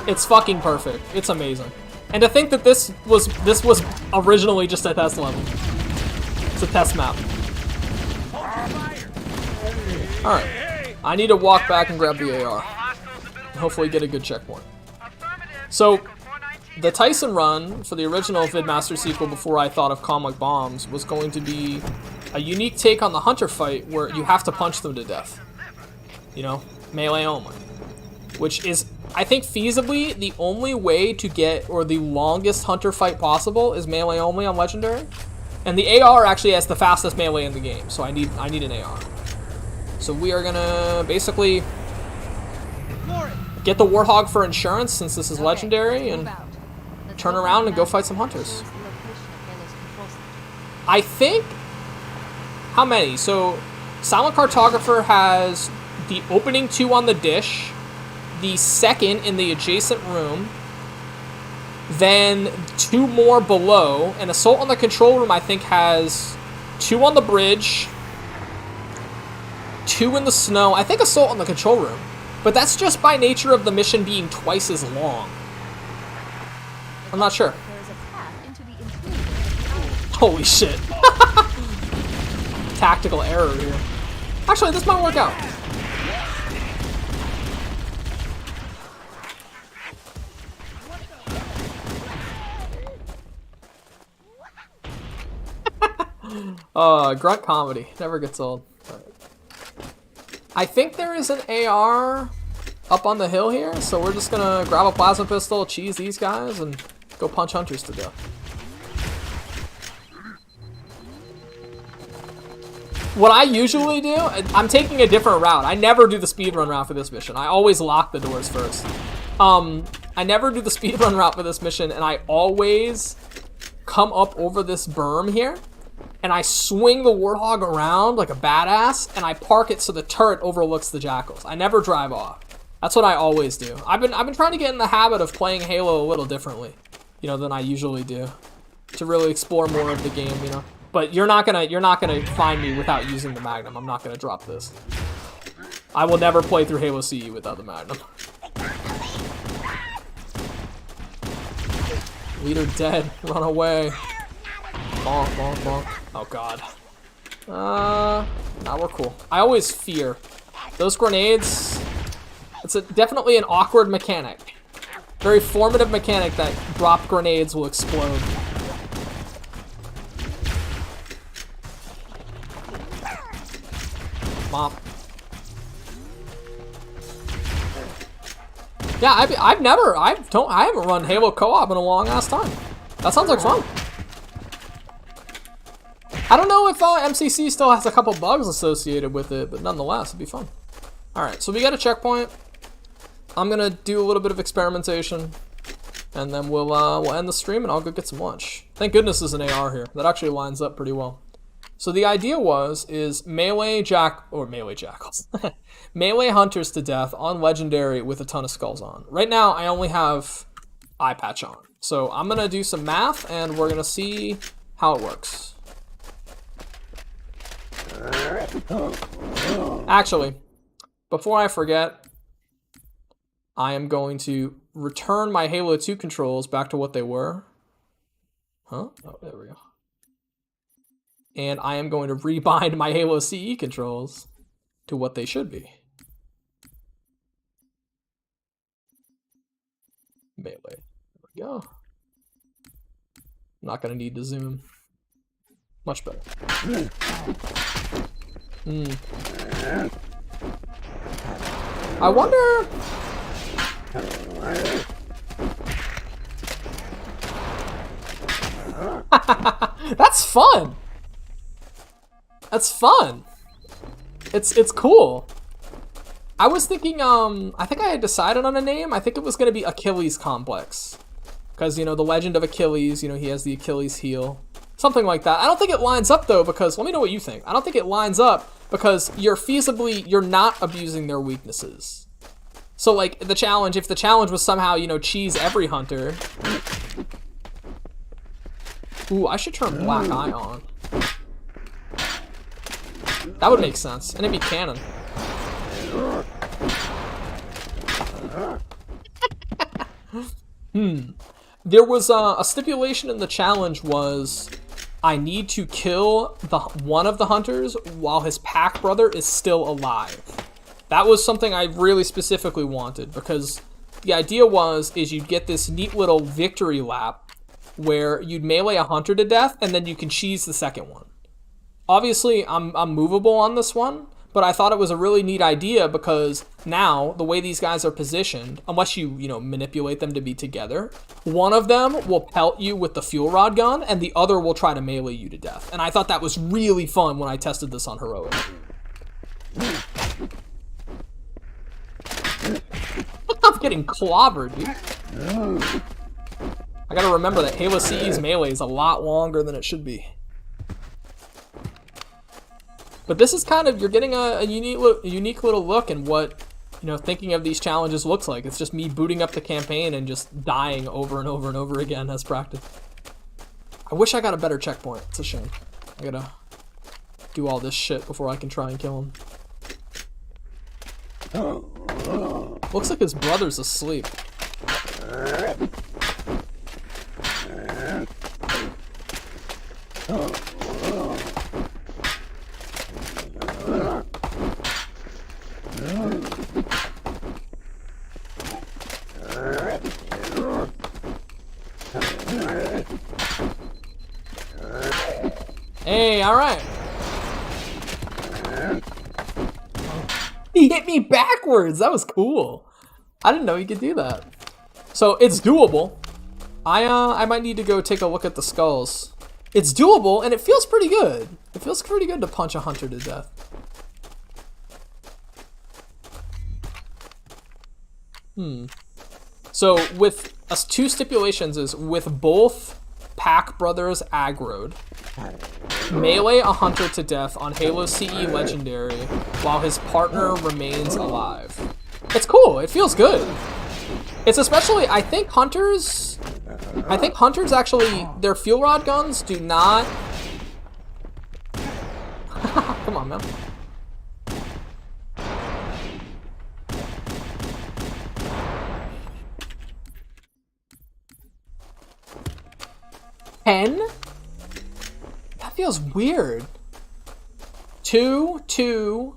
A: It's fucking perfect. It's amazing. And to think that this was originally just a test level. It's a test map. Alright. I need to walk back and grab the AR. And hopefully get a good checkpoint. So, the Tyson run for the original Vidmaster sequel before I thought of Calm Like Bombs was going to be a unique take on the hunter fight where you have to punch them to death. You know, melee only. Which is, I think, feasibly the only way to get, or the longest hunter fight possible is melee only on Legendary. And the AR actually has the fastest melee in the game, so I need an AR. So we are gonna basically get the Warthog for insurance since this is Legendary and turn around and go fight some hunters. I think, how many? So Silent Cartographer has the opening 2 on the dish, the second in the adjacent room, then 2 more below, and Assault on the Control Room I think has 2 on the bridge, 2 in the snow. I think Assault on the Control Room, but that's just by nature of the mission being twice as long. I'm not sure. Holy shit. Tactical error here. Actually, this might work out. Grunt comedy. Never gets old. Right. I think there is an AR up on the hill here, so we're just gonna grab a plasma pistol, cheese these guys, and go punch hunters to death. What I usually do, I'm taking a different route. I never do the speedrun route for this mission. I always lock the doors first. I never do the speedrun route for this mission, and I always come up over this berm here, and I swing the Warthog around like a badass, and I park it so the turret overlooks the Jackals. I never drive off. That's what I always do. I've been trying to get in the habit of playing Halo a little differently, you know, than I usually do, to really explore more of the game, you know. But you're not gonna find me without using the Magnum. I'm not gonna drop this. I will never play through Halo CE without the Magnum. Leader dead. Run away. Bonk, bonk, bonk. Oh god. Now we're cool. I always fear those grenades. It's definitely an awkward mechanic. Very formative mechanic that drop grenades will explode. Mop. Yeah, I haven't run Halo co-op in a long ass time. That sounds like fun. I don't know if MCC still has a couple bugs associated with it, but nonetheless, it'd be fun. All right, so we got a checkpoint. I'm gonna do a little bit of experimentation, and then we'll end the stream, and I'll go get some lunch. Thank goodness there's an AR here. That actually lines up pretty well. So the idea is melee jackals, melee hunters to death on Legendary with a ton of skulls on. Right now, I only have eye patch on. So I'm gonna do some math and we're gonna see how it works. Actually, before I forget, I am going to return my Halo 2 controls back to what they were. Huh? Oh, there we go. And I am going to rebind my Halo CE controls to what they should be. Melee. There we go. I'm not going to need to zoom. Much better. I wonder... That's fun! That's fun. It's cool. I was thinking, I think I had decided on a name. I think it was going to be Achilles Complex. Because, you know, the legend of Achilles, you know, he has the Achilles heel. Something like that. I don't think it lines up, though, because, let me know what you think. I don't think it lines up because you're not abusing their weaknesses. So, like, if the challenge was somehow, you know, cheese every hunter. Ooh, I should turn Black Eye on. That would make sense, and it'd be canon. There was a stipulation in the challenge was I need to kill one of the hunters while his pack brother is still alive. That was something I really specifically wanted because the idea is you'd get this neat little victory lap where you'd melee a hunter to death and then you can cheese the second one. Obviously, I'm movable on this one, but I thought it was a really neat idea because now, the way these guys are positioned, unless you know, manipulate them to be together, one of them will pelt you with the fuel rod gun, and the other will try to melee you to death. And I thought that was really fun when I tested this on Heroic. I'm getting clobbered, dude. I gotta remember that Halo CE's melee is a lot longer than it should be. But this is kind of, you're getting a unique little look in what, you know, thinking of these challenges looks like. It's just me booting up the campaign and just dying over and over and over again as practice. I wish I got a better checkpoint. It's a shame. I gotta do all this shit before I can try and kill him. Looks like his brother's asleep. Hey, alright. He hit me backwards. That was cool. I didn't know you could do that. So it's doable. I might need to go take a look at the skulls. It's doable and it feels pretty good. It feels pretty good to punch a hunter to death. So with us, two stipulations is with both pack brothers aggroed, melee a hunter to death on Halo CE Legendary while his partner remains alive. It's cool. It feels good. It's especially, I think hunters actually, their fuel rod guns do not... Come on, man. Ten? That feels weird. 2, 2.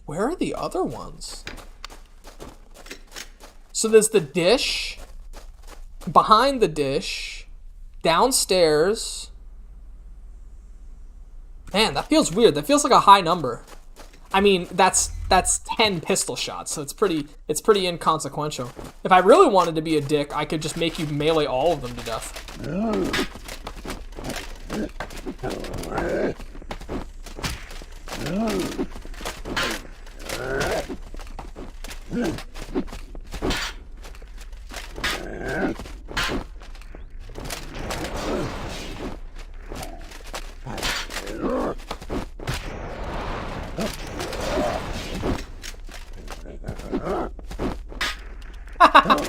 A: Where are the other ones? So there's the dish, behind the dish, downstairs. Man, that feels weird. That feels like a high number. I mean, that's 10 pistol shots, so it's pretty inconsequential. If I really wanted to be a dick, I could just make you melee all of them to death.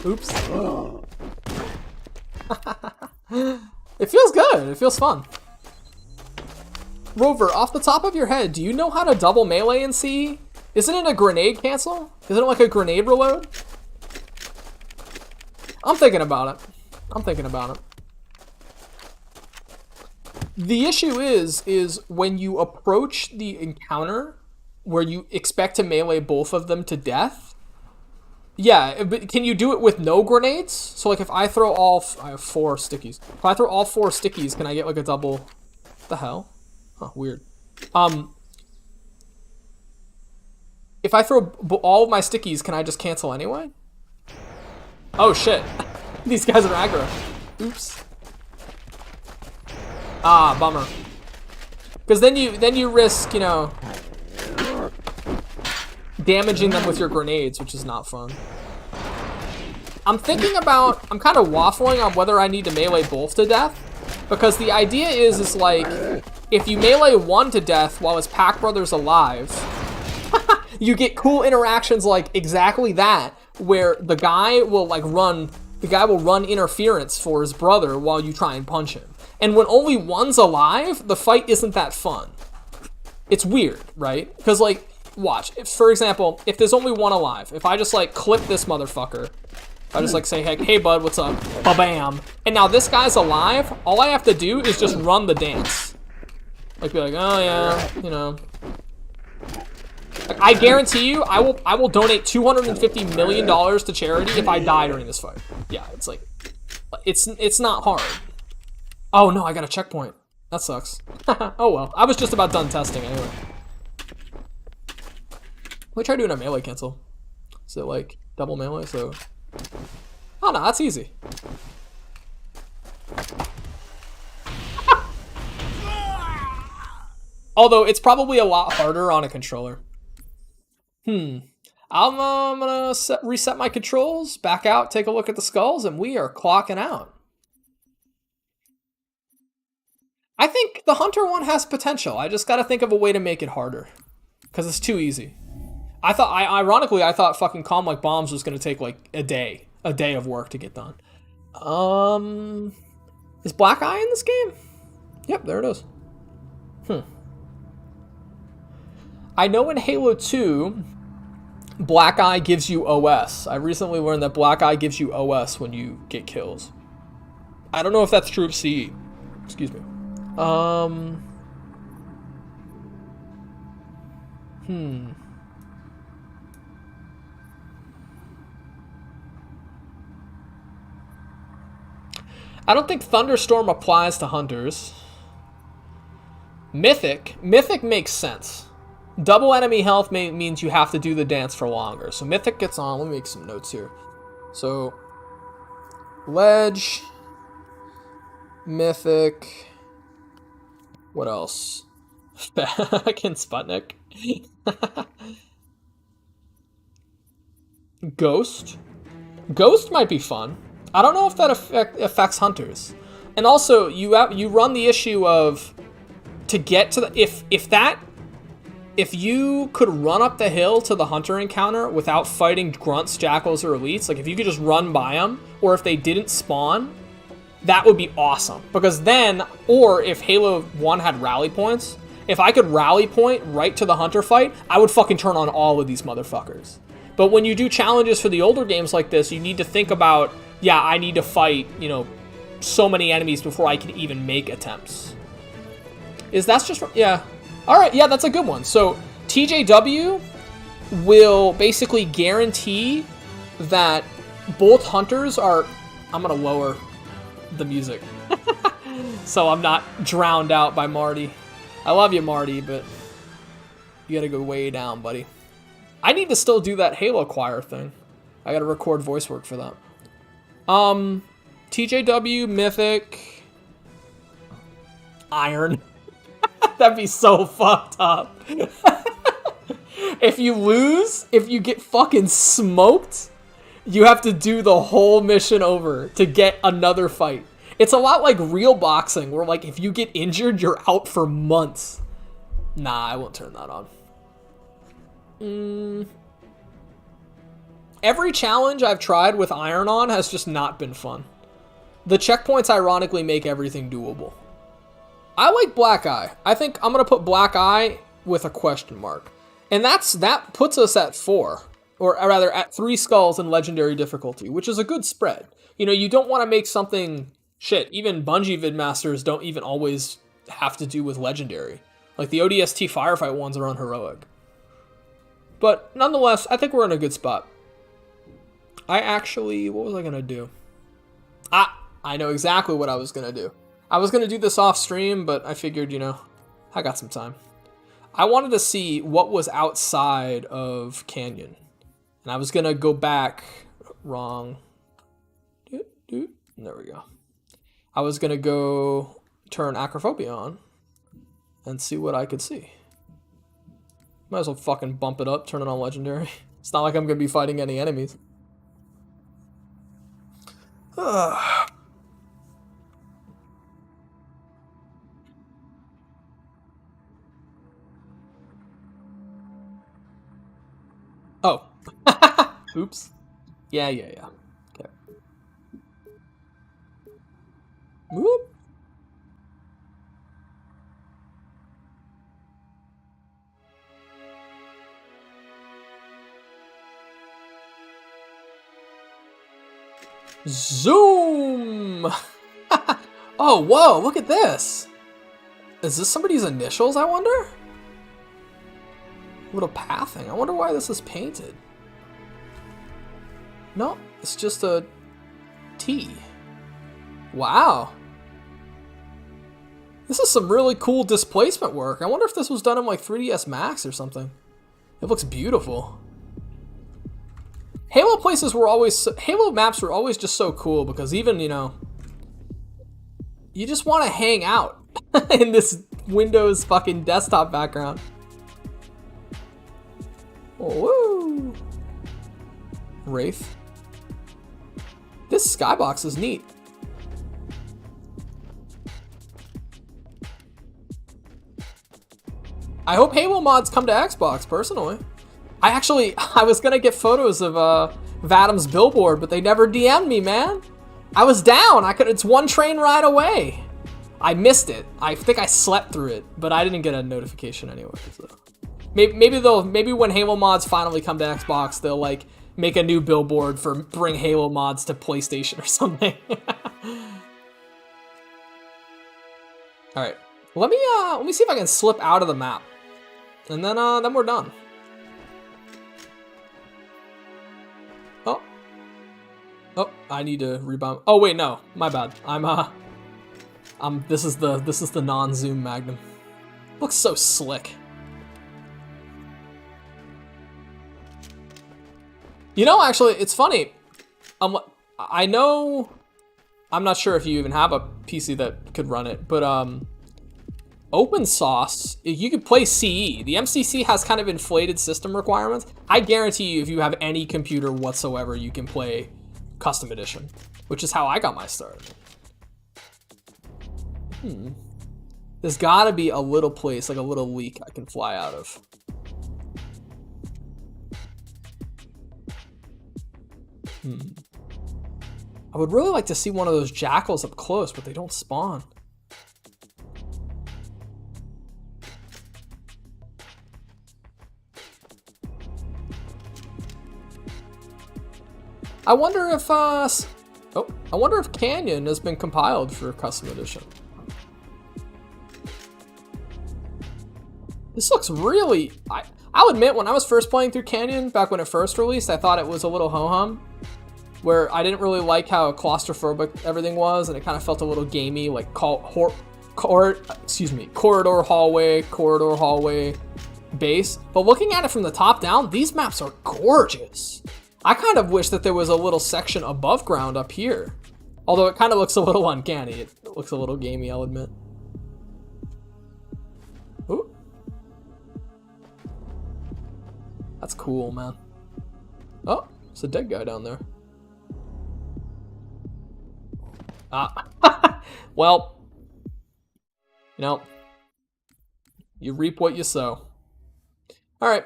A: Oops. It feels good. It feels fun. Rover, off the top of your head, do you know how to double melee in CE? Isn't it a grenade cancel? Isn't it like a grenade reload? I'm thinking about it. I'm thinking about it. The issue is when you approach the encounter where you expect to melee both of them to death. Yeah, but can you do it with no grenades? So like if I throw all... I have 4 stickies. If I throw all 4 stickies, can I get like a double... What the hell? Huh, weird. If I throw all of my stickies, can I just cancel anyway? Oh shit. These guys are aggro. Oops. Ah, bummer. Because then you risk, you know... damaging them with your grenades, which is not fun. I'm kind of waffling on whether I need to melee both to death, because the idea is like, if you melee one to death while his pack brother's alive, you get cool interactions like exactly that, where the guy will run interference for his brother while you try and punch him. And when only one's alive, the fight isn't that fun. It's weird, right? Because like, watch, for example, if there's only one alive, if I just like clip this motherfucker, I just like say, hey bud, what's up? Ba-bam. And now this guy's alive, all I have to do is just run the dance. Like, be like, oh yeah, you know. Like, I guarantee you, I will donate $250 million to charity if I die during this fight. Yeah, it's like, it's not hard. Oh no, I got a checkpoint. That sucks. Oh well, I was just about done testing anyway. Let me try doing a melee cancel. Is it like double melee? So, oh no, that's easy. Although it's probably a lot harder on a controller. I'm gonna reset my controls, back out, take a look at the skulls, and we are clocking out. I think the Hunter one has potential. I just gotta think of a way to make it harder, because it's too easy. Ironically, I thought fucking Calm Like Bombs was gonna take like a day of work to get done. Is Black Eye in this game? Yep, there it is. I know in Halo 2, Black Eye gives you OS. I recently learned that Black Eye gives you OS when you get kills. I don't know if that's true of CE. Excuse me. I don't think Thunderstorm applies to Hunters. Mythic makes sense. Double enemy health means you have to do the dance for longer. So Mythic gets on. Let me make some notes here. So, Ledge, Mythic, what else? Fucking Sputnik. Ghost. Ghost might be fun. I don't know if that affects Hunters. And also, you run the issue of, to get to the, if you could run up the hill to the Hunter encounter without fighting grunts, jackals, or elites, like if you could just run by them, or if they didn't spawn, that would be awesome. Because then, or if Halo 1 had rally points, if I could rally point right to the Hunter fight, I would fucking turn on all of these motherfuckers. But when you do challenges for the older games like this, you need to think about, yeah, I need to fight, you know, so many enemies before I can even make attempts. That's just, yeah. Alright, yeah, that's a good one. So, TJW will basically guarantee that both Hunters are... I'm gonna lower the music so I'm not drowned out by Marty. I love you, Marty, but you gotta go way down, buddy. I need to still do that Halo choir thing. I gotta record voice work for that. TJW, Mythic, Iron. That'd be so fucked up. If you lose, if you get fucking smoked, you have to do the whole mission over to get another fight. It's a lot like real boxing, where like if you get injured, you're out for months. Nah, I won't turn that on. Every challenge I've tried with Iron on has just not been fun. The checkpoints ironically make everything doable. I like Black Eye. I think I'm going to put Black Eye with a question mark. And that puts us at 4. Or rather, at 3 skulls in Legendary difficulty, which is a good spread. You know, you don't want to make something... Shit, even Bungie Vidmasters don't even always have to do with Legendary. Like, the ODST Firefight ones are on Heroic. But, nonetheless, I think we're in a good spot. What was I going to do? I know exactly what I was going to do. I was going to do this off stream, but I figured, you know, I got some time. I wanted to see what was outside of Canyon. And I was going to go back. Wrong. There we go. I was going to go turn Acrophobia on and see what I could see. Might as well fucking bump it up, turn it on legendary. It's not like I'm gonna be fighting any enemies. Oh. Oops. Yeah. Okay. Whoop. Zoom! Oh, whoa, look at this. Is this somebody's initials, I wonder? Little pathing. I wonder why this is painted. No, it's just a T. Wow. This is some really cool displacement work. I wonder if this was done in like 3ds Max or something. It looks beautiful. Halo maps were always just so cool because even, you know, you just want to hang out in this Windows fucking desktop background. Woo! Wraith. This skybox is neat. I hope Halo mods come to Xbox, personally. I was gonna get photos of Vadam's billboard, but they never DM'd me, man. I was down. It's one train ride away. I missed it. I think I slept through it, but I didn't get a notification anyway. So. Maybe when Halo mods finally come to Xbox, they'll like make a new billboard for bring Halo mods to PlayStation or something. All right, let me see if I can slip out of the map, and then we're done. Oh, I need to rebound. Oh wait, no, my bad. This is the non-zoom Magnum. Looks so slick. You know, actually, it's funny. I know. I'm not sure if you even have a PC that could run it, but OpenSauce, you could play CE. The MCC has kind of inflated system requirements. I guarantee you, if you have any computer whatsoever, you can play Custom Edition, which is how I got my start. There's gotta be a little place, like a little leak I can fly out of. I would really like to see one of those jackals up close, but they don't spawn. I wonder if Canyon has been compiled for Custom Edition. This looks really... I'll admit, when I was first playing through Canyon, back when it first released, I thought it was a little ho-hum, where I didn't really like how claustrophobic everything was, and it kind of felt a little gamey, like corridor hallway base. But looking at it from the top down, these maps are gorgeous. I kind of wish that there was a little section above ground up here. Although it kind of looks a little uncanny. It looks a little gamey, I'll admit. Ooh. That's cool, man. Oh, it's a dead guy down there. Well, you know, you reap what you sow. All right,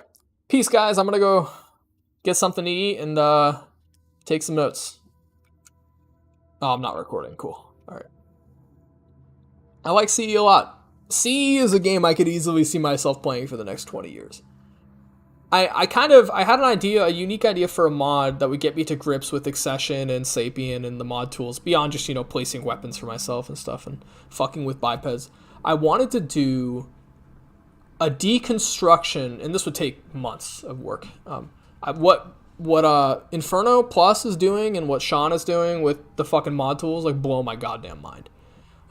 A: peace, guys. I'm gonna go get something to eat and take some notes. Oh, I'm not recording. Cool. All right. I like CE a lot. CE is a game I could easily see myself playing for the next 20 years. I had an idea, a unique idea for a mod that would get me to grips with Accession and Sapien and the mod tools beyond just, you know, placing weapons for myself and stuff and fucking with bipeds. I wanted to do a deconstruction, and this would take months of work. What Inferno Plus is doing and what Sean is doing with the fucking mod tools, like, blow my goddamn mind.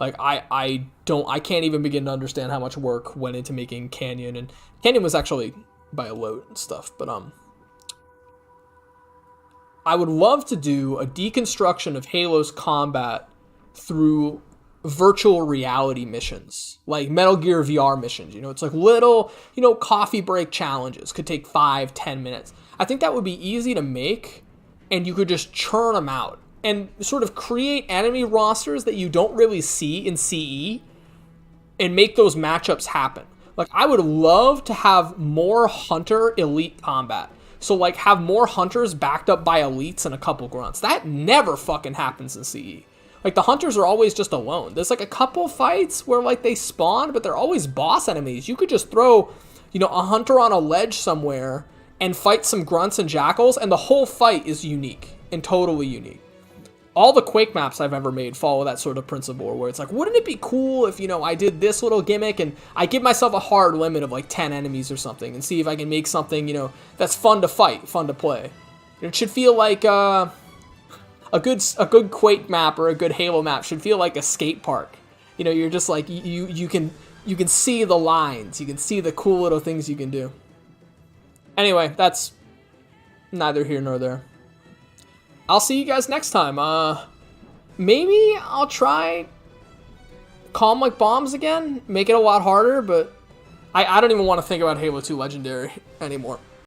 A: Like, I can't even begin to understand how much work went into making Canyon, and Canyon was actually by a load and stuff, but I would love to do a deconstruction of Halo's combat through virtual reality missions, like Metal Gear VR missions. You know, it's like little, you know, coffee break challenges. Could take 5-10 minutes. I think that would be easy to make, and you could just churn them out and sort of create enemy rosters that you don't really see in CE and make those matchups happen. Like, I would love to have more Hunter elite combat. So, like, have more Hunters backed up by elites and a couple grunts. That never fucking happens in CE. Like, the Hunters are always just alone. There's, like, a couple fights where, like, they spawn, but they're always boss enemies. You could just throw, you know, a Hunter on a ledge somewhere and fight some grunts and jackals, and the whole fight is unique and totally unique. All the Quake maps I've ever made follow that sort of principle, where it's like, wouldn't it be cool if, you know, I did this little gimmick and I give myself a hard limit of like 10 enemies or something and see if I can make something, you know, that's fun to fight, fun to play. It should feel like a good Quake map or a good Halo map should feel like a skate park. You know, you're just like, you can see the lines, you can see the cool little things you can do. Anyway, that's neither here nor there. I'll see you guys next time. Maybe I'll try Calm Like Bombs again. Make it a lot harder, but I don't even want to think about Halo 2 Legendary anymore.